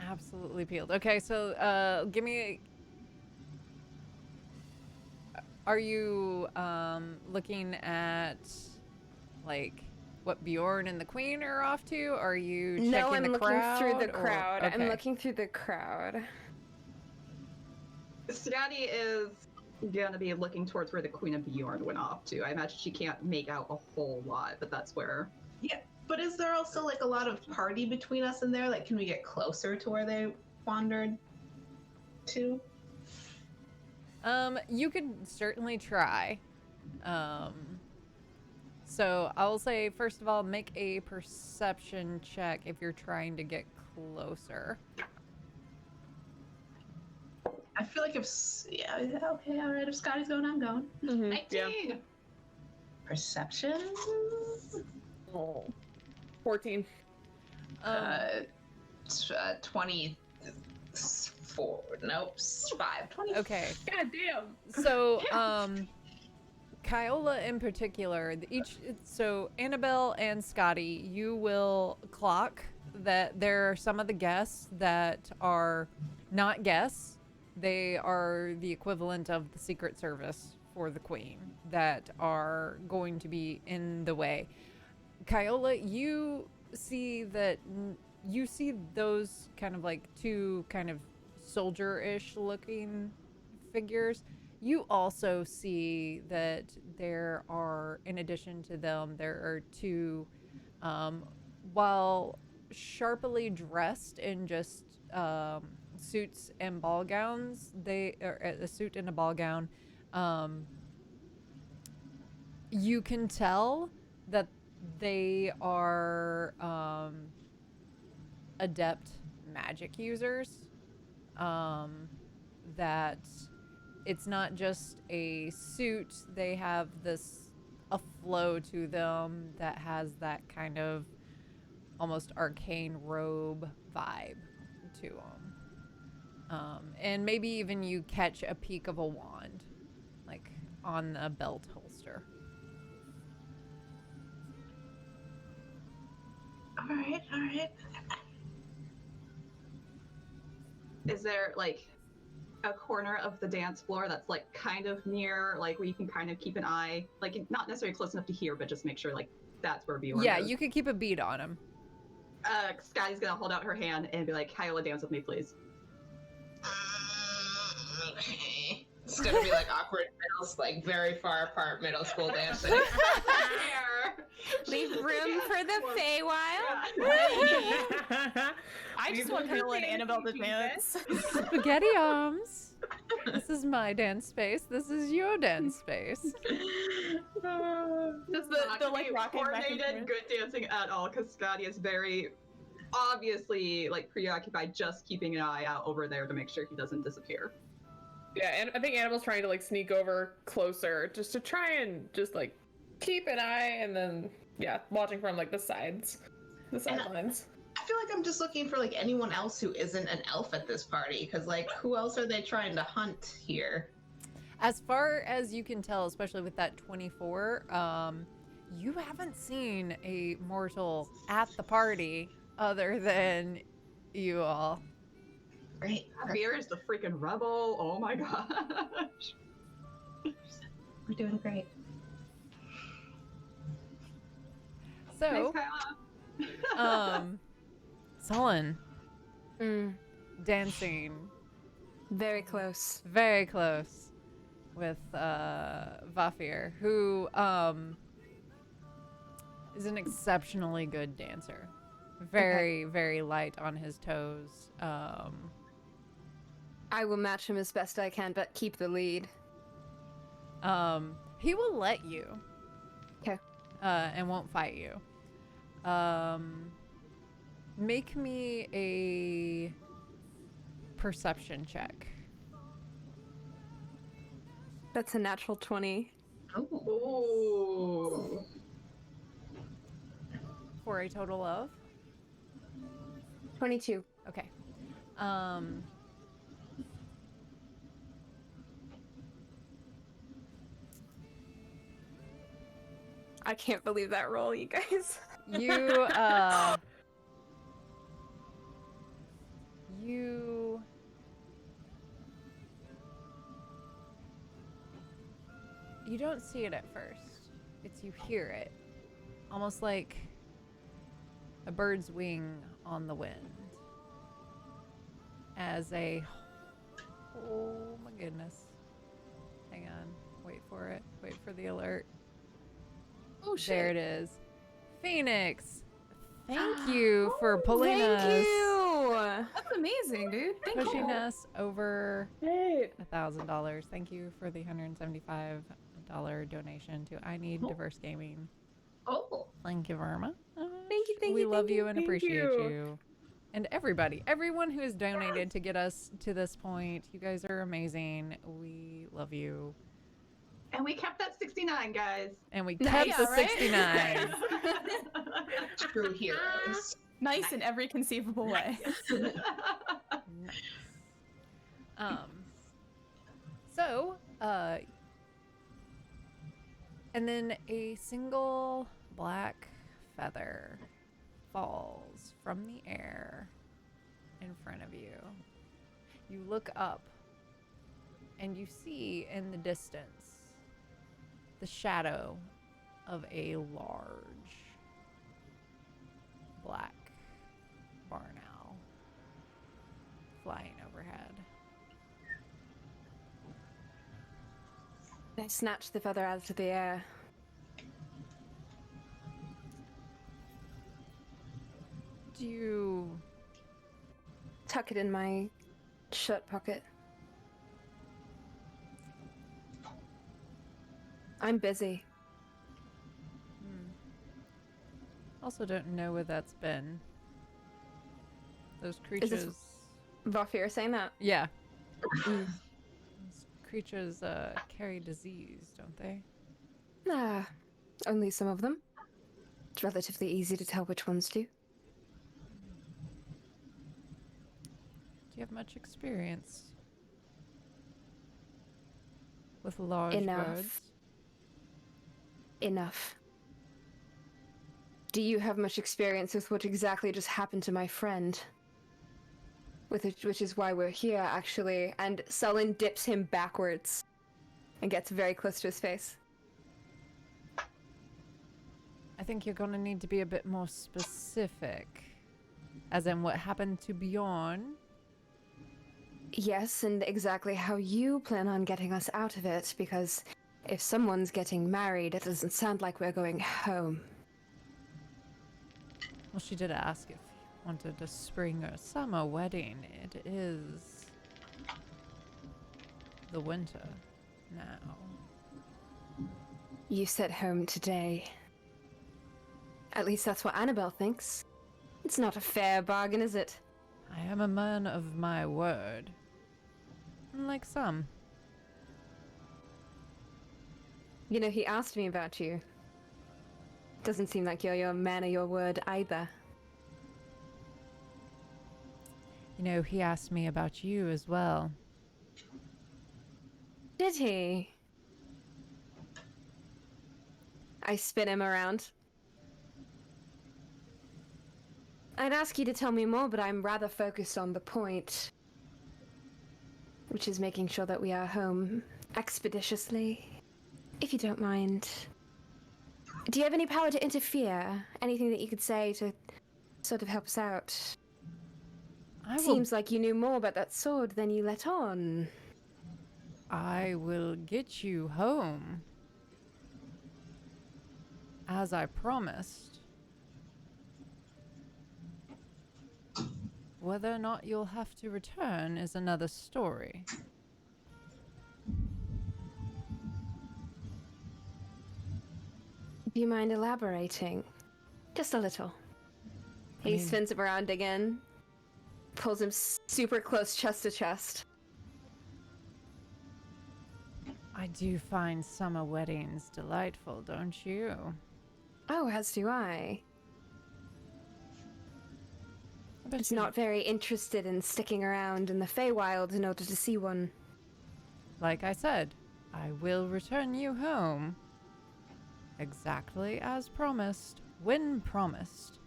Absolutely peeled. Okay, so give me. Are you looking at like what Bjorn and the Queen are off to? Or are you checking No, I'm the looking crowd? through the or- crowd. I'm okay. looking through the crowd. Scotty is gonna be looking towards where the Queen of Bjorn went off to. I imagine she can't make out a whole lot, but that's where. Yeah, but is there also like a lot of party between us and there? Like, can we get closer to where they wandered to? You could certainly try. So I'll say, first of all, make a perception check if you're trying to get closer. I feel like yeah, okay, all right. If Scotty's going, I'm going. 19! Perception. Oh. 14. 24. Nope. 5. 20. Okay. God damn. So, Kyola in particular, so Annabelle and Scotty, you will clock that there are some of the guests that are not guests, They are the equivalent of the Secret Service for the Queen that are going to be in the way. Kyola, you see that you see those kind of like two kind of soldier-ish looking figures. You also see that there are, in addition to them, there are two, while sharply dressed in just suits and ball gowns. They are a suit and a ball gown. You can tell that they are adept magic users. That it's not just a suit, they have a flow to them that has that kind of almost arcane robe vibe to them. And maybe even you catch a peek of a wand, like on a belt holster. All right. Is there like a corner of the dance floor that's like kind of near, like where you can kind of keep an eye, like not necessarily close enough to hear, but just make sure like that's where Bjorn Yeah, goes. you could keep a bead on him. Scotty's gonna hold out her hand and be like, Kyola, dance with me, please. Okay. It's gonna be like awkward middle, like very far apart middle school dancing. Leave room for the Feywild. I just want Kyola and Annabelle to dance. Spaghetti arms. This is my dance space. This is your dance space. Just the like rocking back and coordinated, forth. good dancing at all, because Scotty is very obviously like preoccupied just keeping an eye out over there to make sure he doesn't disappear. Yeah, and I think Annabelle's trying to like sneak over closer just to try and just like keep an eye, and then watching from like the sidelines. I feel like I'm just looking for like anyone else who isn't an elf at this party, because like who else are they trying to hunt here? As far as you can tell, especially with that 24, you haven't seen a mortal at the party other than you all. Great. Beer is the freaking rebel. Oh my gosh. We're doing great. So, Nice, Kyla. Sullen, Mm, dancing very close. very close with Vafir, who is an exceptionally good dancer. Very, very light on his toes. I will match him as best I can, but keep the lead. He will let you. 'Kay. And won't fight you. Make me a perception check. That's a natural 20. Ooh. For a total of? 22. Okay. I can't believe that roll, you guys. You you don't see it at first. It's you hear it. Almost like a bird's wing on the wind. As a oh my goodness. Hang on. Wait for it. Wait for the alert. Oh shit. There it is. Phoenix, thank you for pulling Thank us, you! That's amazing, dude. Thank pushing you. us over Hey. $1,000. Thank you for the $175 donation to I Need Diverse Gaming. Oh. Thank you very much. Thank We you, love thank you and thank appreciate you. you. And everyone who has donated to get us to this point. You guys are amazing. We love you. And we kept that 69, guys. And we Nice. kept the Yeah, right? 69. True heroes. Nice in every conceivable way. Nice. So, and then a single black feather falls from the air in front of you. You look up and you see in the distance the shadow of a large black barn owl flying overhead. I snatch the feather out of the air. Do you Tuck it in my shirt pocket. I'm busy. also don't know where that's been? Those creatures. Vafir saying that? Yeah. Those creatures carry disease, don't they? Ah, only some of them. It's relatively easy to tell which ones do. Do you have much experience with large birds? Enough. Do you have much experience with what exactly just happened to my friend? Which is why we're here, actually. And Sullen dips him backwards and gets very close to his face. I think you're gonna need to be a bit more specific. As in what happened to Bjorn. Yes, and exactly how you plan on getting us out of it, because if someone's getting married, it doesn't sound like we're going home. Well, she did ask if you wanted a spring or summer wedding. It is the winter now. You said home today. At least that's what Annabelle thinks. It's not a fair bargain, is it? I am a man of my word. Unlike some. You know, he asked me about you. Doesn't seem like you're your man of your word either. You know, he asked me about you as well. Did he? I spin him around. I'd ask you to tell me more, but I'm rather focused on the point. Which is making sure that we are home expeditiously. If you don't mind. Do you have any power to interfere? Anything that you could say to sort of help us out? Seems like you knew more about that sword than you let on. I will get you home. As I promised. Whether or not you'll have to return is another story. Do you mind elaborating? Just a little. He spins him around again. Pulls him super close chest to chest. I do find summer weddings delightful, don't you? Oh, as do I. But not very interested in sticking around in the Feywild in order to see one. Like I said, I will return you home. Exactly as promised, when promised.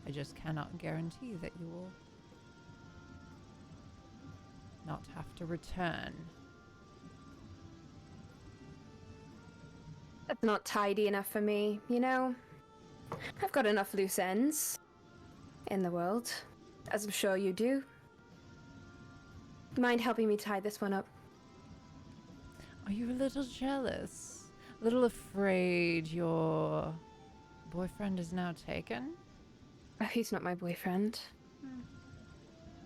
I just cannot guarantee that you will not have to return. That's not tidy enough for me, you know? I've got enough loose ends in the world, as I'm sure you do. Mind helping me tie this one up? Are you a little jealous? A little afraid your boyfriend is now taken? Oh, he's not my boyfriend.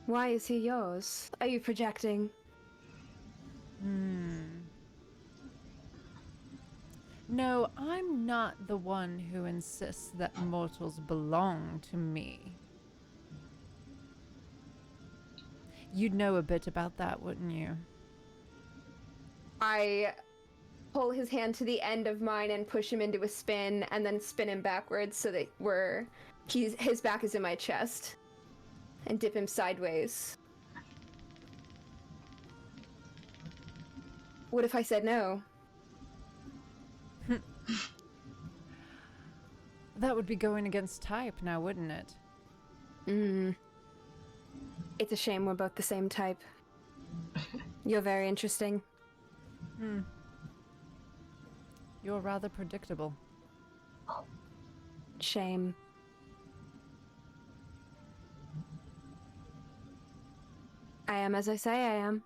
Why is he yours? Are you projecting? No, I'm not the one who insists that mortals belong to me. You'd know a bit about that, wouldn't you? I pull his hand to the end of mine and push him into a spin, and then spin him backwards so that his back is in my chest, and dip him sideways. What if I said no? That would be going against type now, wouldn't it? It's a shame we're both the same type. You're very interesting. You're rather predictable. Shame. I am as I say I am.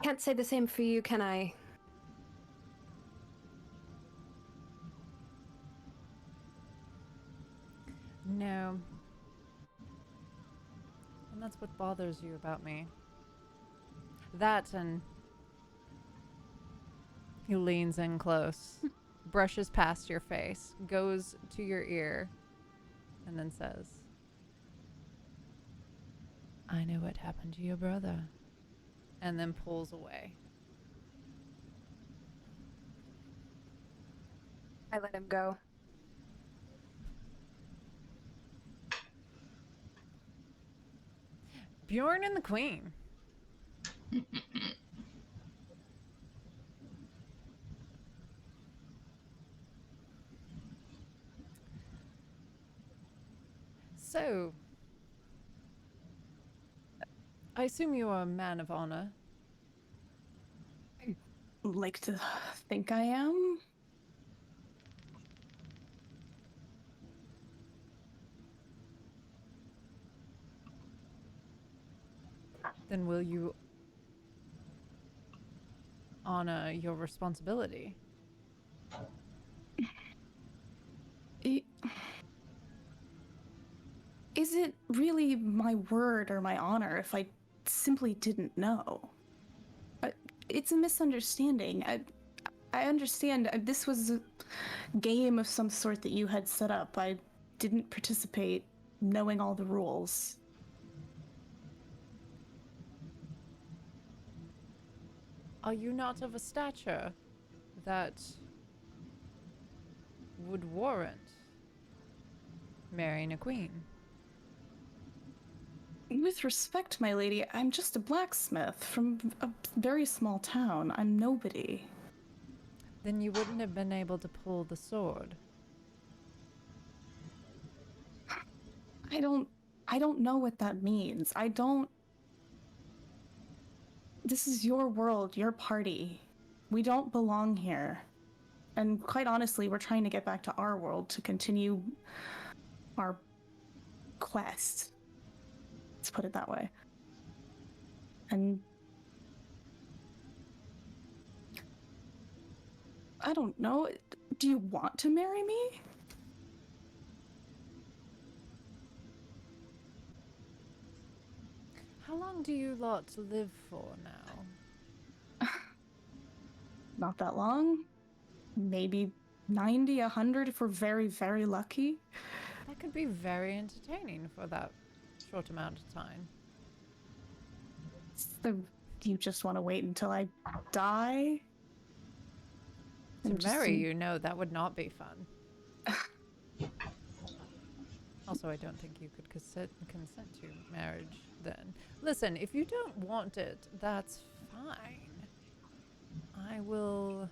Can't say the same for you, can I? No. And that's what bothers you about me. That and... He leans in close, brushes past your face, goes to your ear, and then says, I know what happened to your brother. And then pulls away. I let him go. Bjorn and the Queen. So, I assume you are a man of honor. Like to think I am? Then will you honor your responsibility? Is it really my word or my honor if I simply didn't know? It's a misunderstanding. I understand this was a game of some sort that you had set up. I didn't participate knowing all the rules. Are you not of a stature that would warrant marrying a queen? With respect, my lady, I'm just a blacksmith from a very small town. I'm nobody. Then you wouldn't have been able to pull the sword. I don't know what that means. This is your world, your party. We don't belong here. And quite honestly, we're trying to get back to our world to continue our quest. Let's put it that way. And I don't know. Do you want to marry me? How long do you lot live for now? Not that long. Maybe 90, 100 if we're very, very lucky. That could be very entertaining for that short amount of time. So you just want to wait until I die? To marry you, no, that would not be fun. Also, I don't think you could consent to marriage then. Listen, if you don't want it, that's fine. I will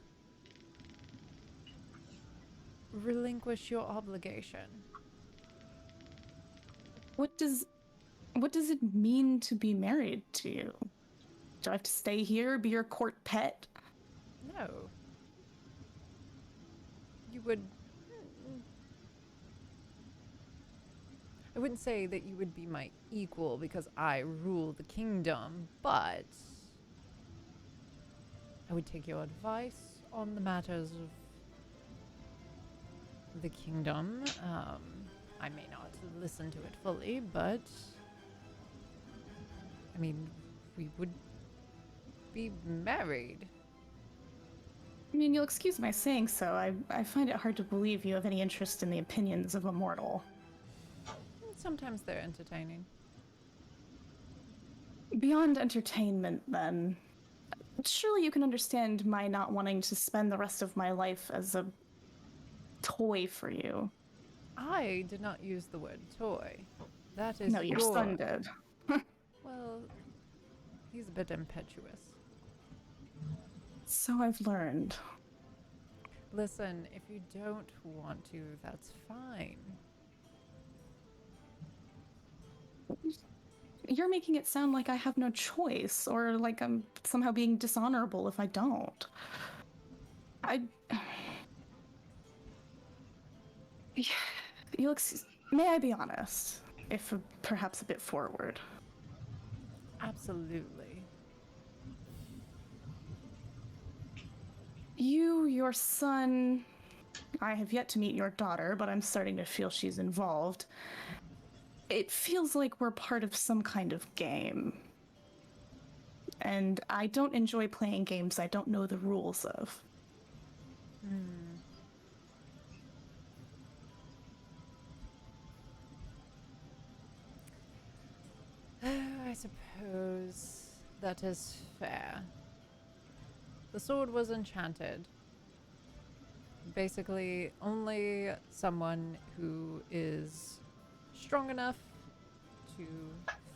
relinquish your obligation. What does it mean to be married to you? Do I have to stay here, be your court pet? No. You would... I wouldn't say that you would be my equal because I rule the kingdom, but I would take your advice on the matters of the kingdom. I may not listen to it fully, but I mean, we would be married. I mean, you'll excuse my saying so. I find it hard to believe you have any interest in the opinions of a mortal. Sometimes they're entertaining. Beyond entertainment, then, surely you can understand my not wanting to spend the rest of my life as a toy for you. I did not use the word toy. That is No, your son did. Well, he's a bit impetuous. So I've learned. Listen, if you don't want to, that's fine. you're making it sound like I have no choice, or like I'm somehow being dishonorable if I don't. May I be honest, if perhaps a bit forward? Absolutely. You, your son, I have yet to meet your daughter, but I'm starting to feel she's involved. It feels like we're part of some kind of game. And I don't enjoy playing games I don't know the rules of. I suppose that is fair. The sword was enchanted. Basically, only someone who is strong enough to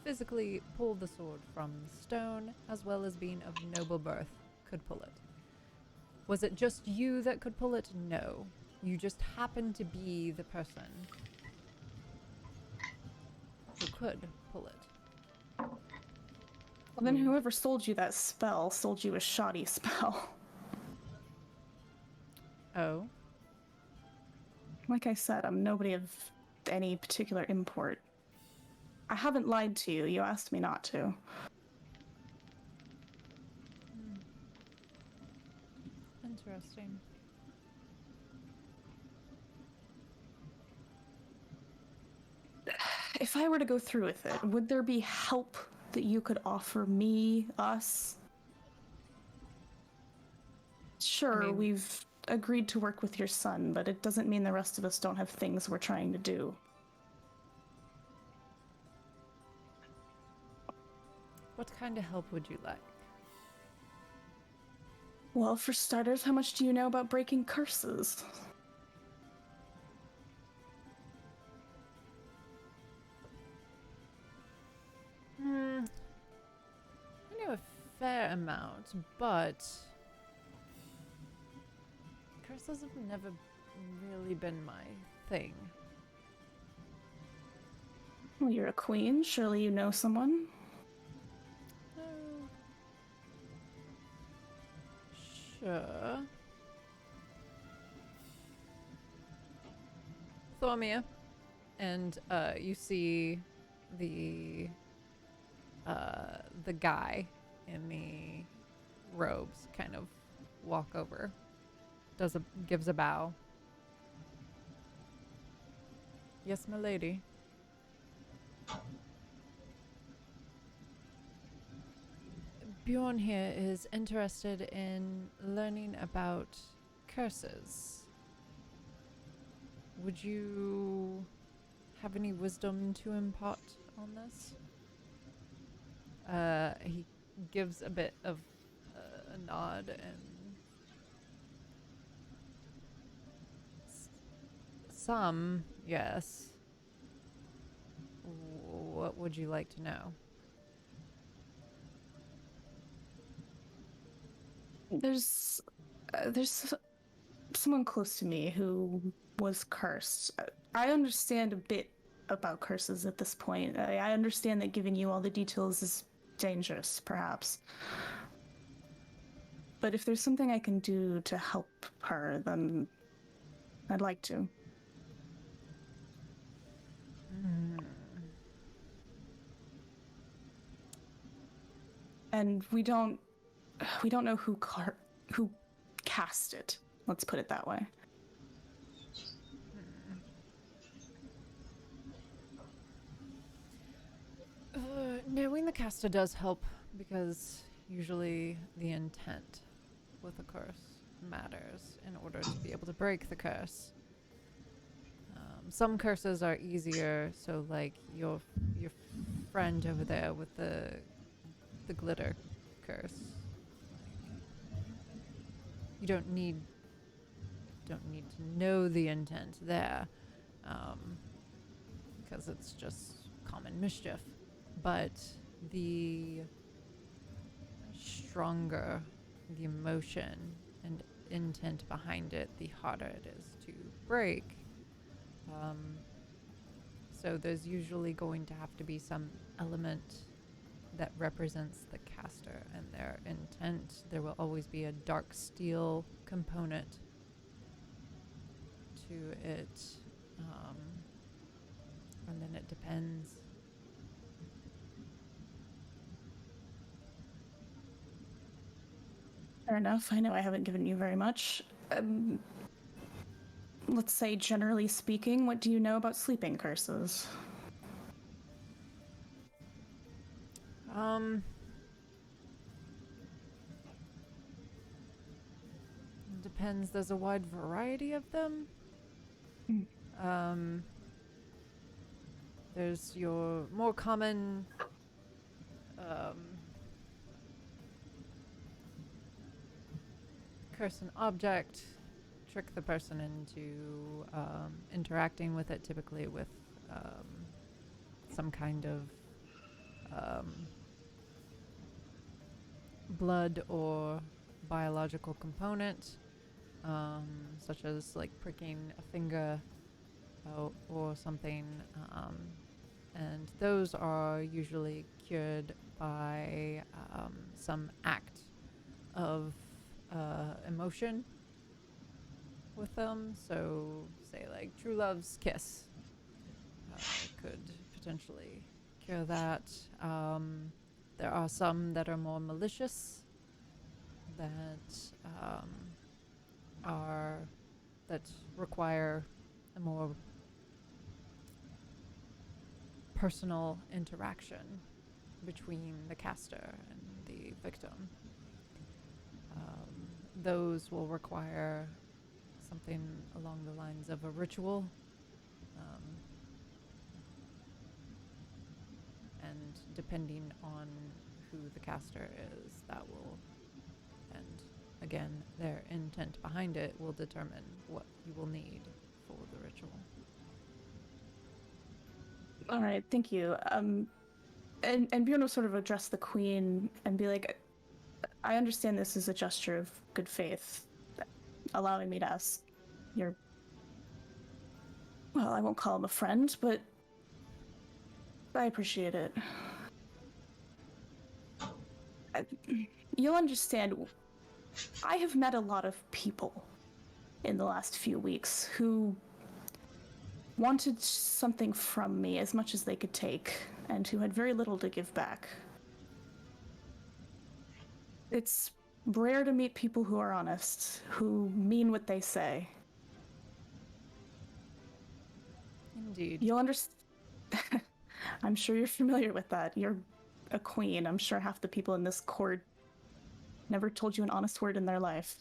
physically pull the sword from the stone, as well as being of noble birth, could pull it. Was it just you that could pull it? No. You just happened to be the person who could pull it. Well, then whoever sold you that spell sold you a shoddy spell. Oh? Like I said, I'm nobody of any particular import. I haven't lied to you. You asked me not to. Interesting. If I were to go through with it, would there be help that you could offer me, us? Sure, I mean- we've agreed to work with your son, but it doesn't mean the rest of us don't have things we're trying to do. What kind of help would you like? Well, for starters, how much do you know about breaking curses? I know a fair amount, but curses have never really been my thing. Well, you're a queen. Surely you know someone. Sure. Thormia, and you see the guy in the robes kind of walk over, gives a bow. Yes, my lady. Bjorn here is interested in learning about curses. Would you have any wisdom to impart on this? He gives a bit of a nod and some, yes. What would you like to know? There's someone close to me who was cursed. I understand a bit about curses at this point. I understand that giving you all the details is dangerous, perhaps. But if there's something I can do to help her, then I'd like to. And we don't know who cast it. Let's put it that way. Knowing the caster does help, because usually the intent with a curse matters in order to be able to break the curse. Some curses are easier, so like your friend over there with the glitter curse. You don't need to know the intent there, because it's just common mischief. But the stronger the emotion and intent behind it, the harder it is to break. So there's usually going to have to be some element that represents the caster and their intent. There will always be a dark steel component to it. And then it depends. Fair enough. I know I haven't given you very much. Let's say, generally speaking, what do you know about sleeping curses? Depends. There's a wide variety of them. There's your more common curse an object, trick the person into interacting with it, typically with some kind of blood or biological component, such as like pricking a finger or something, and those are usually cured by some act of emotion with them. So say like true love's kiss could potentially cure that. There are some that are more malicious that require a more personal interaction between the caster and the victim. Those will require something along the lines of a ritual. And depending on who the caster is, that will, and again, their intent behind it will determine what you will need for the ritual. All right, thank you. And Bjorn will sort of address the queen and be like, I understand this is a gesture of good faith, allowing me to ask your, well, I won't call him a friend, but I appreciate it. You'll understand, I have met a lot of people in the last few weeks who wanted something from me as much as they could take, and who had very little to give back. It's rare to meet people who are honest, who mean what they say. Indeed. You'll understand. I'm sure you're familiar with that. You're a queen. I'm sure half the people in this court never told you an honest word in their life.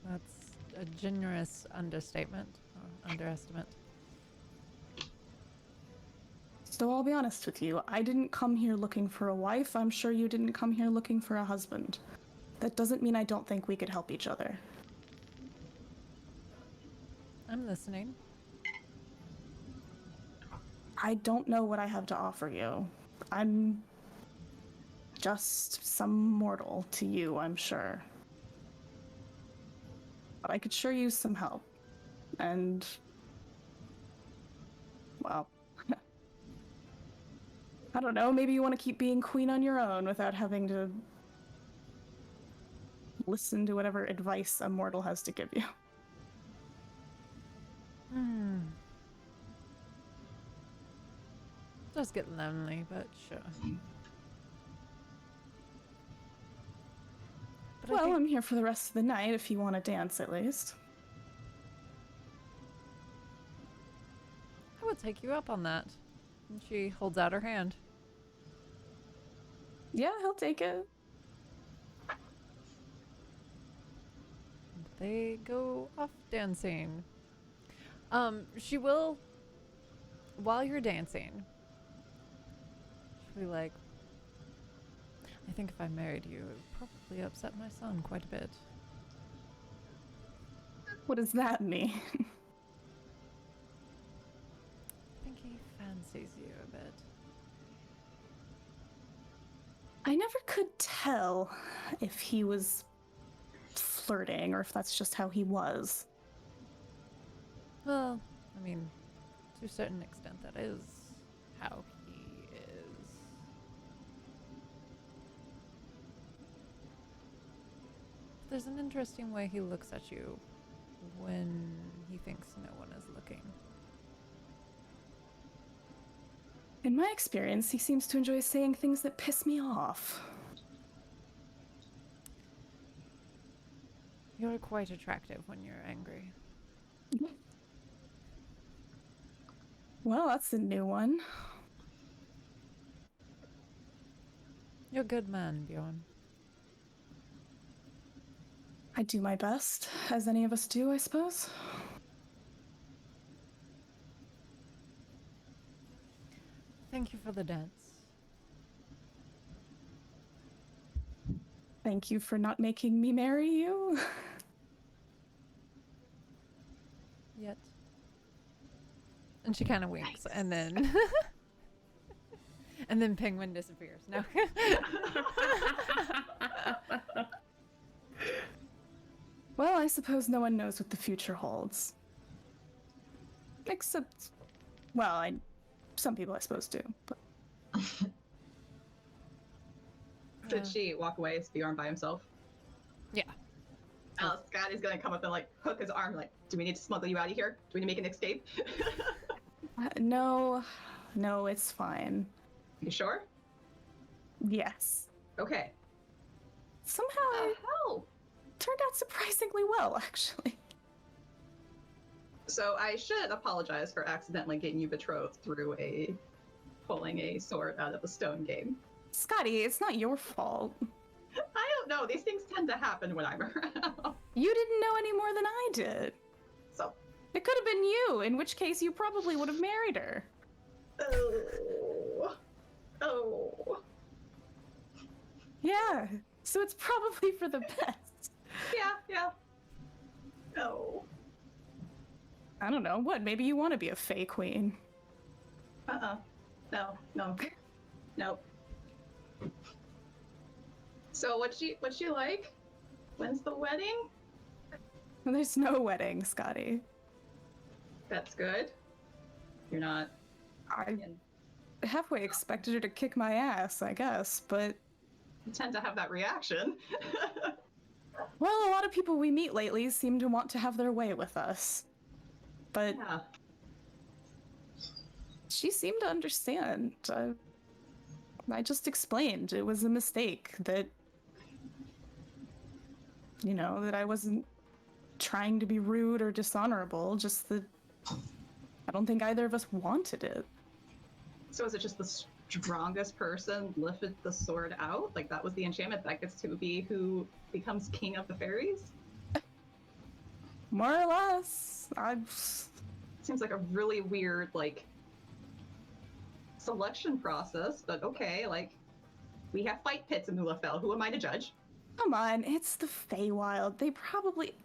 That's a generous understatement, or underestimate. So I'll be honest with you. I didn't come here looking for a wife. I'm sure you didn't come here looking for a husband. That doesn't mean I don't think we could help each other. I'm listening. I don't know what I have to offer you. I'm just some mortal to you, I'm sure. But I could sure use some help. And, well, I don't know, maybe you want to keep being queen on your own without having to listen to whatever advice a mortal has to give you. Does get lonely, but sure. But Well, I'm here for the rest of the night if you want to dance at least. I would take you up on that. And she holds out her hand. Yeah, he'll take it. And they go off dancing. She will, while you're dancing, she'll be like, I think if I married you, it would probably upset my son quite a bit. What does that mean? I think he fancies you a bit. I never could tell if he was flirting or if that's just how he was. Well, I mean, to To a certain extent, that is how he is. There's an interesting way he looks at you when he thinks no one is looking. In my experience, he seems to enjoy saying things that piss me off. You're quite attractive when you're angry. Well, that's a new one. You're a good man, Bjorn. I do my best, as any of us do, I suppose. Thank you for the dance. Thank you for not making me marry you. Yet. And she kind of winks, and then... and then Penguin disappears. No. Well, I suppose no one knows what the future holds. Except, well, some people I suppose do, but... Did she walk away? Is Bjorn by himself? Yeah. Scotty's gonna come up and like hook his arm, like, do we need to smuggle you out of here? Do we need to make an escape? No, it's fine. You sure? Yes. Okay. Somehow it Hell. turned out surprisingly well, actually. So I should apologize for accidentally getting you betrothed through pulling a sword out of a stone game. Scotty, it's not your fault. I don't know. These things tend to happen when I'm around. You didn't know any more than I did. So, It could have been you, in which case you probably would have married her. oh. Yeah, so it's probably for the best. Yeah. No. I don't know, what, maybe you want to be a Fae Queen? No. Nope. So what's she like? When's the wedding? There's no wedding, Scotty. That's good. You're not. I halfway expected her to kick my ass, I guess, but... You tend to have that reaction. Well, a lot of people we meet lately seem to want to have their way with us. But Yeah. she seemed to understand. I just explained it was a mistake, that... You know, that I wasn't trying to be rude or dishonorable, just that I don't think either of us wanted it. So is it just the strongest person lifted the sword out? Like that was the enchantment that gets to be who becomes king of the fairies? More or less. Seems like a really weird, like, selection process, but okay, like, we have fight pits in Mulafell. Who am I to judge? Come on, it's the Feywild.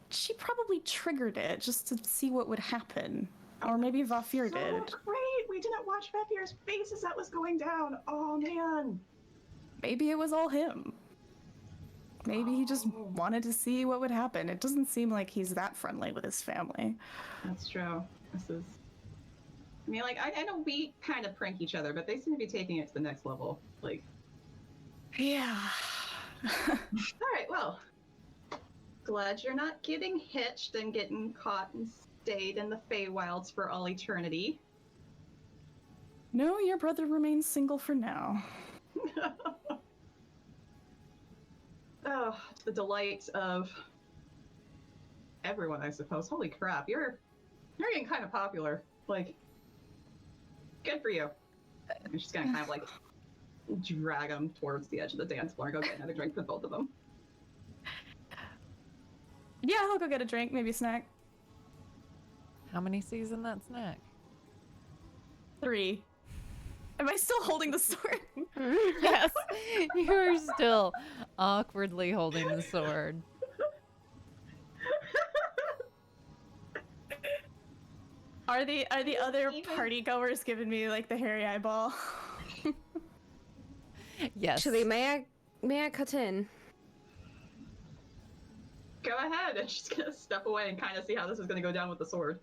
She probably triggered it just to see what would happen. Or maybe Vafir So did. great! We didn't watch Vafir's face as that was going down. Oh man. Maybe it was all him. Maybe he just wanted to see what would happen. It doesn't seem like he's that friendly with his family. That's true. This is. I mean, like, I know we kind of prank each other, but they seem to be taking it to the next level. Like. Yeah. All right. Well. Glad you're not getting hitched and getting caught and stayed in the Feywilds for all eternity. No, your brother remains single for now. Oh, to the delight of everyone, I suppose. Holy crap, you're getting kind of popular. Like, good for you. I'm just gonna kind of like drag them towards the edge of the dance floor and go get another drink for both of them. Yeah, I'll go get a drink, maybe a snack. How many C's in that snack? 3. Am I still holding the sword? Yes, you're still awkwardly holding the sword. Are the other party goers giving me like the hairy eyeball? Yes. Actually, may I cut in? Go ahead, and she's gonna step away and kind of see how this is gonna go down with the sword.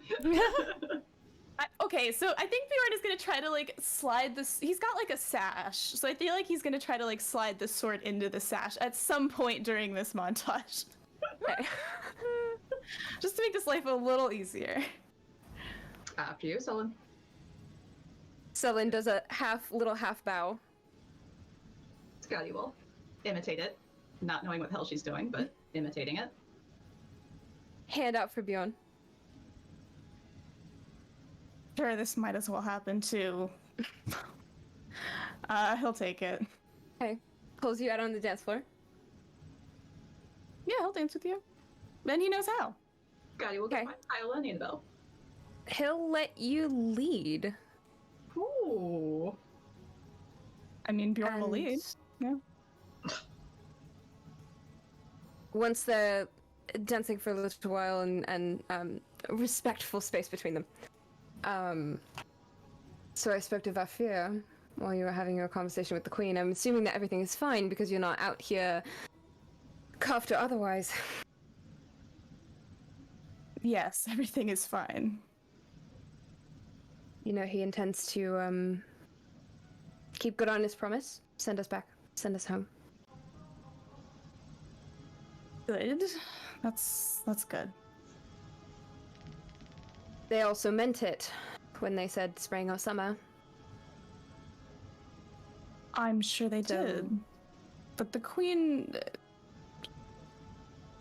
Okay, so I think Bjorn is gonna try to like slide this. He's got like a sash, so I feel like he's gonna try to like slide the sword into the sash at some point during this montage. Just to make this life a little easier. After you, Sullen. Sullen does a little half bow. Scotty will imitate it, not knowing what the hell she's doing, but imitating it. Hand out for Bjorn. Sure, this might as well happen too. He'll take it. Okay. Pulls you out on the dance floor. Yeah, he'll dance with you. And he knows how. Scotty will go Okay. find Isla and Annabelle. He'll let you lead. Ooh. I mean, Bjorn will lead. Yeah. Once they're dancing for a little while and respectful space between them. So I spoke to Vafir while you were having your conversation with the Queen. I'm assuming that everything is fine because you're not out here cuffed or otherwise. Yes, everything is fine. You know, he intends to keep good on his promise. Send us back. Send us home. Good. That's good. They also meant it when they said spring or summer. I'm sure they So- did. But the Queen,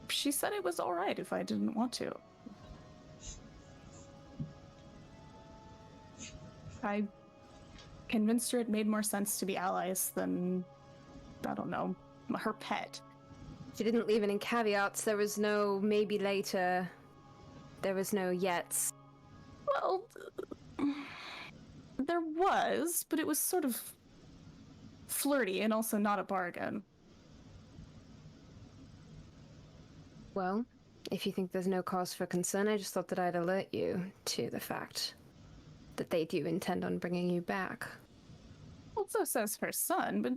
she said it was all right if I didn't want to. I convinced her it made more sense to be allies than, I don't know, her pet. She didn't leave any caveats. There was no maybe later. There was no yets. Well, there was, but it was sort of flirty and also not a bargain. Well, if you think there's no cause for concern, I just thought that I'd alert you to the fact that they do intend on bringing you back. Well, so says her son, but...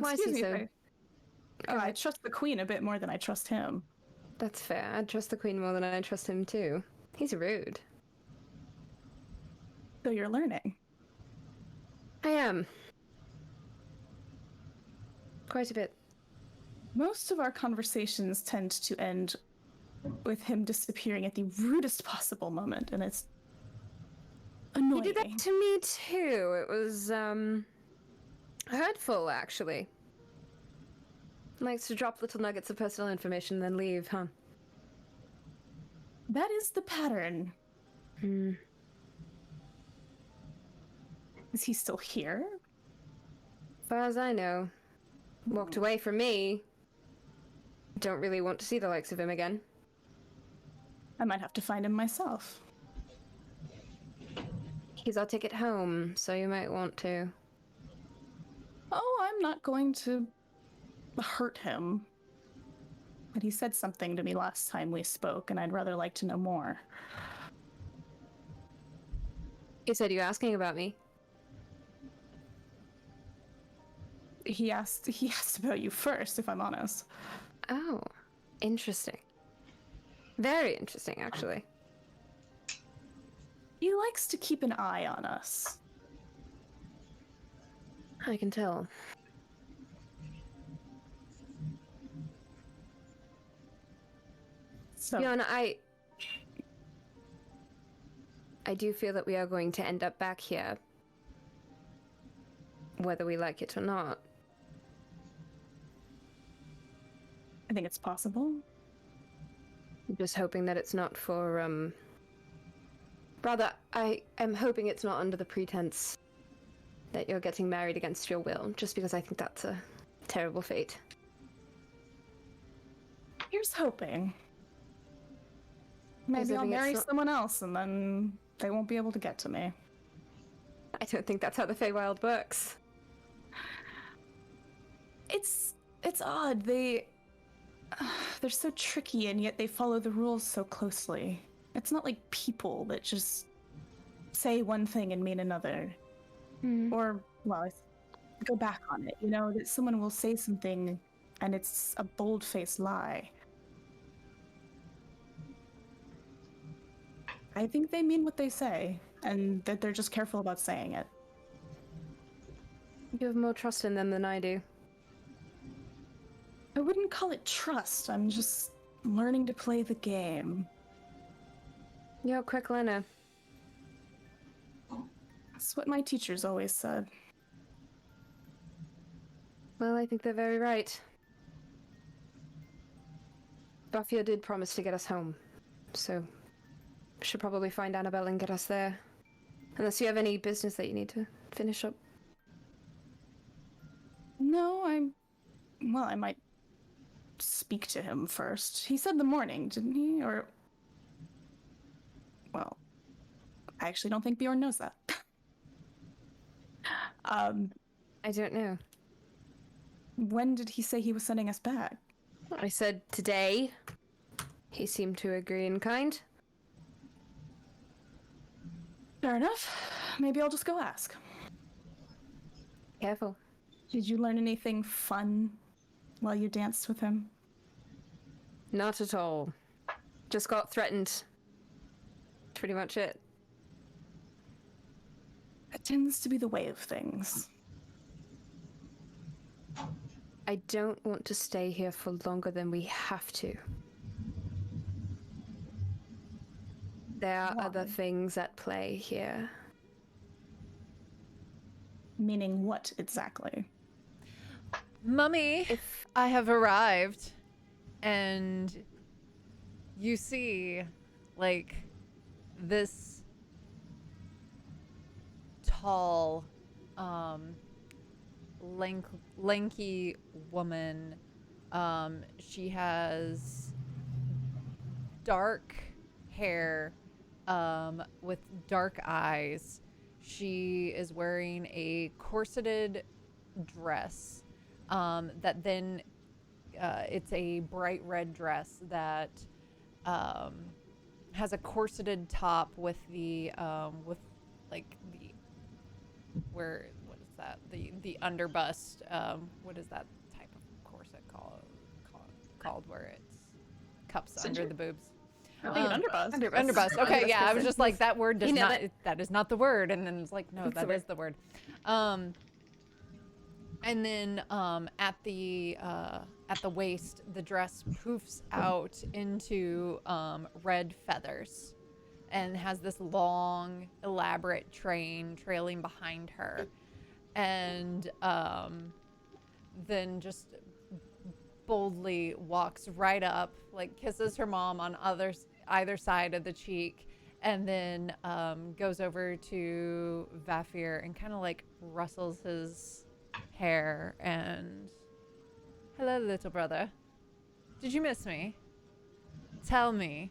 Why is Excuse he me, so- I trust the Queen a bit more than I trust him. That's fair. I trust the Queen more than I trust him too. He's rude. So you're learning. I am. Quite a bit. Most of our conversations tend to end with him disappearing at the rudest possible moment, and it's He annoying. did that to me too. It was, hurtful, actually. Likes to drop little nuggets of personal information and then leave, huh? That is the pattern. Hmm. Is he still here? As far as I know. Walked away from me. Don't really want to see the likes of him again. I might have to find him myself. He's our ticket home, so you might want to. Oh, I'm not going to hurt him. But he said something to me last time we spoke, and I'd rather like to know more. He said you asking about me. He asked about you first, if I'm honest. Oh, interesting. Very interesting, actually. He likes to keep an eye on us. I can tell. So Fiona, I do feel that we are going to end up back here. Whether we like it or not. I think it's possible. I'm just hoping that it's not for, Rather, I am hoping it's not under the pretense that you're getting married against your will, just because I think that's a terrible fate. Here's hoping. Maybe I'll hoping it's marry not- someone else and then they won't be able to get to me. I don't think that's how the Feywild works. It's odd. They're so tricky and yet they follow the rules so closely. It's not like people that just say one thing and mean another. Or, well, go back on it, you know, that someone will say something and it's a bold-faced lie. I think they mean what they say, and that they're just careful about saying it. You have more trust in them than I do. I wouldn't call it trust. I'm just learning to play the game. You're a quick learner. That's what my teachers always said. Well, I think they're very right. Buffy did promise to get us home, so should probably find Annabelle and get us there. Unless you have any business that you need to finish up. No, I might speak to him first. He said the morning, didn't he? Or... Well, I actually don't think Bjorn knows that. I don't know. When did he say he was sending us back? I said today. He seemed to agree in kind. Fair enough. Maybe I'll just go ask. Careful. Did you learn anything fun while you danced with him? Not at all. Just got threatened. Pretty much it. That tends to be the way of things. I don't want to stay here for longer than we have to. There are other things at play here. Meaning what exactly? Mummy, I have arrived. And you see, like, this tall, lanky woman. She has dark hair, with dark eyes. She is wearing a corseted dress, that then, it's a bright red dress that, has a corseted top with the, with like the, what is that? The underbust, what is that type of corset called where it's cups Cincher? under the boobs? Oh, underbuzz. Underbust. Okay, yeah, I was just like, that word does You know not, that is not the word. And then it's like, no, That's that the is the word. And then at the waist, the dress poofs out into red feathers, and has this long, elaborate train trailing behind her, and then just boldly walks right up, like kisses her mom on either side of the cheek, and then goes over to Vafir and kind of like rustles his hair and, hello, little brother. Did you miss me? Tell me,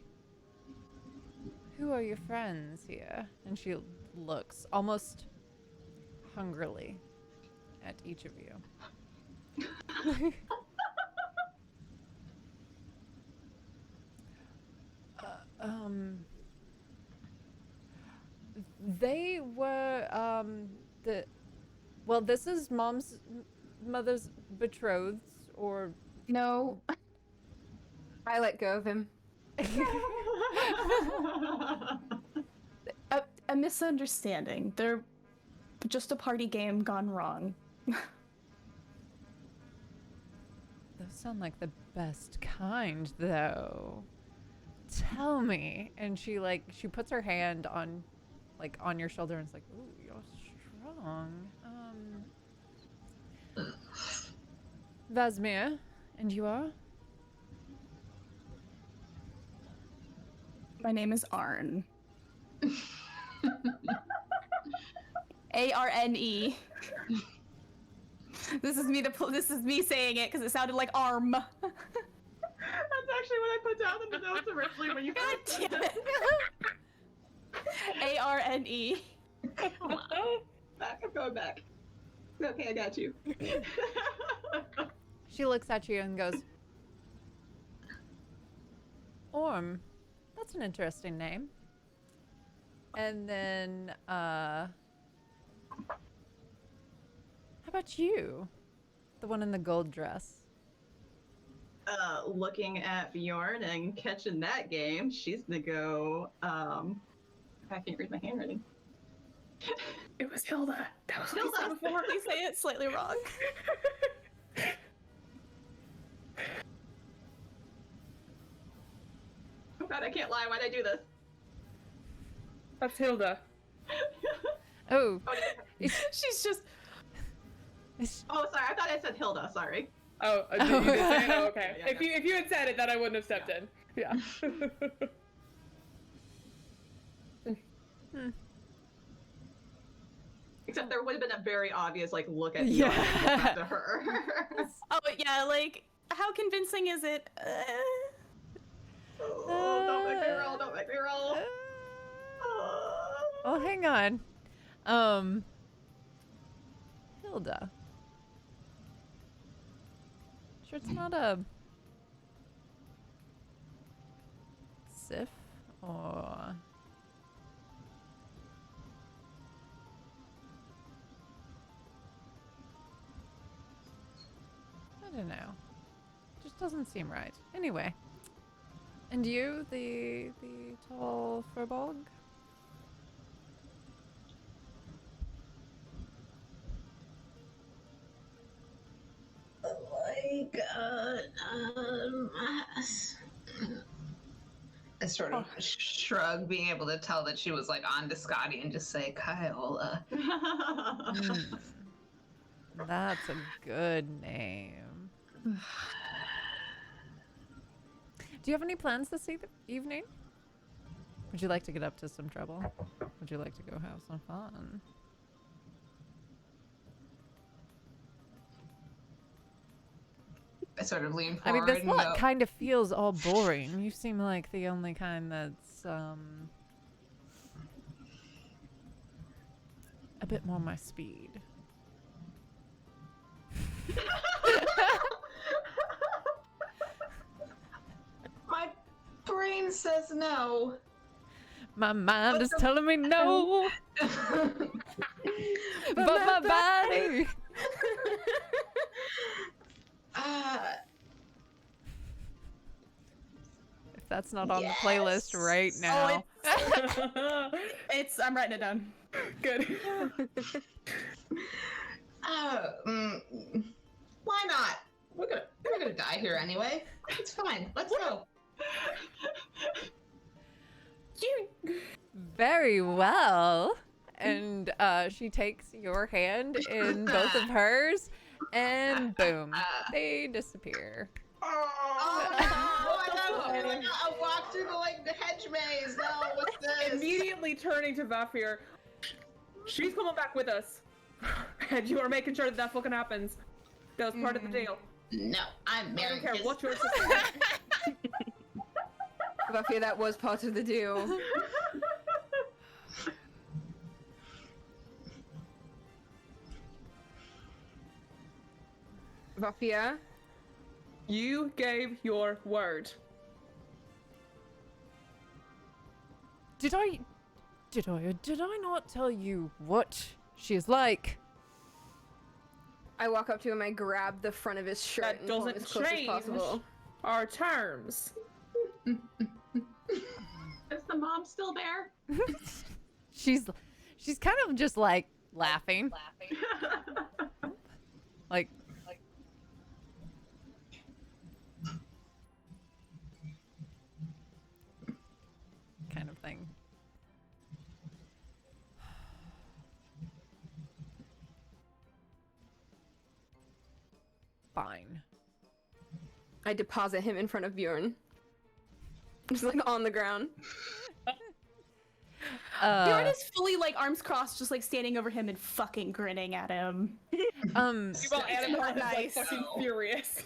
who are your friends here? And she looks almost hungrily at each of you. They were, this is mother's betrothed, or... No. I let go of him. A misunderstanding. They're just a party game gone wrong. Those sound like the best kind, though. Tell me. And she puts her hand on your shoulder and is like, ooh, you're strong. Vasmir, and you are? My name is Arn. Arne. This is me saying it because it sounded like arm. That's actually what I put down in the notes originally when you God first damn it. Arne. Come on. I'm going back. Okay, I got you. She looks at you and goes, Orm, that's an interesting name. And then, how about you? The one in the gold dress. Looking at Bjorn and catching that game, she's gonna go, I can't read my handwriting. It was Hilda. That was Hilda! what we said before. You say it slightly wrong. Oh god, I can't lie. Why'd I do this? That's Hilda. Oh, Oh, She's just. oh, sorry. I thought I said Hilda. Sorry. Oh, you did say it? Oh, okay. Yeah, If you had said it, then I wouldn't have stepped in. Yeah. Except there would have been a very obvious like look at Yeah. back to her. Oh, yeah, like, how convincing is it? Oh, don't make me roll. Don't make me roll. Oh, hang on. Hilda. Sure, it's not a Sif or I don't know. Just doesn't seem right. Anyway. And you, the tall furbolg? Like, I sort of shrug, being able to tell that she was like on to Scotty, and just say, Kyola. That's a good name. Do you have any plans this evening? Would you like to get up to some trouble? Would you like to go have some fun? I sort of lean I forward. mean, this and lot go, kind of feels all boring. You seem like the only kind that's, a bit more my speed. My brain says no. My mind is telling me no, but my body. If that's not on the playlist right now. I'm writing it down. Good. Why not? We're gonna die here anyway. It's fine. Let's go. Very well. And she takes your hand in both of hers, and boom, they disappear. Oh no! I gotta walk through the hedge maze. No, what's this? Immediately turning to Vafir, she's coming back with us, and you are making sure that fucking happens. That was part of the deal. No, I'm I don't married. care what your sister Buffy, that was part of the deal. Buffy, You gave your word. Did I not tell you what she is like? I walk up to him, I grab the front of his shirt That and pull him doesn't as close as change possible. our terms. Is the mom still there? She's kind of just like laughing. Like kind of thing. Fine. I deposit him in front of Bjorn. Just like on the ground. Bjorn is fully like arms crossed, just like standing over him and fucking grinning at him. Well, Annabelle is like Nice. fucking furious.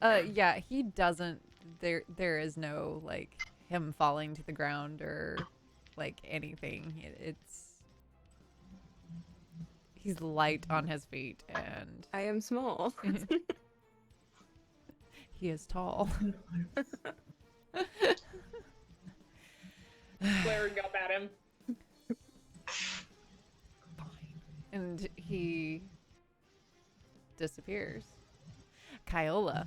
Yeah, he doesn't. There is no like him falling to the ground or like anything. He's light on his feet and I am small. he is tall. Glaring up at him. And he disappears. Kyola.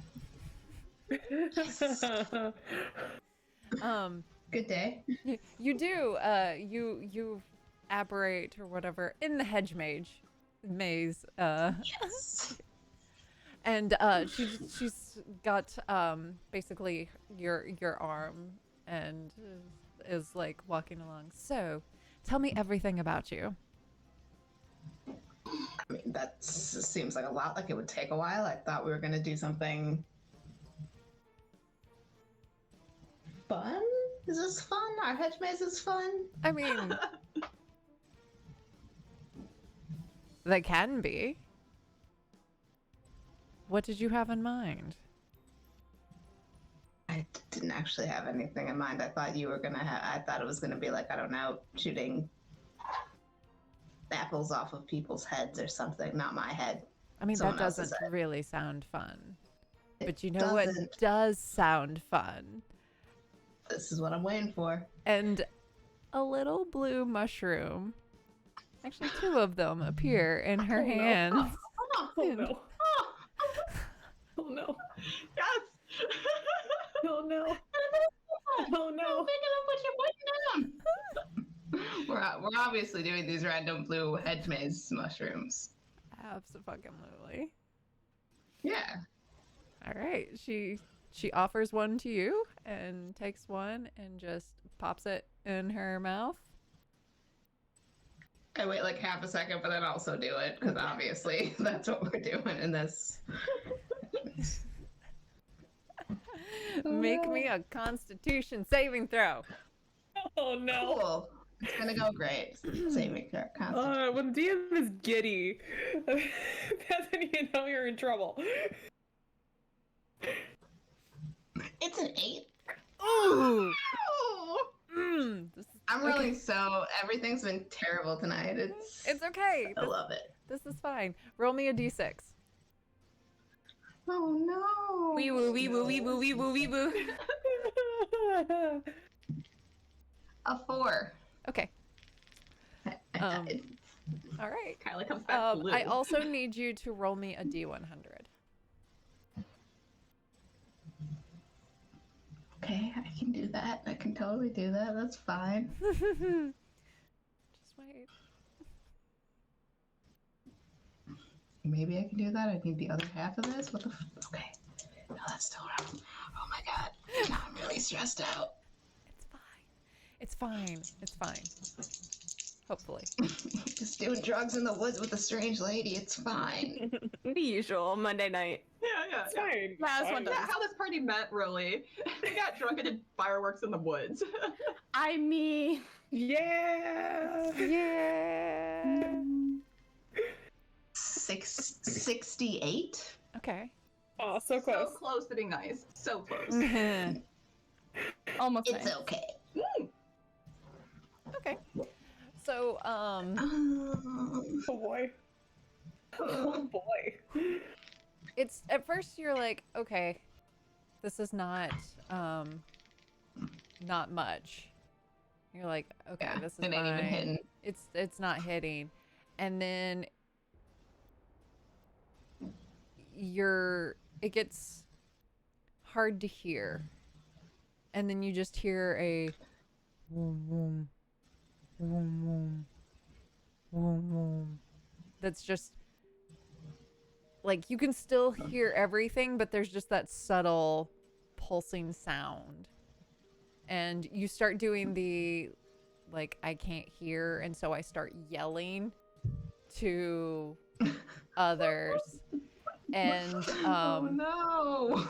Good day. You do. You apparate or whatever in the hedge maze. Yes. And she's got basically your arm and is like walking along. So, tell me everything about you. I mean, that seems like a lot. Like it would take a while. I thought we were gonna do something fun. Is this fun? Our hedge maze is fun. I mean, they can be. What did you have in mind? I didn't actually have anything in mind. I thought you were gonna have. I thought it was gonna be like, I don't know, shooting apples off of people's heads or something. Not my head. I mean, Someone that else's doesn't head. really sound fun. It But you know what doesn't. does sound fun? This is what I'm waiting for. And a little blue mushroom. Actually, two of them appear in her Oh, no. hands. Oh no. Oh no. Yes. Oh no. Oh no. Pick it up, put your foot down. We're obviously doing these random blue hedge maze mushrooms. Abso-fucking-lutely. Yeah. All right, she offers one to you and takes one and just pops it in her mouth. I wait like half a second, but then also do it because obviously that's what we're doing in this. Make me a Constitution saving throw. Oh no. Cool. It's gonna go great. Saving your constitution. When DM is giddy, that's when you know you're in trouble. It's an 8. Ooh! Oh! This is, I'm rolling so everything's been terrible tonight. it's okay. I love it. This is fine. Roll me a d6. Oh no. Wee woo, wee woo, wee woo, wee woo, wee woo. A 4. Okay. Um, All right. Kyla comes back blue. I also need you to roll me a d100. Okay, I can do that. I can totally do that. That's fine. Just wait. Maybe I can do that. I need the other half of this. What the? Okay. No, that's still wrong. Oh my god. Now I'm really stressed out. It's fine. It's fine. It's fine. Hopefully. Just doing drugs in the woods with a strange lady. It's fine. The usual Monday night. Yeah. It's fine. Last one Yeah, how this party met, really. We got drunk and did fireworks in the woods. I mean, Yeah. Yeah. 68. Okay. Oh, so So close. close to being nice. So close. almost It's nice. okay. Okay. So, Oh boy. Oh boy. it's at first you're like, okay, this is not much. You're like, okay, Yeah, this is it ain't even fine. hitting. It's not hitting. And then it gets hard to hear. And then you just hear a boom boom boom boom boom boom. That's just like you can still hear everything, but there's just that subtle pulsing sound. And you start doing the like I can't hear, and so I start yelling to others. And Oh no.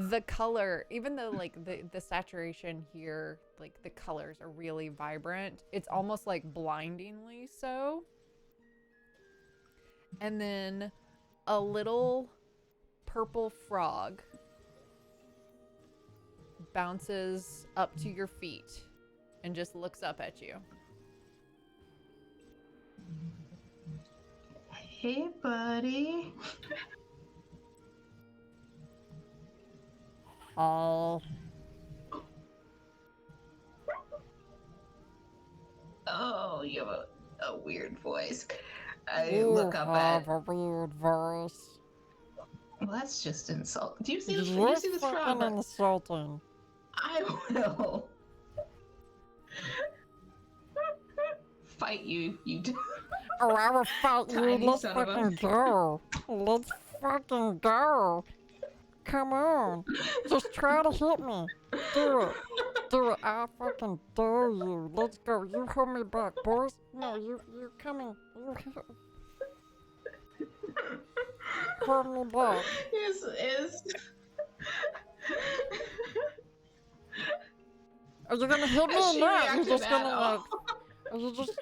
the color, even though like the saturation here, like the colors are really vibrant, it's almost like blindingly so. And then a little purple frog bounces up to your feet and just looks up at you. Hey, buddy. Oh. Oh, you have a weird voice. I look up at. a weird voice. Well, that's just insult. Do you see this? Do you see this frog? insulting. I will. Fight you, you. Oh, I will fight you. Tiny Let's son of a- fucking go. Let's fucking go. Come on. Just try to hit me. Do it. Do it. I fucking dare you. Let's go. You hold me back, boys. No, you're coming. You hold me back. Is. Are you gonna hit me Has or she not? You're reacted just at gonna all? like. Are you just.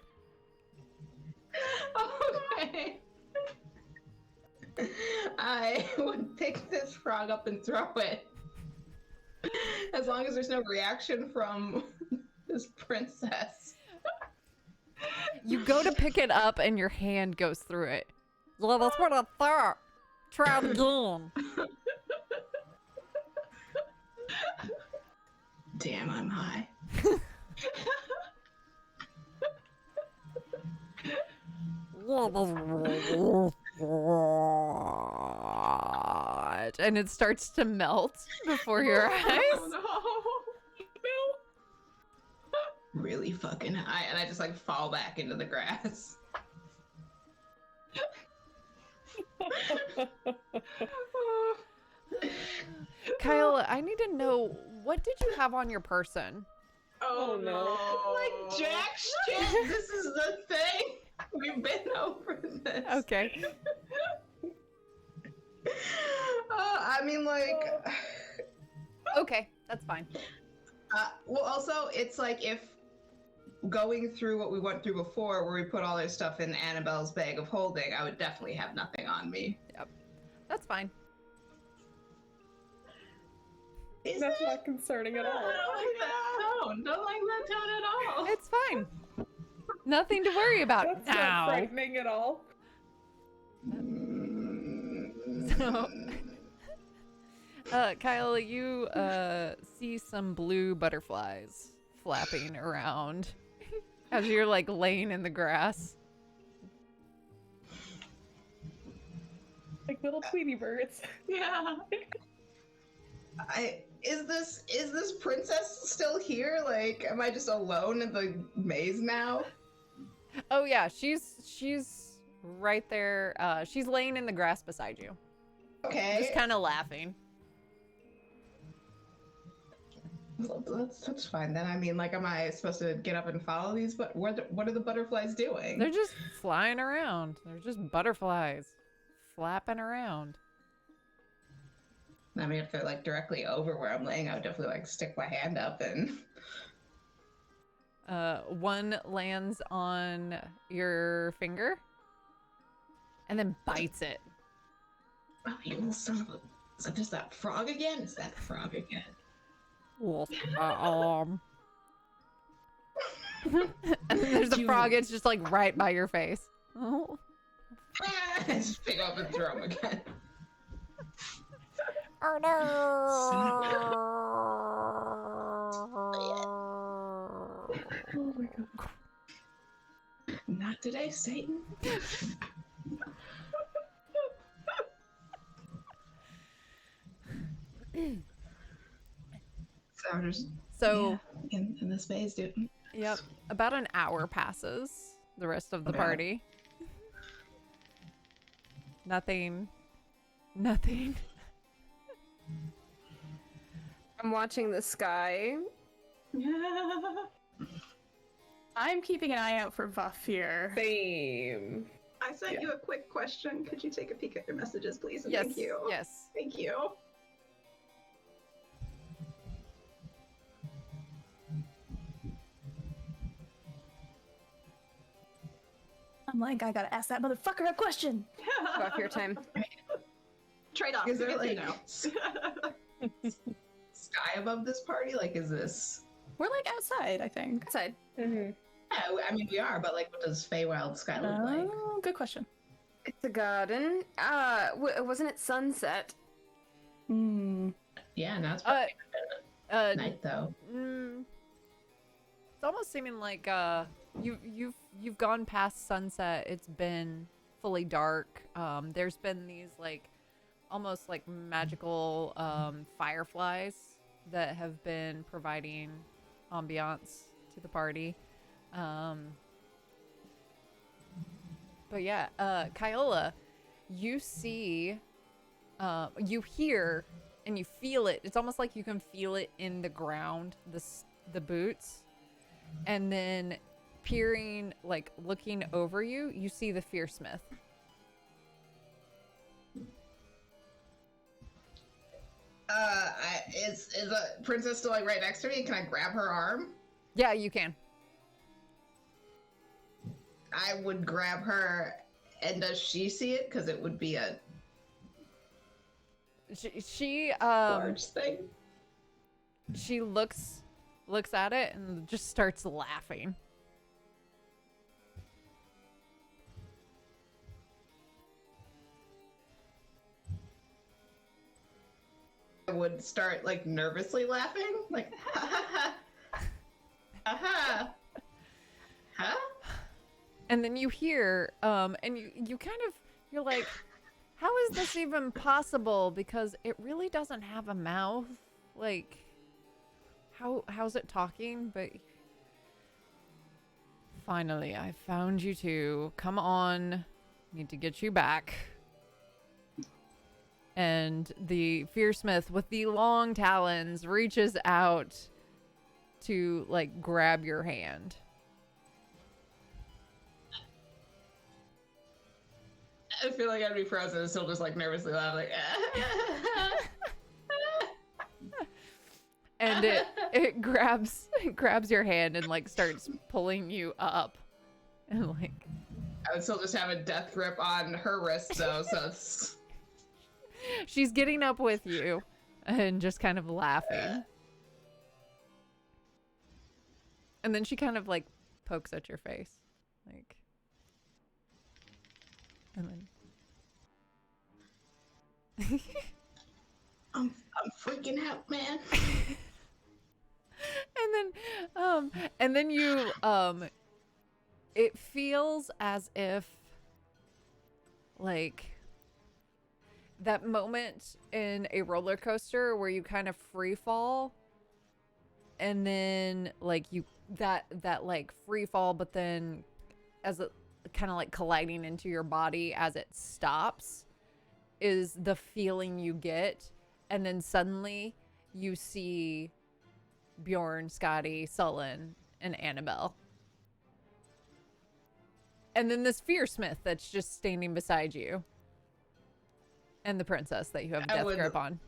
Okay. I would pick this frog up and throw it. As long as there's no reaction from this princess. You go to pick it up and your hand goes through it. Yeah, that's what I thought. Try it again. Damn, I'm high. Yeah, that's And it starts to melt before your eyes. Oh no. Really fucking high, and I just like fall back into the grass. Kyle, I need to know, what did you have on your person? Oh no. Like jack shit. This is the thing. We've been over this. Okay. I mean, like. Okay, that's fine. Well, also, it's like if going through what we went through before, where we put all our stuff in Annabelle's bag of holding, I would definitely have nothing on me. That's fine. Is That's it? not concerning at I all. don't like that tone. Don't like that tone at all. It's fine. Nothing to worry about That's not now. frightening at all. So, Kyle, you see some blue butterflies flapping around as you're like laying in the grass. Like little Tweety birds. Yeah. Is this princess still here? Like, am I just alone in the maze now? Oh yeah, she's right there. She's laying in the grass beside you, Okay. just kind of laughing. Well, that's fine then. I mean, like, am I supposed to get up and follow these? But what are the butterflies doing? They're just flying around. They're just butterflies flapping around. I mean, if they're like directly over where I'm laying, I would definitely like stick my hand up and. One lands on your finger and then bites it. Oh, you little son of a! Is that just that frog again? Is that frog again? Yes. And then there's a frog. It's just like right by your face. Oh. I just pick up and throw him again. Oh no! Oh my god. Not today, Satan. So there's So, in this maze, dude. yep, about an hour passes. The rest of the Okay. party. Nothing. I'm watching the sky. I'm keeping an eye out for Vuff here. Same. I sent you a quick question. Could you take a peek at your messages, please? And Yes. Thank you. Yes. Thank you. I'm like, I gotta ask that motherfucker a question. Off your time. Trade off. Is there Good to like know. sky above this party? Like, is this? We're like outside, I think. Outside. Mm-hmm. Yeah, I mean we are, but like, what does Feywild sky look like? Oh, good question. It's a garden. Wasn't it sunset? Hmm. Yeah, now it's night though. It's almost seeming like you've gone past sunset. It's been fully dark. There's been these like almost like magical fireflies that have been providing ambiance to the party. But yeah, Kyola, you see, you hear, and you feel it. It's almost like you can feel it in the ground, the boots. And then peering, like looking over you, you see the Fearsmith. Is the princess still like right next to me? Can I grab her arm? Yeah, you can. I would grab her, and does she see it? Because it would be a She Large thing. she looks at it and just starts laughing. I would start like nervously laughing, like ha ha ha, ha ha, huh? And then you hear, and you kind of, you're like, how is this even possible? Because it really doesn't have a mouth. Like, how's it talking? But finally, I found you two. Come on, need to get you back. And the Fearsmith with the long talons reaches out to like grab your hand. I feel like I'd be frozen and still just like nervously laugh, like. And it grabs your hand and like starts pulling you up, and like I would still just have a death grip on her wrist, though, so it's. she's getting up with you and just kind of laughing. And then she kind of like pokes at your face, like, and then I'm freaking out, man. and then you it feels as if like that moment in a roller coaster where you kind of free fall, and then like you that like free fall, but then as it kind of like colliding into your body as it stops is the feeling you get. And then suddenly you see Bjorn, Scotty, Sullen, and Annabelle. And then this Fearsmith that's just standing beside you. And the princess that you have a death grip on.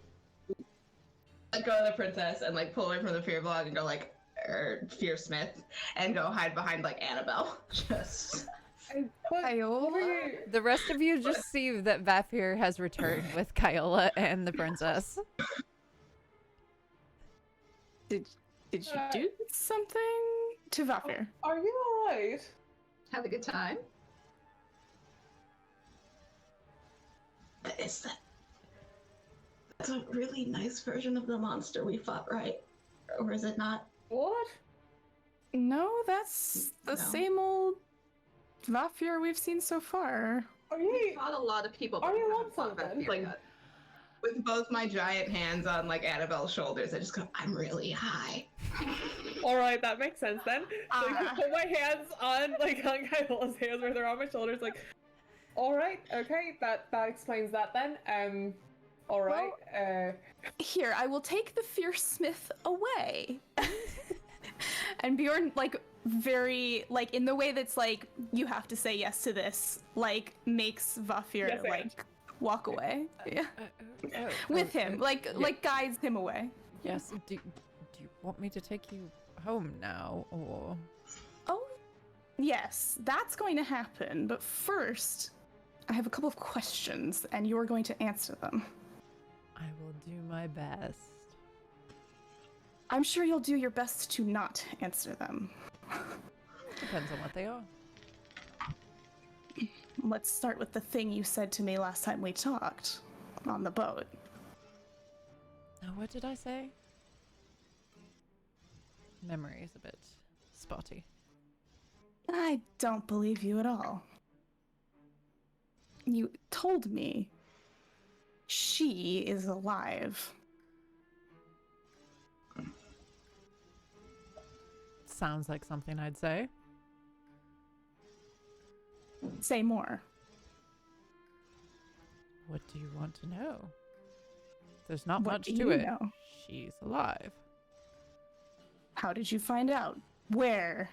I'd go to the princess and like pull away from the fear blog and go like, Fearsmith, and go hide behind like Annabelle. Just. The rest of you just see that Vafir has returned with Kyola and the princess. Did you do something to Vafir? Are you alright? Have a good time. Is that's a really nice version of the monster we fought, right? Or is it not? What? No, that's the same old Vafir we've seen so far. Are We you? fought a lot of people. Are but we you haven't on fought something? Vafir Like- yet. With both my giant hands on like Annabelle's shoulders, I just go, I'm really high. Alright, that makes sense then. So I can put my hands on Kyola's hands where they're on my shoulders, like, alright, okay, that explains that then. Alright, Here, I will take the Fearsmith away. And Bjorn, like, very, like, in the way that's like, you have to say yes to this, like, makes Vafir, Yes, and. like, walk away. Yeah. With him, like guides him away. Yes. Do you want me to take you home now, or? Oh, yes, that's going to happen. But first, I have a couple of questions, and you're going to answer them. I will do my best. I'm sure you'll do your best to not answer them. Depends on what they are. Let's start with the thing you said to me last time we talked on the boat. Now, what did I say? Memory is a bit spotty. I don't believe you at all. You told me she is alive. Sounds like something I'd say. Say more. What do you want to know? There's not What much do to you it. know? She's alive. How did you find out? Where?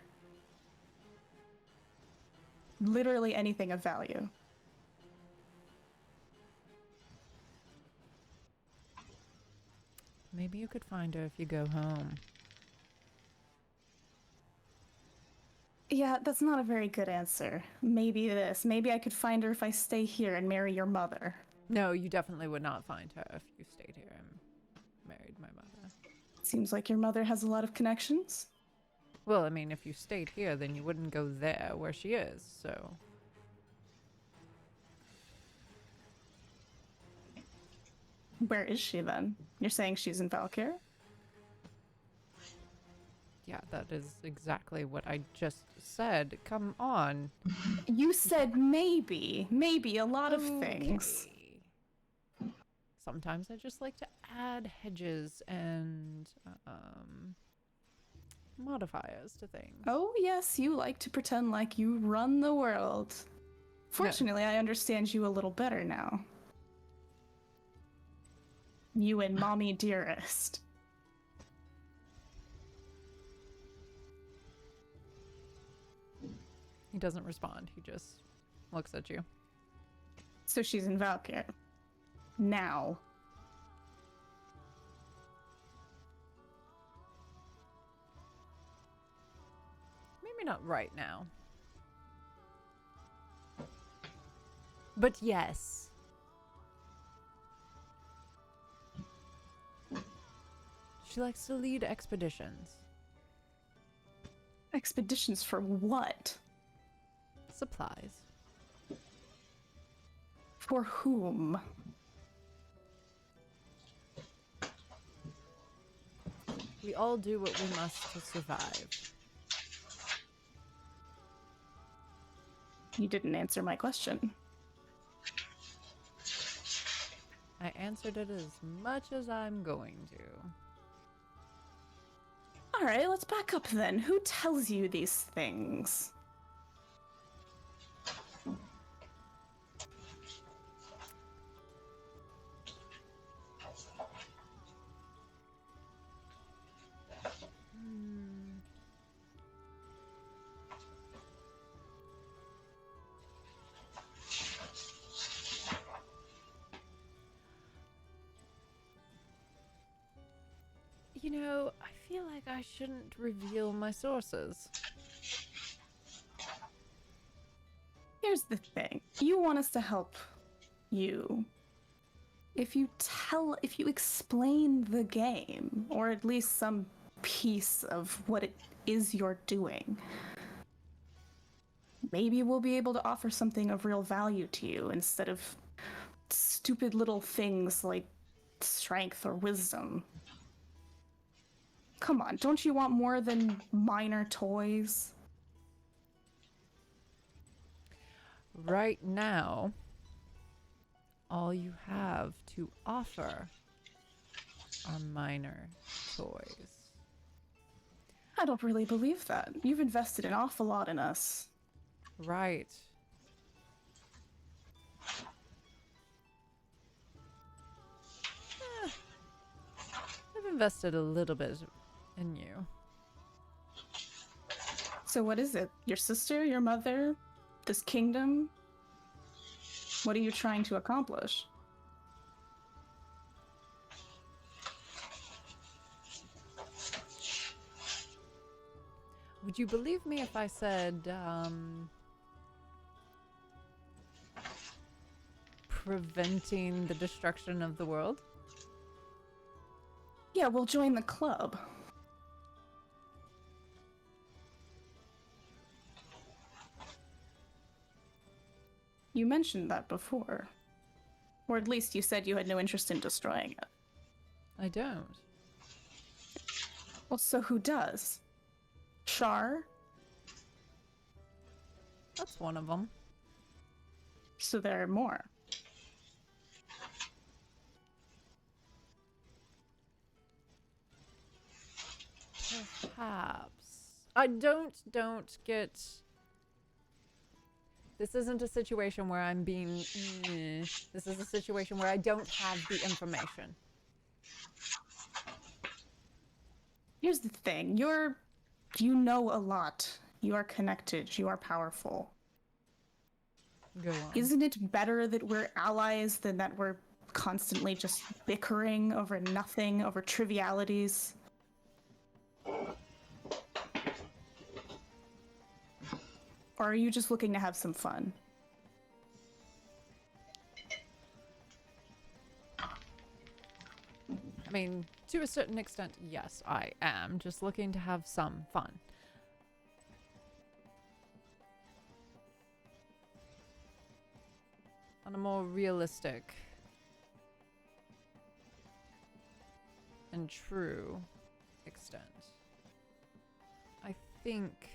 Literally anything of value. Maybe you could find her if you go home. Yeah, that's not a very good answer. Maybe this. Maybe I could find her if I stay here and marry your mother. No, you definitely would not find her if you stayed here and married my mother. Seems like your mother has a lot of connections. Well, I mean, if you stayed here, then you wouldn't go there where she is, so... Where is she then? You're saying she's in Valkyr? Yeah, that is exactly what I just said. Come on. You said maybe. Maybe a lot of things. Okay. Sometimes I just like to add hedges and modifiers to things. Oh, yes, you like to pretend like you run the world. Fortunately, I understand you a little better now. You and Mommy Dearest. He doesn't respond. He just looks at you. So she's in Valkyr. Now. Maybe not right now. But yes. She likes to lead expeditions. Expeditions for what? Supplies. For whom? We all do what we must to survive. You didn't answer my question. I answered it as much as I'm going to. Alright, let's back up then. Who tells you these things? You know, I feel like I shouldn't reveal my sources. Here's the thing. You want us to help you. If you explain the game, or at least some piece of what it is you're doing, maybe we'll be able to offer something of real value to you instead of stupid little things like strength or wisdom. Come on, don't you want more than minor toys? Right now, all you have to offer are minor toys. I don't really believe that. You've invested an awful lot in us. Right. I've invested a little bit in you. So what is it? Your sister? Your mother? This kingdom? What are you trying to accomplish? Would you believe me if I said, preventing the destruction of the world? Yeah, we'll join the club. You mentioned that before. Or at least you said you had no interest in destroying it. I don't. Well, so who does? Char? That's one of them. So there are more. Perhaps don't get. This isn't a situation where I'm being. This is a situation where I don't have the information. Here's the thing. You know a lot. You are connected. You are powerful. Go on. Isn't it better that we're allies than that we're constantly just bickering over nothing, over trivialities? Or are you just looking to have some fun? I mean, to a certain extent, yes, I am just looking to have some fun. On a more realistic and true extent, I think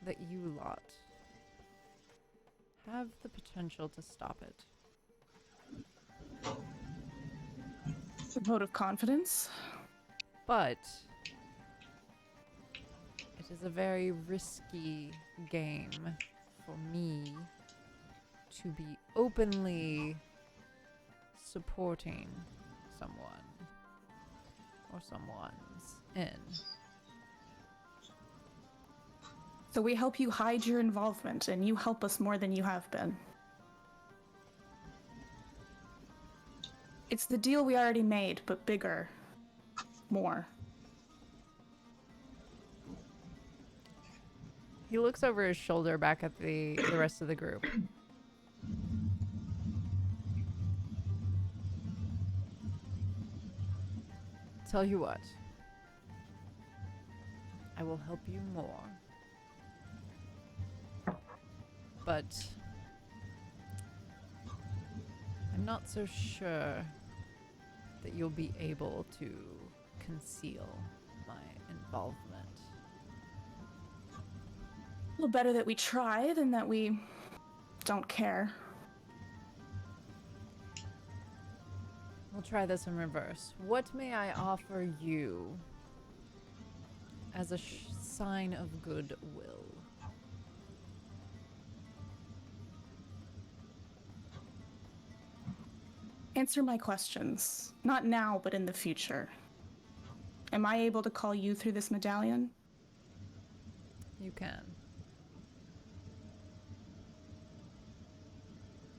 that you lot have the potential to stop it. It's a vote of confidence. But it is a very risky game for me to be openly supporting someone or someone's in. So we help you hide your involvement, and you help us more than you have been. It's the deal we already made, but bigger. More. He looks over his shoulder back at the rest of the group. Tell you what. I will help you more. But I'm not so sure that you'll be able to conceal my involvement. Well, better that we try than that we don't care. We'll try this in reverse. What may I offer you as a sign of goodwill? Answer my questions. Not now, but in the future. Am I able to call you through this medallion? You can.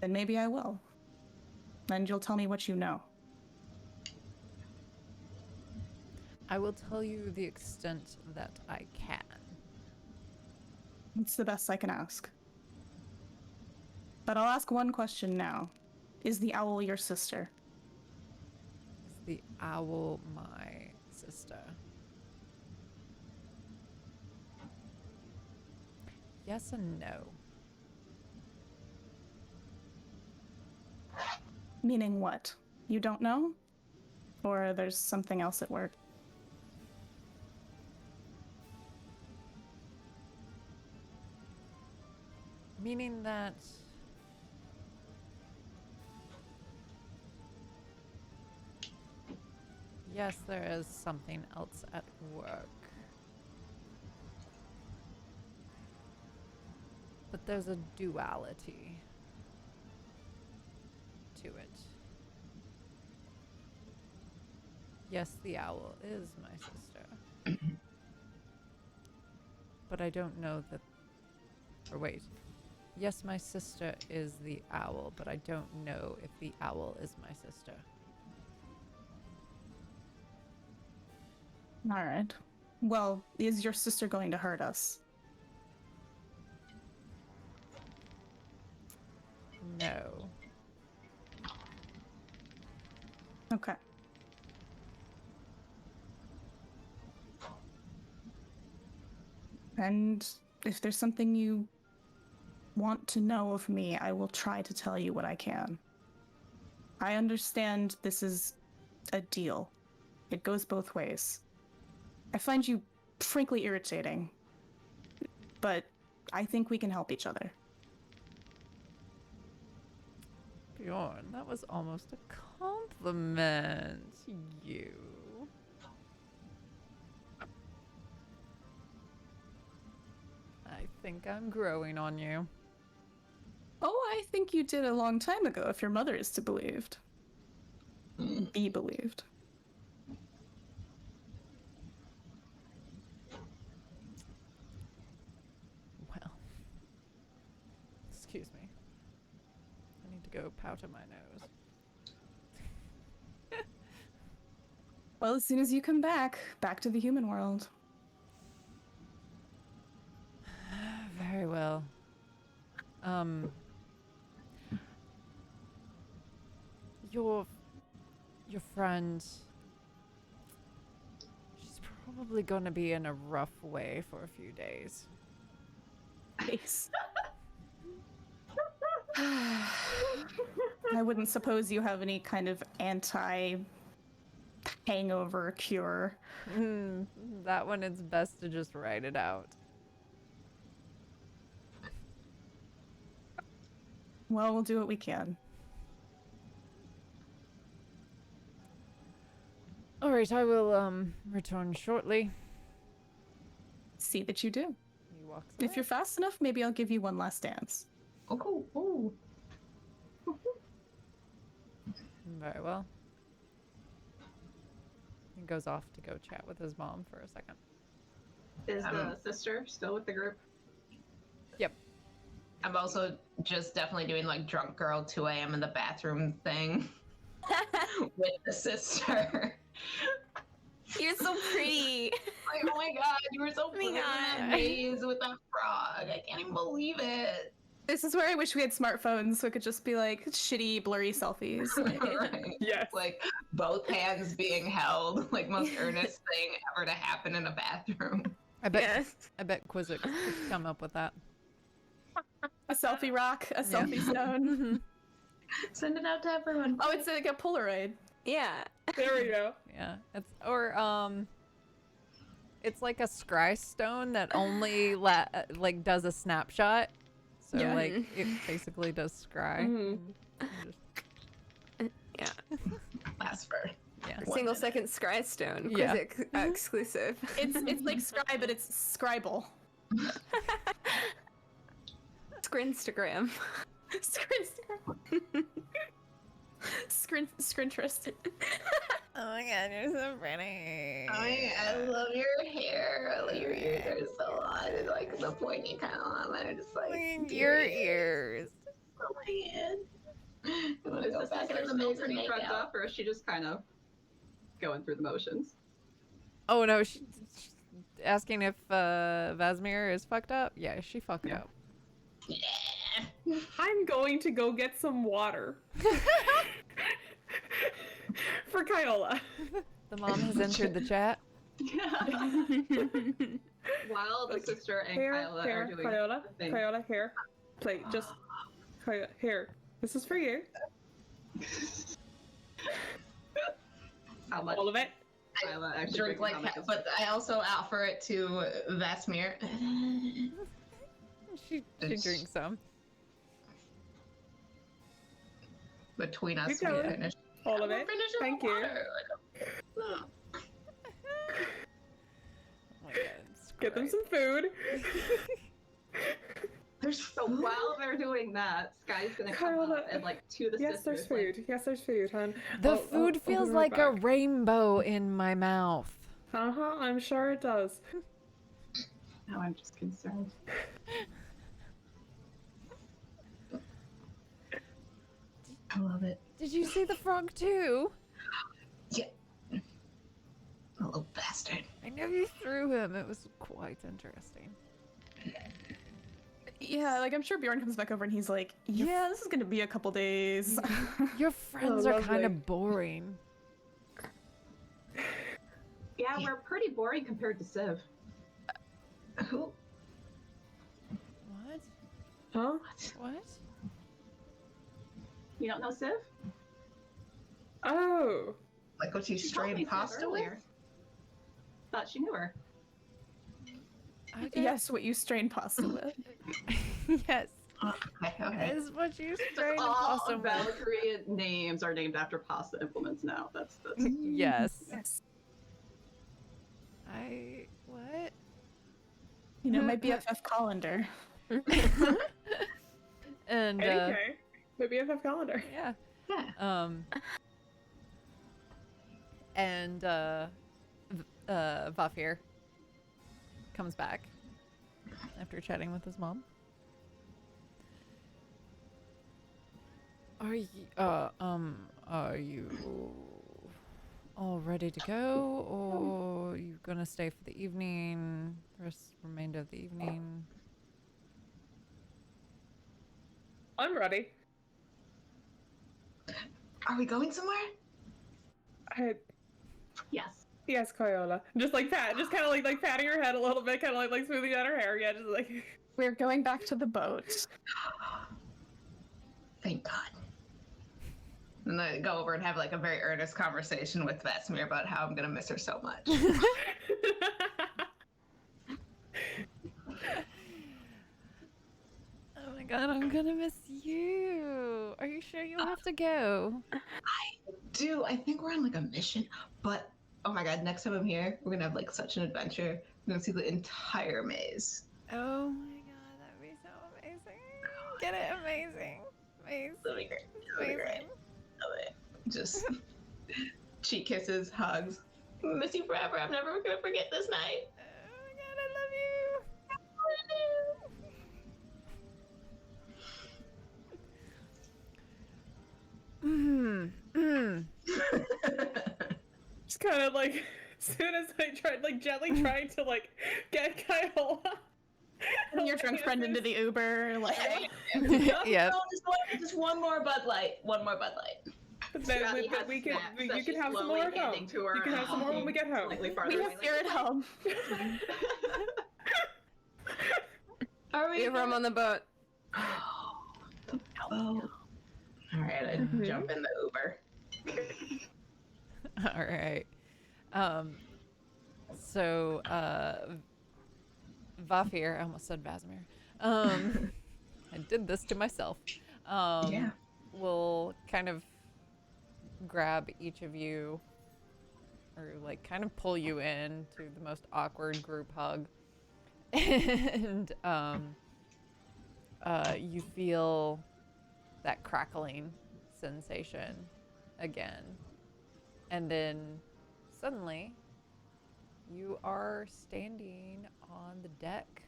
Then maybe I will. And you'll tell me what you know. I will tell you the extent that I can. It's the best I can ask. But I'll ask one question now. Is the owl your sister? Is the owl my sister? Yes and no. Meaning what? You don't know? Or there's something else at work? Meaning that yes, there is something else at work. But there's a duality to it. Yes, the owl is my sister. But I don't know that... Or wait. Yes, my sister is the owl, but I don't know if the owl is my sister. All right. Well, is your sister going to hurt us? No. Okay. And if there's something you want to know of me, I will try to tell you what I can. I understand this is a deal. It goes both ways. I find you frankly irritating, but I think we can help each other. Bjorn, that was almost a compliment. You. think I'm growing on you. Oh, I think you did a long time ago, if your mother is to believed. Be believed. Well, excuse me. I need to go powder my nose. Well, as soon as you come back to the human world. Very well. Your friend, she's probably gonna be in a rough way for a few days. Nice. I wouldn't suppose you have any kind of anti-hangover cure. That one, it's best to just write it out. Well, we'll do what we can. All right, I will return shortly. See that you do. He walks If you're fast enough, maybe I'll give you one last dance. Oh, cool. Ooh. Very well. He goes off to go chat with his mom for a second. Is the sister still with the group? Yep. I'm also just definitely doing like drunk girl 2 a.m. in the bathroom thing with the sister. You're so pretty. Like, oh my god, you were so Oh my pretty in that God. maze with that frog. I can't even believe it. This is where I wish we had smartphones so it could just be like shitty, blurry selfies. Right. Yes. Like both hands being held, like most earnest thing ever to happen in a bathroom. I bet. Yes. I bet Quizzic could come up with that. A selfie rock, a Yeah. selfie stone. Send it out to everyone. Oh, it's like a Polaroid. Yeah. There we go. Yeah. It's like a scry stone that only like does a snapshot. So Yeah. like it basically does scry. Mhm. Yeah. Lasts for Yeah. One Single minute. second scry stone. Yeah. Quizzic, exclusive. It's like Scry, but it's Scribble. Scrinstagram. Scrintress. Oh my god, you're so pretty. I love your hair. Your ears are so long. It's like the pointy kind of long. I'm just like, Your ears. Oh my god. I want to Is go the back sister in the still maze and pretty make drugged out. up, or is she just kind of going through the motions? Oh no, she's asking if Vasmir is fucked up. Yeah, she fucked up. Yeah. I'm going to go get some water. For Kyola. The mom has entered the chat. While the sister and Here, Kyla here, are doing Kyola, the thing. Kyola, here. Plate, just, Kyola, here. This is for you. How much All of it. Kyla actually Drink drinking, like how much is- but I also offer it to Vasmir. She drinks some. Between us, Keep we going. finish. All of We're it. finishing Thank the you. water. Oh my god. it's Get them great. some food. There's So while they're doing that, Sky's gonna come Kyla, up and like to the Yes, there's sisters. Like, food. Yes, there's food, hon. The I'll food be feels right like a back. rainbow in my mouth. Uh-huh, I'm sure it does. now I'm just concerned. I love it. Did you see the frog too? Yeah. A little bastard. I know you threw him. It was quite interesting. Yeah, like I'm sure Bjorn comes back over and he's like, yeah, this is gonna be a couple days. Your friends are kind lovely. of boring. Yeah, we're pretty boring compared to Civ. Who? What? Huh? What? You don't know Civ? Oh. Like what you She told me strained Civ pasta with? earlier. Thought she knew her. I don't- Yes, what you strain pasta with. yes. Okay. Is what you Just strain the all pasta of with. Valkyrie names are named after pasta implements now. That's Yes. Yes. What? You know, my BFF colander. And Okay. The BFF calendar. yeah. Yeah. And Vafir comes back after chatting with his mom. Are you all ready to go, or are you gonna stay for the evening, remainder of the evening? I'm ready. Are we going somewhere? Yes. Yes, Koyola. Just like just kind of like patting her head a little bit, kind of like smoothing out her hair. Yeah, just like. We're going back to the boat. Thank God. And then I go over and have like a very earnest conversation with Vesemir about how I'm gonna miss her so much. Oh my god, I'm gonna miss you. Are you sure you have to go? I think we're on like a mission, but oh my God, next time I'm here, we're gonna have like such an adventure. We're gonna see the entire maze. Oh my god, that'd be so amazing. Get it? Amazing. Amazing. That'll be great. That'll be great. Love it. Just cheek kisses, hugs. Miss you forever. I'm never gonna forget this night. Oh my god, I love you. Just kind of like, as soon as I tried, like gently trying to like get Kyola. And your drunk friend into the Uber, like. Yep. No, just one more Bud Light. One more Bud Light. Then Scotty has we can, snacks you that can she's have some slowly more at home. handing to her, You can have some more when we get home. slightly farther We away, have spirit home. Are We have room on the boat. Oh. All right, I jump in the Uber. All right. So, Vafir, I almost said Vasimir. I did this to myself. Yeah. Will kind of grab each of you, or like kind of pull you in to the most awkward group hug, and you feel that crackling sensation again, and then suddenly you are standing on the deck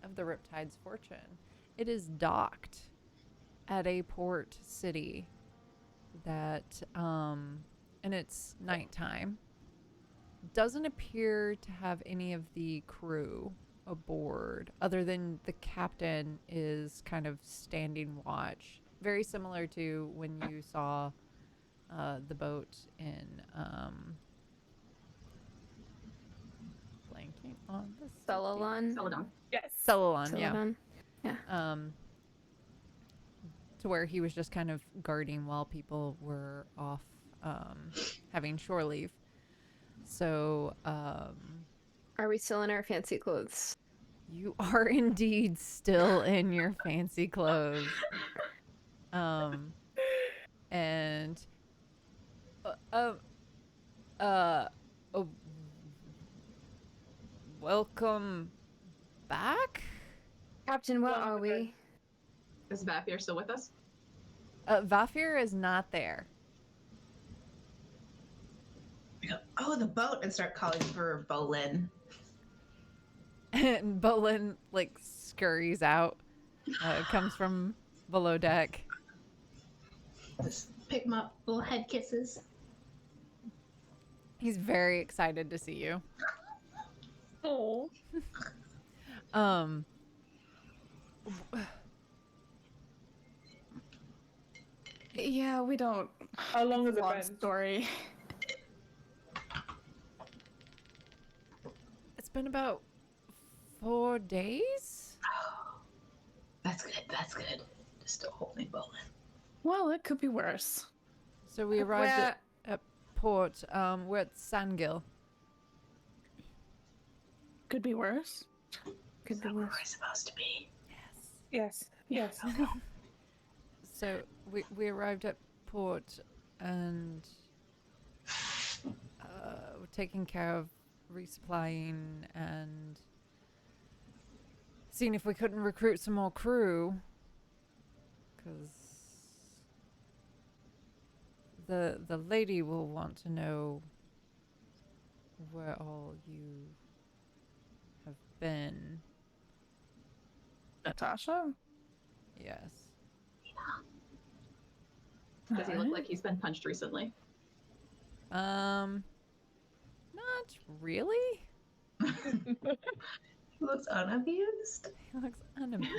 of the Riptide's Fortune. It is docked at a port city that, and it's nighttime, doesn't appear to have any of the crew aboard, other than the captain is kind of standing watch. Very similar to when you saw the boat in blanking on the Celadon. Celadon. Yes. Celadon, yeah. Celadon. To where he was just kind of guarding while people were off having shore leave. So Are we still in our fancy clothes? you are indeed still in your fancy clothes. And welcome back? Captain, where are we? Is Vafir still with us? Vafir is not there. I go, oh, the boat, and start calling for Bolin. And Bolin like scurries out. Comes from below deck. Just pick him up, little head kisses. He's very excited to see you. Oh. Yeah, we don't. How long has it Long been? story. It's been about 4 days. That's good. That's good. Just still holding Bolin. Well, it could be worse. So we arrived at port. We're at Sangil. Could be worse. Could be Where worse. we're supposed to be. Yes. Yes. So we arrived at port and we're taking care of resupplying and seeing if we couldn't recruit some more crew. Because the lady will want to know where all you have been. Natasha? Yes. Does he look like he's been punched recently? Not really. He looks unabused. He looks unabused.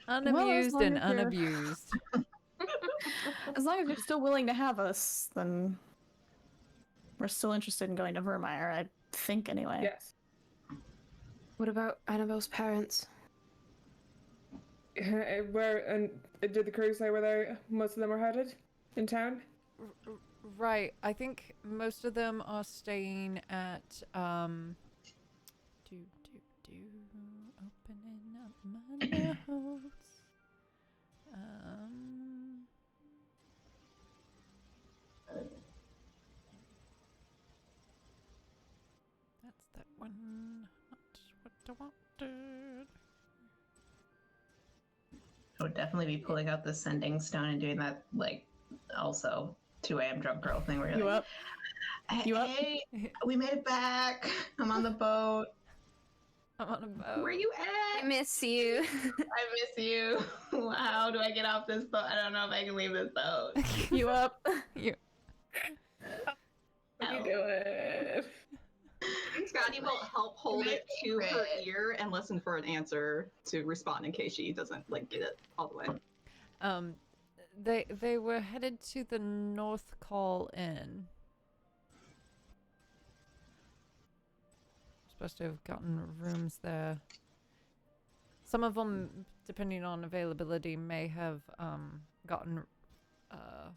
Well, as Unamused long and as you're- unabused. As long as you're still willing to have us, then we're still interested in going to Vermeer, I think, anyway. Yes. What about Annabelle's parents? Where and did the crew say where they most of them are headed in town? Right. I think most of them are staying at opening up my notes. That's that one. Not what I wanted. I would definitely be pulling out the sending stone and doing that, like, also 2 a.m. drunk girl thing where you're You like, up? Hey, You up? hey, we made it back. I'm on the boat. I'm on a boat. Where you I at? miss you. I miss you. How do I get off this boat? I don't know if I can leave this boat. You up? You. What are you Ow. doing? Scotty will help hold it to her Favorite. ear and listen for an answer to respond in case she doesn't like get it all the way. They were headed to the North Call Inn. Supposed to have gotten rooms there. Some of them, depending on availability, may have gotten a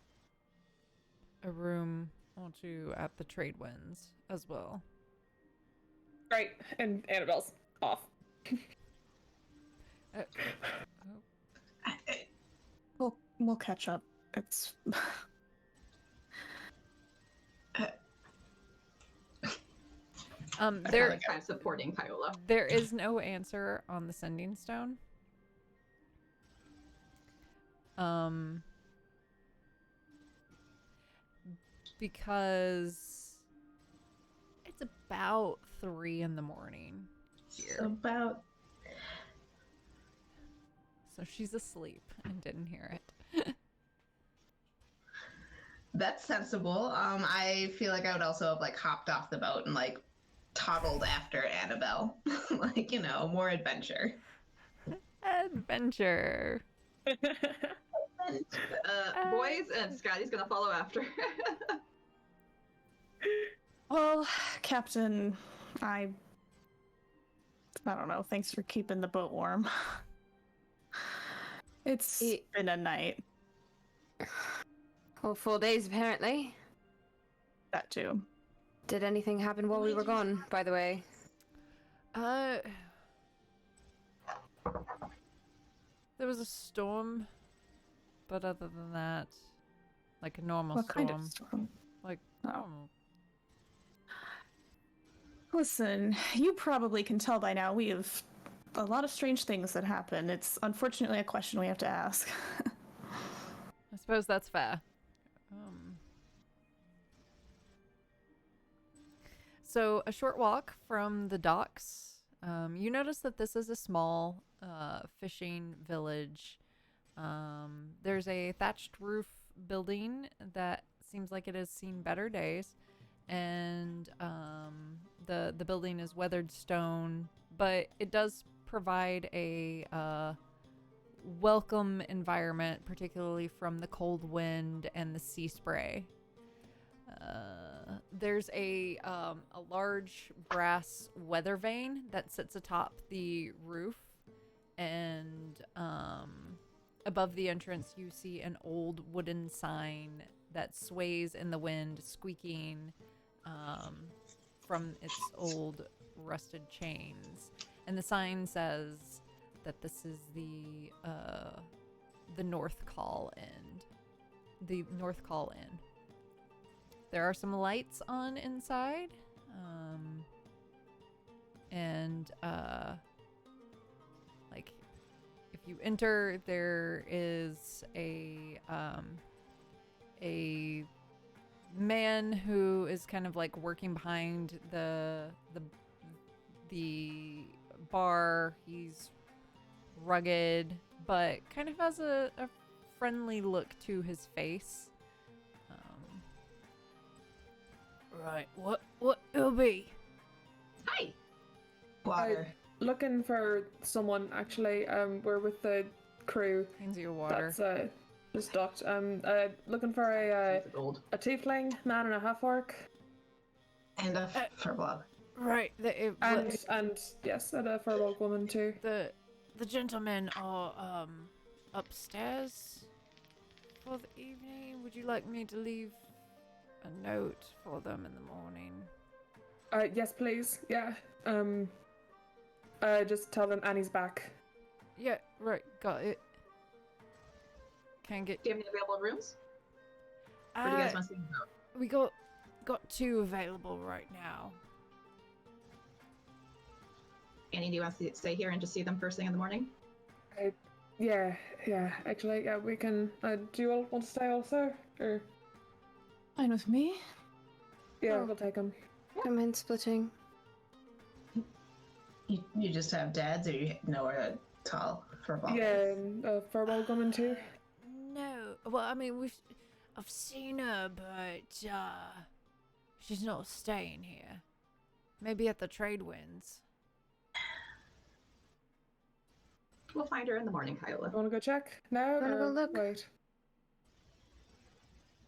room or two at the Trade Winds as well. Right, and Annabelle's off. We'll catch up. It's There Kind of supporting Viola. there is no answer on the sending stone. Because it's about 3 in the morning here. About So she's asleep and didn't hear it. that's sensible. I feel like I would also have like hopped off the boat and like toddled after Annabelle. Like, you know, more adventure. Adventure. Boys, and Scotty's gonna follow after. well, Captain. I don't know. Thanks for keeping the boat warm. It's been a night. Well, 4 days apparently. That too. Did anything happen while we were gone, by the way? There was a storm, but other than that, like a normal What storm. kind of storm? Like Oh. normal. Listen, you probably can tell by now we have a lot of strange things that happen. It's unfortunately a question we have to ask. I suppose that's fair. So a short walk from the docks, you notice that this is a small fishing village. There's a thatched roof building that seems like it has seen better days, and the building is weathered stone, but it does provide a welcome environment, particularly from the cold wind and the sea spray. There's a large brass weather vane that sits atop the roof, and above the entrance you see an old wooden sign that sways in the wind, squeaking from its old rusted chains. And the sign says that this is the North Call Inn. The North Call Inn. There are some lights on inside, and you enter, there is a man who is kind of like working behind the bar. He's rugged, but kind of has a friendly look to his face. Right, what it'll be? Hi. Water. Looking for someone, actually. We're with the crew. Hands you water. That's just docked. Looking for Gold. a tiefling, man and a half-orc. And a furball. Right, And yes, and a furbolg woman too. the gentlemen are upstairs for the evening. Would you like me to leave a note for them in the morning? Yes, please. Yeah. Just tell them Annie's back. Yeah, right, got it. Can get Do you have any available rooms? Or do you guys want to see them out? we got 2 available right now. Annie, do you want to stay here and just see them first thing in the morning? Yeah. Actually, yeah, we can. Do you all want to stay also? Or Fine with me. yeah, Oh. we'll take them. Don't mind splitting. You just have dads, or you know her a tall furball? Yeah, and a furbolg woman too. No, well, I mean, I've seen her, but she's not staying here. Maybe at the trade winds. We'll find her in the morning, Kyla. Want to go check now? Wanna go or look? Wait.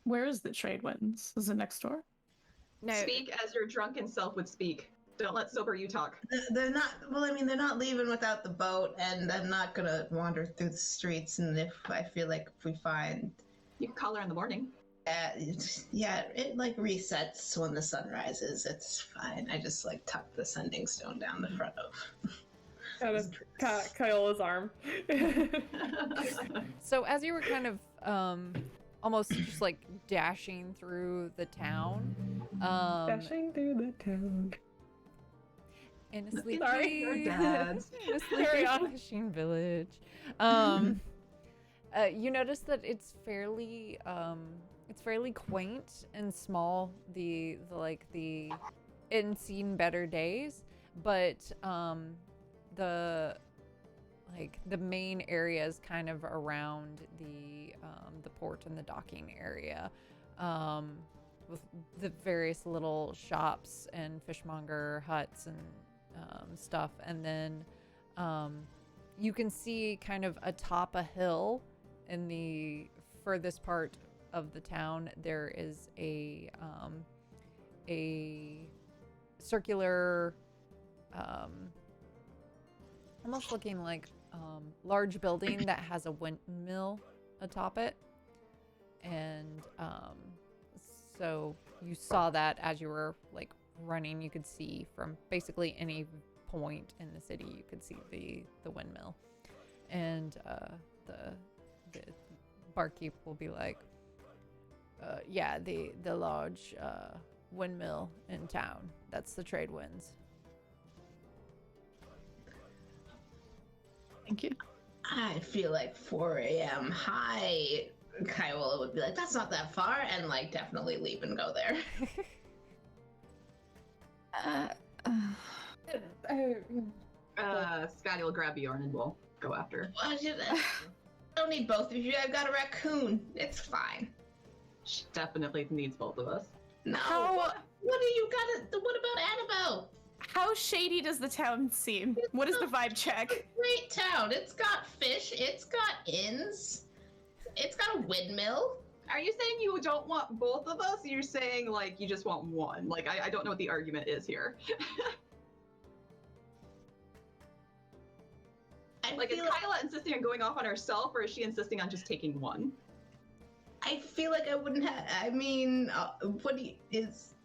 Where is the trade winds? Is it next door? No, Speak as your drunken self would speak. Don't let sober you talk. They're not. Well, I mean, they're not leaving without the boat, and I'm not gonna wander through the streets. And if I feel like if we find, You can call her in the morning. it like resets when the sun rises. It's fine. I just like tuck the sending stone down the front of. Kind of Kyola's arm. So as you were kind of almost just like dashing through the town, Dashing through the town. in a Sorry, sleepy, your dads. in a Carry sleepy on. fishing village, you notice that it's fairly quaint and small. The in seen better days, but the main area is kind of around the port and the docking area, with the various little shops and fishmonger huts and stuff. And then you can see kind of atop a hill in the furthest part of the town, there is a circular, almost looking like large building that has a windmill atop it. And so you saw that as you were like running. You could see from basically any point in the city, you could see the windmill. And the barkeep will be like, yeah, the large windmill in town. That's the trade winds. Thank you. I feel like 4 a.m. Hi. Kyola would be like, that's not that far, and like definitely leave and go there. Scotty will grab Bjorn and we'll go after. I don't need both of you. I've got a raccoon. It's fine. She definitely needs both of us. No. How- What do you got? What about Annabelle? How shady does the town seem? What is the vibe check? Great town. It's got fish. It's got inns. It's got a windmill. Are you saying you don't want both of us? Or you're saying like you just want one? Like I don't know what the argument is here. Like is Kyla insisting on going off on herself, or is she insisting on just taking one? I feel like I wouldn't have. I mean, what do you,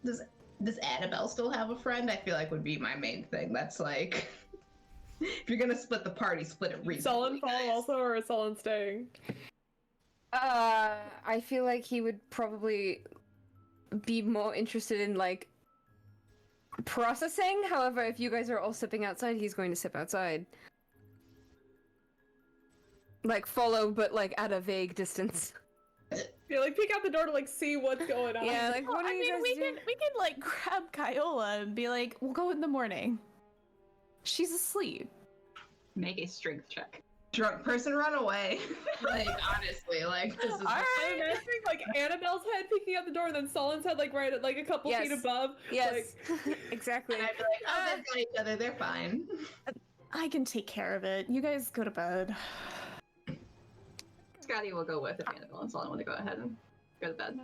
does Annabelle still have a friend? I feel like would be my main thing. That's like, if you're gonna split the party, split it reasonably. Sullen fall also, or is Sullen staying? I feel like he would probably be more interested in like processing. However, if you guys are all sipping outside, he's going to sip outside. Like follow, but like at a vague distance. Yeah, like peek out the door to like see what's going on. Yeah, like what I are you mean, guys we doing? can like grab Kyola and be like, we'll go in the morning. She's asleep. Make a strength check. Drunk person run away. Like, honestly, like, this is. All I'm right. imagining like Annabelle's head peeking out the door, and then Solon's head like right at like a couple feet Yes. above. Yes, Like, exactly. And I'd be like, oh, they've got each other, they're fine. I can take care of it. You guys go to bed. Scotty will go with if Annabelle and Solon want to go ahead and go to bed.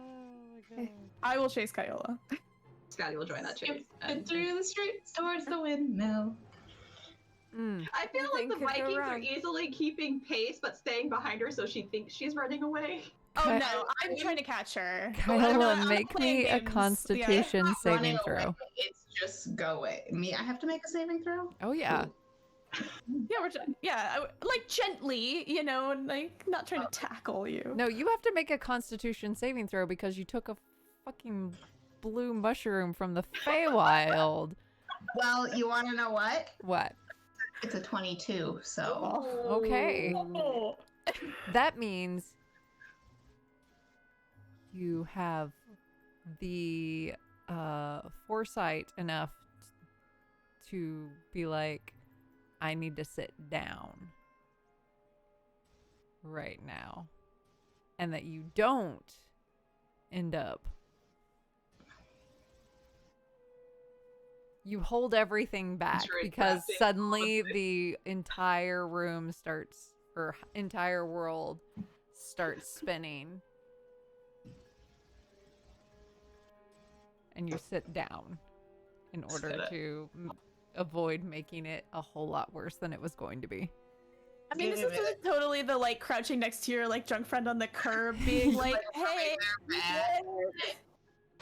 I will chase Kyola. Scotty will join that chase. And through the streets towards the windmill. I feel like Nothing the could go Vikings are wrong. easily keeping pace but staying behind her so she thinks she's running away. Oh no, I'm trying to catch her. Kyla, I'm make playing me a games. Constitution Running saving away, throw. it's just go away. Me, I have to make a saving throw? Oh yeah. Yeah, like gently, you know, like not trying to tackle you. No, you have to make a Constitution saving throw because you took a fucking blue mushroom from the Feywild. Well, you want to know what? What? It's a 22, so. Okay. oh. That means you have the foresight enough to be like, I need to sit down right now. And that you don't end up. You hold everything back because Interesting. suddenly the entire room starts, or entire world starts spinning. And you sit down in order Sit it. to avoid making it a whole lot worse than it was going to be. I mean, this is just totally the like crouching next to your like drunk friend on the curb, being like, "Hey,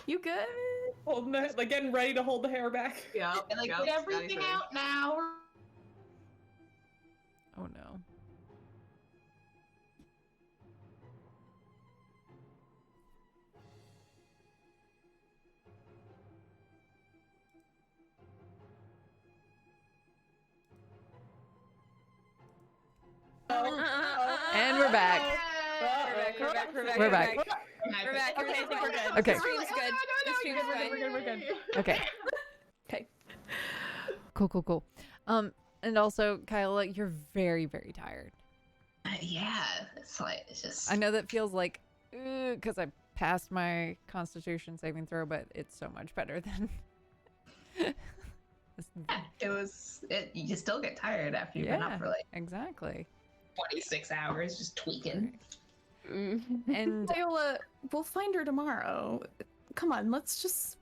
you good? Holding the, like getting ready to hold the hair back. Yeah. And like, get everything out now. Oh no. And we're back. We're back. We're back. Okay, I think we're good. Okay. The stream's good. The stream's fine. We're good. Okay. Okay. Cool. And also, Kyla, you're very, very tired. Yeah, it's like, it's just. I know that feels like, because I passed my Constitution saving throw, but it's so much better than. Yeah, it was. You still get tired after you've been Yeah. up for like Exactly. 26 hours just tweaking. And Viola, we'll find her tomorrow. Come on, let's just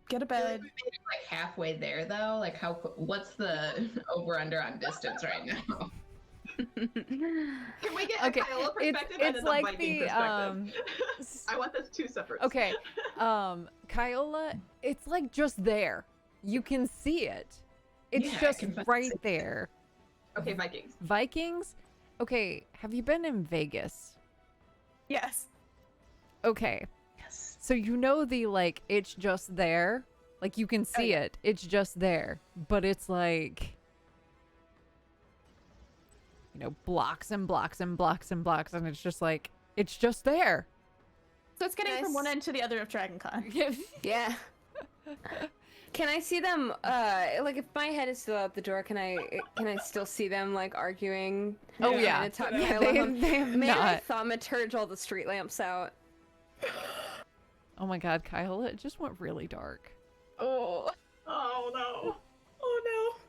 get to bed. Like halfway there though. Like what's the over under on distance right now? Can we get Okay, a Kyla perspective it's and a like Viking the perspective? I want those two separate. Okay, Kyola, it's like just there. You can see it. It's Yeah, I just can fucking right see it. there. Okay, Vikings. Vikings? Okay, have you been in Vegas? Yes. Okay, Yes. so you know the like, it's just there. Like you can see yeah. it. It's just there. But it's like, you know, blocks and blocks and blocks and blocks. And it's just like, it's just there. So it's getting from Nice. one end to the other of DragonCon. Yeah. Can I see them? Like if my head is still out the door, can I still see them like arguing? Oh, and yeah. trying to talk Yeah, Kyla they- home? they have May I not. thaumaturge all the street lamps out? Oh my god, Kyla, it just went really dark. Oh. Oh no. Oh no.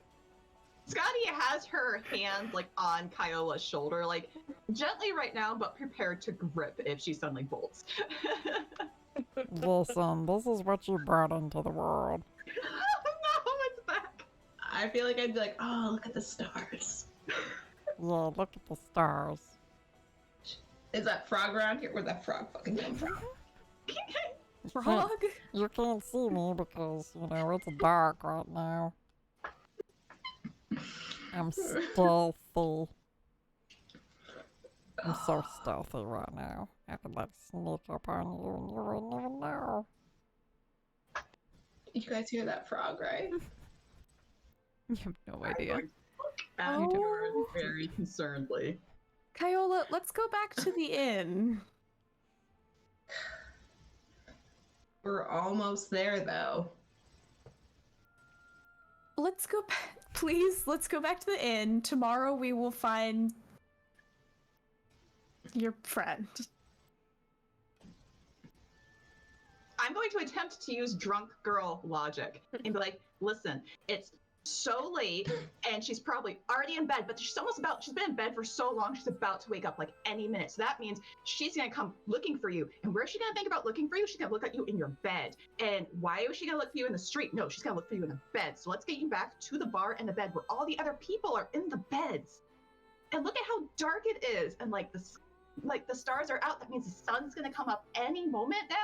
Scotty has her hand like on Kyola's shoulder, like gently right now, but prepared to grip if she suddenly bolts. Listen, this is what you brought into the world. Oh no, it's back. I feel like I'd be like, oh, look at the stars. Yeah, look at the stars. Is that frog around here? Where'd that frog fucking come from? Frog? You can't see me because, you know, it's dark right now. I'm stealthy. I'm so stealthy right now. I could like sneak up on you and you wouldn't even know. You guys hear that frog, right? You have no idea. At her very concernedly. Kyola, let's go back to the inn. We're almost there, though. Let's go please, let's go back to the inn. Tomorrow we will find your friend. I'm going to attempt to use drunk girl logic and be like, listen, it's so late and she's probably already in bed, but she's been in bed for so long, she's about to wake up like any minute. So that means she's gonna come looking for you. And where's she gonna think about looking for you? She's gonna look at you in your bed. And why is she gonna look for you in the street? No, she's gonna look for you in the bed. So let's get you back to the bar and the bed where all the other people are in the beds. And look at how dark it is. And like the stars are out. That means the sun's gonna come up any moment now,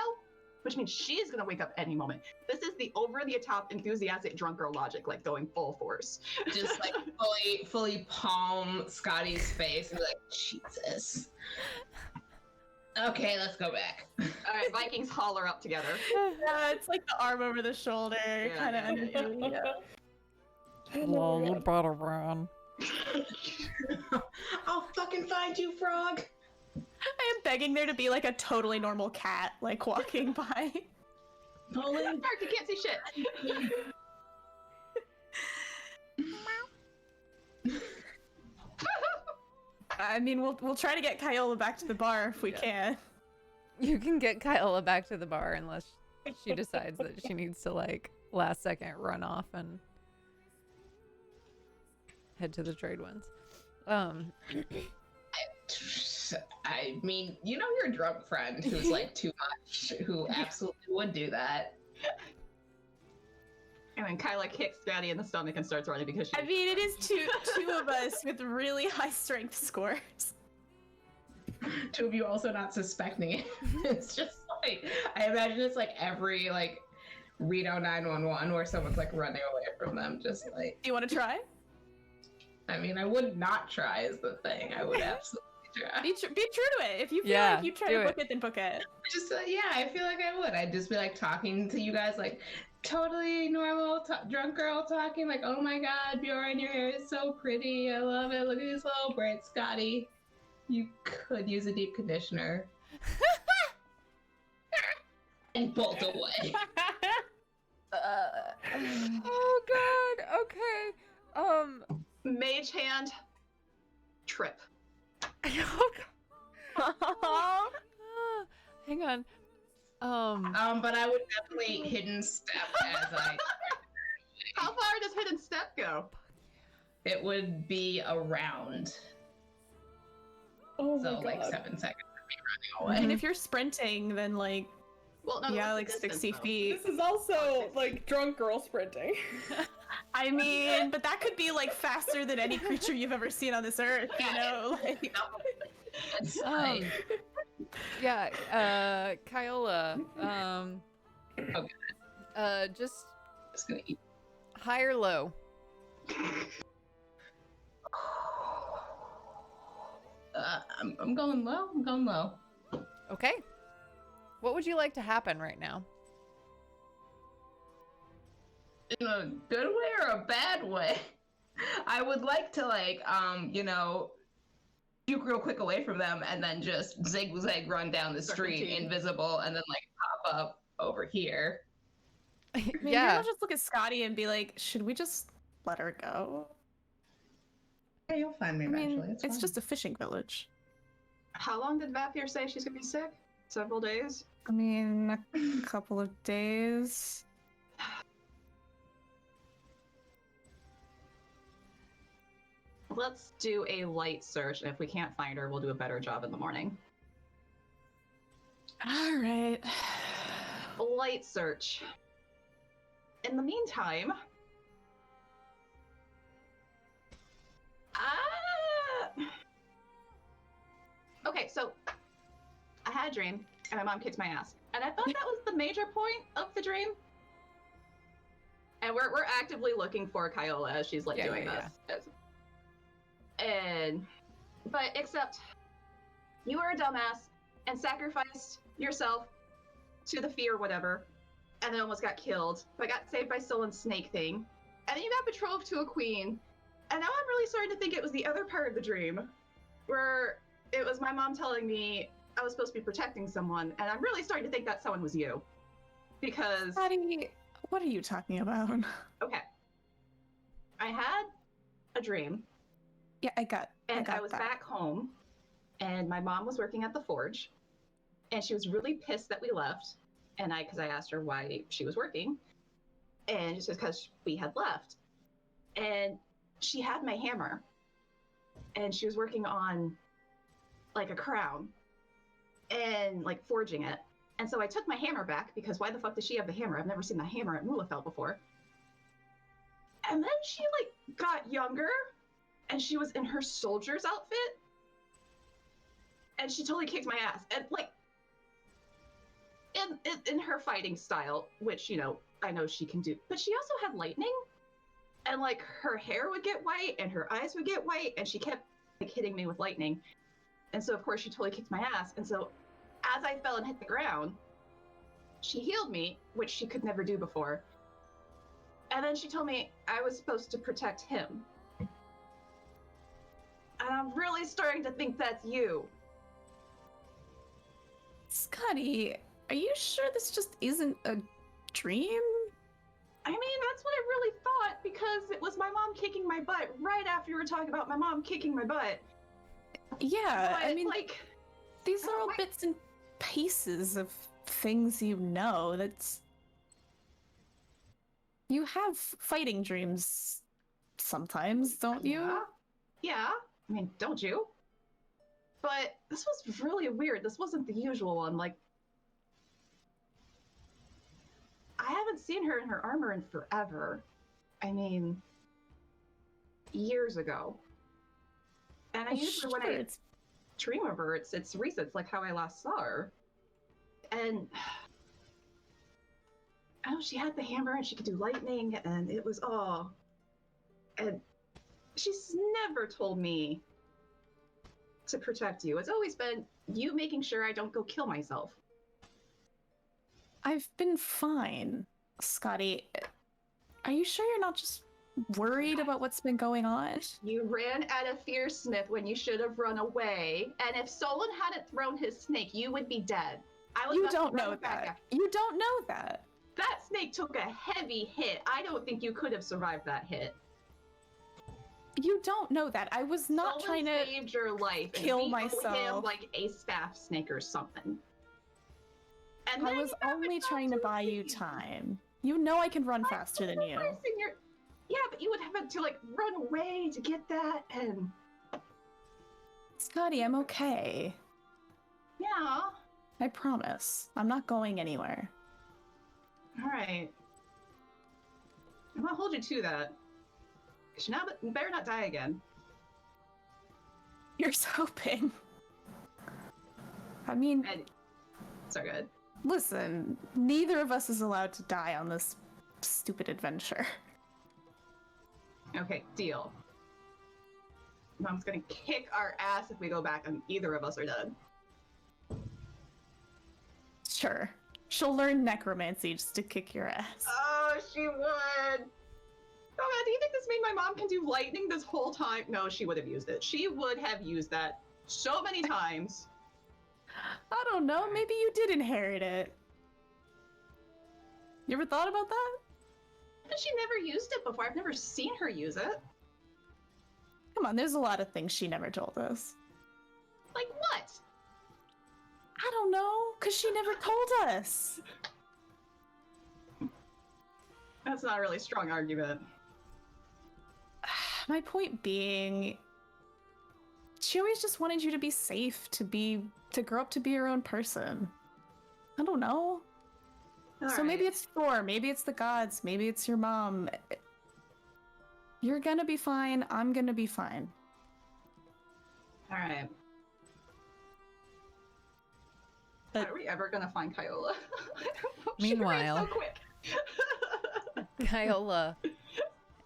which means she's gonna wake up any moment. This is the over-the-top enthusiastic drunk girl logic, like going full force. Just like fully palm Scotty's face and be like, Jesus. Okay, let's go back. All right, Vikings holler up together. Yeah, it's like the arm over the shoulder kind of energy. Well, you better run. I'll fucking find you, frog. I am begging there to be like a totally normal cat, like walking by. Holy. Mark, you can't see shit. I mean, we'll try to get Kyola back to the bar if we can. You can get Kyola back to the bar unless she decides that she needs to, like, last second run off and head to the trade winds. I mean, you know your drunk friend who's like too much, who absolutely would do that. And then Kyla kicks Scotty in the stomach and starts running because she... I mean, it is two of us with really high strength scores. Two of you also not suspecting it. It's just like, I imagine it's like every like Reno 911 where someone's like running away from them, just like... Do you want to try? I mean, I would not try is the thing. I would absolutely try. Be true to it. If you feel like you try to book it, then book it. Just yeah, I feel like I would. I'd just be like talking to you guys like totally normal drunk girl talking like, oh my god, Bjorn, your hair is so pretty. I love it. Look at these little braids, Scotty. You could use a deep conditioner. And bolt away. Oh god, okay. Mage hand, trip. Oh god. Hang on. But I would definitely hidden step as I... How far does hidden step go? It would be around. Oh So my like God. 7 seconds of me running away. And if you're sprinting, then like, Well, no, yeah, what's like the 60 distance, though? feet. This is also like drunk girl sprinting. I mean, but that could be like faster than any creature you've ever seen on this earth, you know? Like, It's like, Yeah, Kyola, Okay. Just just gonna eat. high or low? I'm going low. I'm going low. Okay. What would you like to happen right now? In a good way or a bad way? I would like to juke real quick away from them and then just zigzag run down the street Serpentine. invisible and then like pop up over here. maybe Yeah. I'll just look at Scotty and be like, should we just let her go? Yeah, you'll find me I eventually. mean, it's just a fishing village. How long did Vapir say she's gonna be sick? Several days? I mean, a couple of days. Let's do a light search, and if we can't find her, we'll do a better job in the morning. All right. Light search. In the meantime... Okay, so I had a dream, and my mom kicked my ass. And I thought that was the major point of the dream. And we're actively looking for Kyola as she's like Yeah, doing yeah, this. But except you were a dumbass and sacrificed yourself to the fear whatever, and then almost got killed, but got saved by Stolen Snake thing. And then you got betrothed to a queen. And now I'm really starting to think it was the other part of the dream where it was my mom telling me I was supposed to be protecting someone, and I'm really starting to think that someone was you. Because, Scotty, what are you talking about? okay, I had a dream, Yeah, I got I was that. back home, and my mom was working at the forge, and she was really pissed that we left, and because I asked her why she was working, and it's just because we had left, and she had my hammer, and she was working on like a crown, and like forging it, and so I took my hammer back because why the fuck does she have the hammer? I've never seen the hammer at Mulefeld before. And then she like got younger, and she was in her soldier's outfit, and she totally kicked my ass, and like in her fighting style, which I know she can do, but she also had lightning, and like her hair would get white and her eyes would get white, and she kept like hitting me with lightning, and so of course she totally kicked my ass, and so as I fell and hit the ground, she healed me, which she could never do before, and then she told me I was supposed to protect him. And I'm really starting to think that's you. Scotty, are you sure this just isn't a dream? I mean, that's what I really thought, because it was my mom kicking my butt right after you were talking about my mom kicking my butt. Yeah, But, I mean, like, these are all bits and pieces of things you know. You have fighting dreams sometimes, don't you? Yeah. I mean, don't you? But this was really weird. This wasn't the usual one. Like, I haven't seen her in her armor in forever. I mean, years ago. And I usually, when I dream of her, it's recent. It's like how I last saw her. And oh, she had the hammer and she could do lightning, and it was and she's never told me to protect you. It's always been you making sure I don't go kill myself. I've been fine, Scotty. Are you sure you're not just worried about what's been going on? You ran at a fearsmith when you should have run away, and if Solon hadn't thrown his snake, you would be dead. You don't know that. You don't know that. That snake took a heavy hit. I don't think you could have survived that hit. You don't know that. I was not Solon trying to saved your life. kill and we owe myself. him like a staff snake or something. And I then was you haven't only gone trying to buy you me. time. You know I can run faster than you. Yeah, but you would have to like run away to get that, and Scotty, I'm okay. yeah. I promise. I'm not going anywhere. All right. I'm gonna hold you to that. 'Cause you better not die again. Here's hoping. I mean, And so good. listen, neither of us is allowed to die on this stupid adventure. Okay, deal. Mom's gonna kick our ass if we go back and either of us are dead. Sure. She'll learn necromancy just to kick your ass. Oh, she would. Oh man, do you think this mean my mom can do lightning this whole time? No, she would have used it. She would have used that so many times. I don't know, maybe you did inherit it. You ever thought about that? But she never used it before. I've never seen her use it. Come on, there's a lot of things she never told us. Like what? I don't know, because she never told us. That's not a really strong argument. My point being, she always just wanted you to be safe, to grow up to be your own person. I don't know. So maybe it's Thor, maybe it's the gods, maybe it's your mom. You're gonna be fine, I'm gonna be fine. All right. But are we ever gonna find Kyola? Meanwhile, she ran so quick. Kyola,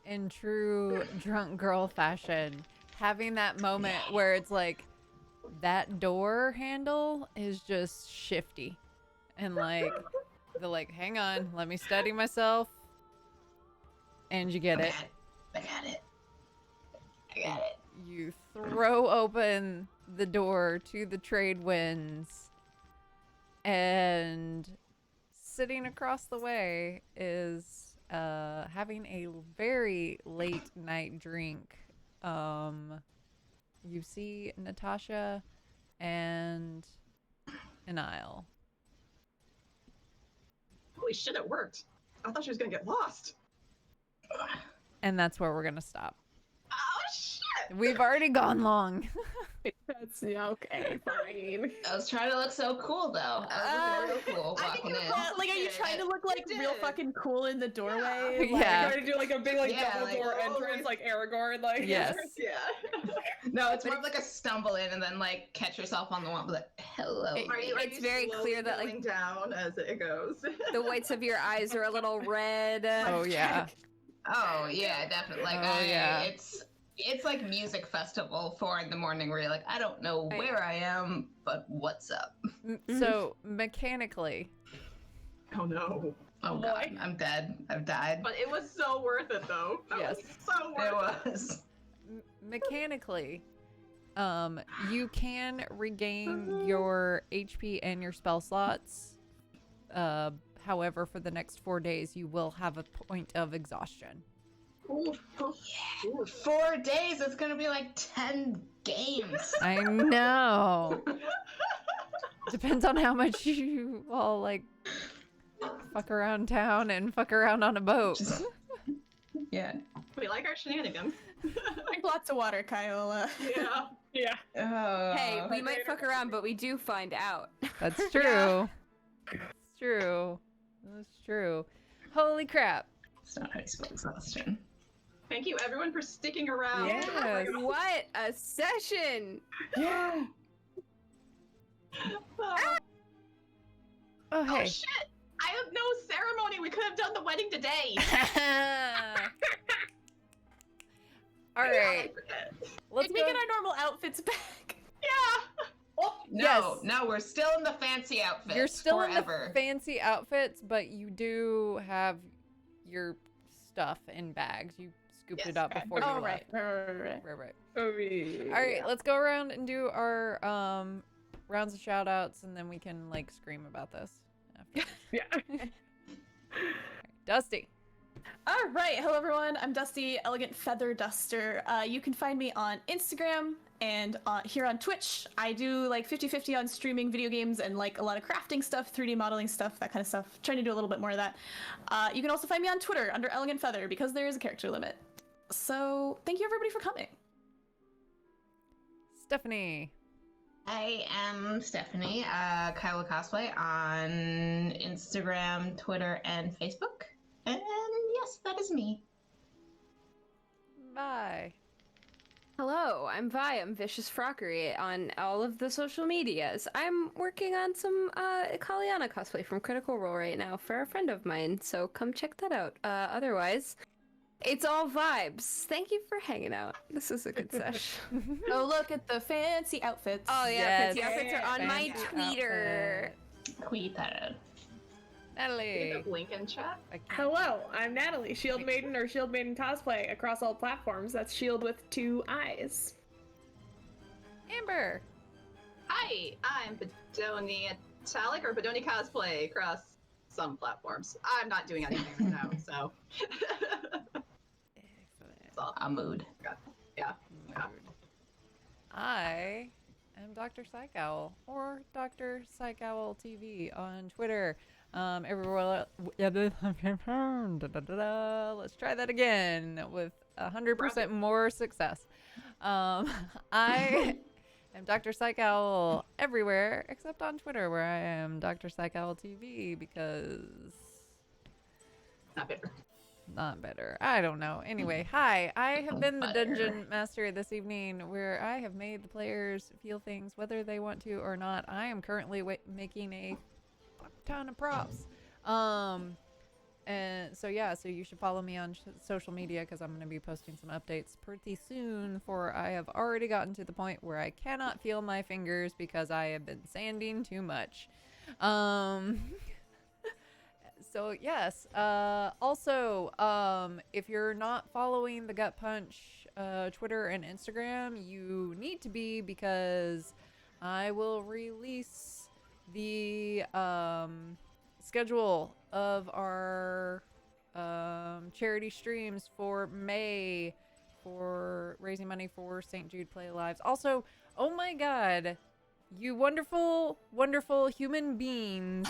in true drunk girl fashion, having that moment where it's like that door handle is just shifty, and like they're like, "Hang on, let me steady myself," and you get it. I got it. I got it. You throw open the door to the trade winds, and sitting across the way is having a very late night drink. You see Natasha and Anile. Holy shit, it worked. I thought she was gonna get lost. And that's where we're gonna stop. Oh shit! We've already gone long. That's okay, fine. I was trying to look so cool though. I was looking real cool I think walking you in. were Like, are you trying to look like You real did. fucking cool in the doorway? Yeah. Trying to do like a big like Yeah, double like, door oh, entrance like Aragorn, like Yes. Yeah. No, it's more of like a stumble in and then like catch yourself on the wall, like hello. It's very clear that, like, going down as it goes. the whites of your eyes are a little red. Oh yeah. Oh yeah, definitely. Like Oh, yeah. it's like music festival 4 in the morning where you're like, I don't know where I am, but what's up? So mechanically, Oh no. Oh god, I'm dead. I've died. But it was so worth it though. That Yes. was so It worth it. was. mechanically, you can regain your HP and your spell slots. However, for the next 4 days, you will have a point of exhaustion. Oof, oof, oof. 4 days, it's gonna be like 10 games. I know. Depends on how much you all like fuck around town and fuck around on a boat. Yeah. We like our shenanigans. Drink lots of water, Kyola. Yeah. Yeah. Hey, we might fuck around, but we do find out. That's true. It's true. That's true. Holy crap. It's not how you spell exhaustion. Thank you everyone for sticking around. Yes. What a session! Yeah. Oh, Oh, oh, hey. shit! I have no ceremony. We could have done the wedding today. All right. I forget. Let's Did we go. get our normal outfits back? Yeah. Oh, no, Yes. no, we're still in the fancy outfits. You're still forever. in the fancy outfits, but you do have your stuff in bags. You scooped Yes, it up okay. before Oh, you right. left. Right. Oh, yeah. All right, let's go around and do our rounds of shout outs, and then we can like scream about this after. Yeah. Dusty. All right. Hello, everyone. I'm Dusty, Elegant Feather Duster. You can find me on Instagram and here on Twitch. I do like 50-50 on streaming video games and like a lot of crafting stuff, 3D modeling stuff, that kind of stuff. Trying to do a little bit more of that. You can also find me on Twitter under Elegant Feather because there is a character limit. So thank you everybody for coming. Stephanie. I am Stephanie, Kyla Cosplay on Instagram, Twitter, and Facebook. And yes, that is me. Bye. Hello, I'm Vi. I'm Vicious Frockery on all of the social medias. I'm working on some Kaliana cosplay from Critical Role right now for a friend of mine, so come check that out. Otherwise, it's all vibes. Thank you for hanging out. This is a good sesh. Oh, look at the fancy outfits. Oh yeah, Yes. fancy outfits are on my Fancy Twitter. outfit. Tweet that. Natalie. Link in chat. I can't- Hello, I'm Natalie, Shield Maiden or Shield Maiden cosplay across all platforms. That's Shield with 2 eyes. Amber. Hi, I'm Bedoni Italic or Bedoni Cosplay across some platforms. I'm not doing anything right now, so. Excellent. That's all. A mood. Yeah. I am Dr. Psych Owl or Dr. Psych Owl TV on Twitter. Everywhere. Let's try that again with 100% more success. I am Dr. Psych Owl everywhere except on Twitter, where I am Dr. Psych Owl TV because Not bitter. not better. I don't know. Anyway, hi. I have been the Butter. dungeon master this evening, where I have made the players feel things whether they want to or not. I am currently making a fuck ton of props. And so yeah, so you should follow me on social media because I'm going to be posting some updates pretty soon. For I have already gotten to the point where I cannot feel my fingers because I have been sanding too much. So So yes. Also, if you're not following the Gut Punch Twitter and Instagram, you need to be, because I will release the schedule of our charity streams for May for raising money for St. Jude Play Lives. Also, oh my god, you wonderful, wonderful human beings,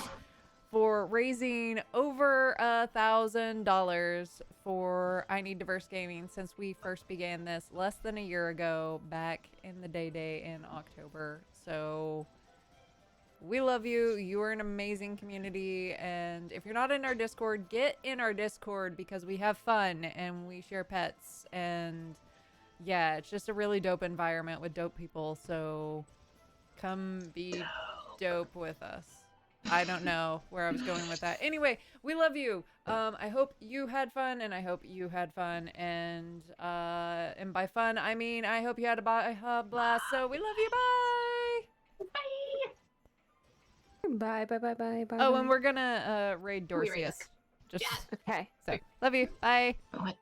for raising over $1,000 for I Need Diverse Gaming since we first began this less than a year ago, back in the day in October. So we love you. You are an amazing community, and if you're not in our Discord, get in our Discord, because we have fun and we share pets, and yeah, it's just a really dope environment with dope people. So come be dope with us. I don't know where I was going with that. Anyway, we love you. I hope you had fun, and I hope you had fun. And by fun, I mean I hope you had a blast. So we love you. Bye. Bye. Oh, and we're gonna raid We raid Dorcius. Just Okay. so love you. Bye. What?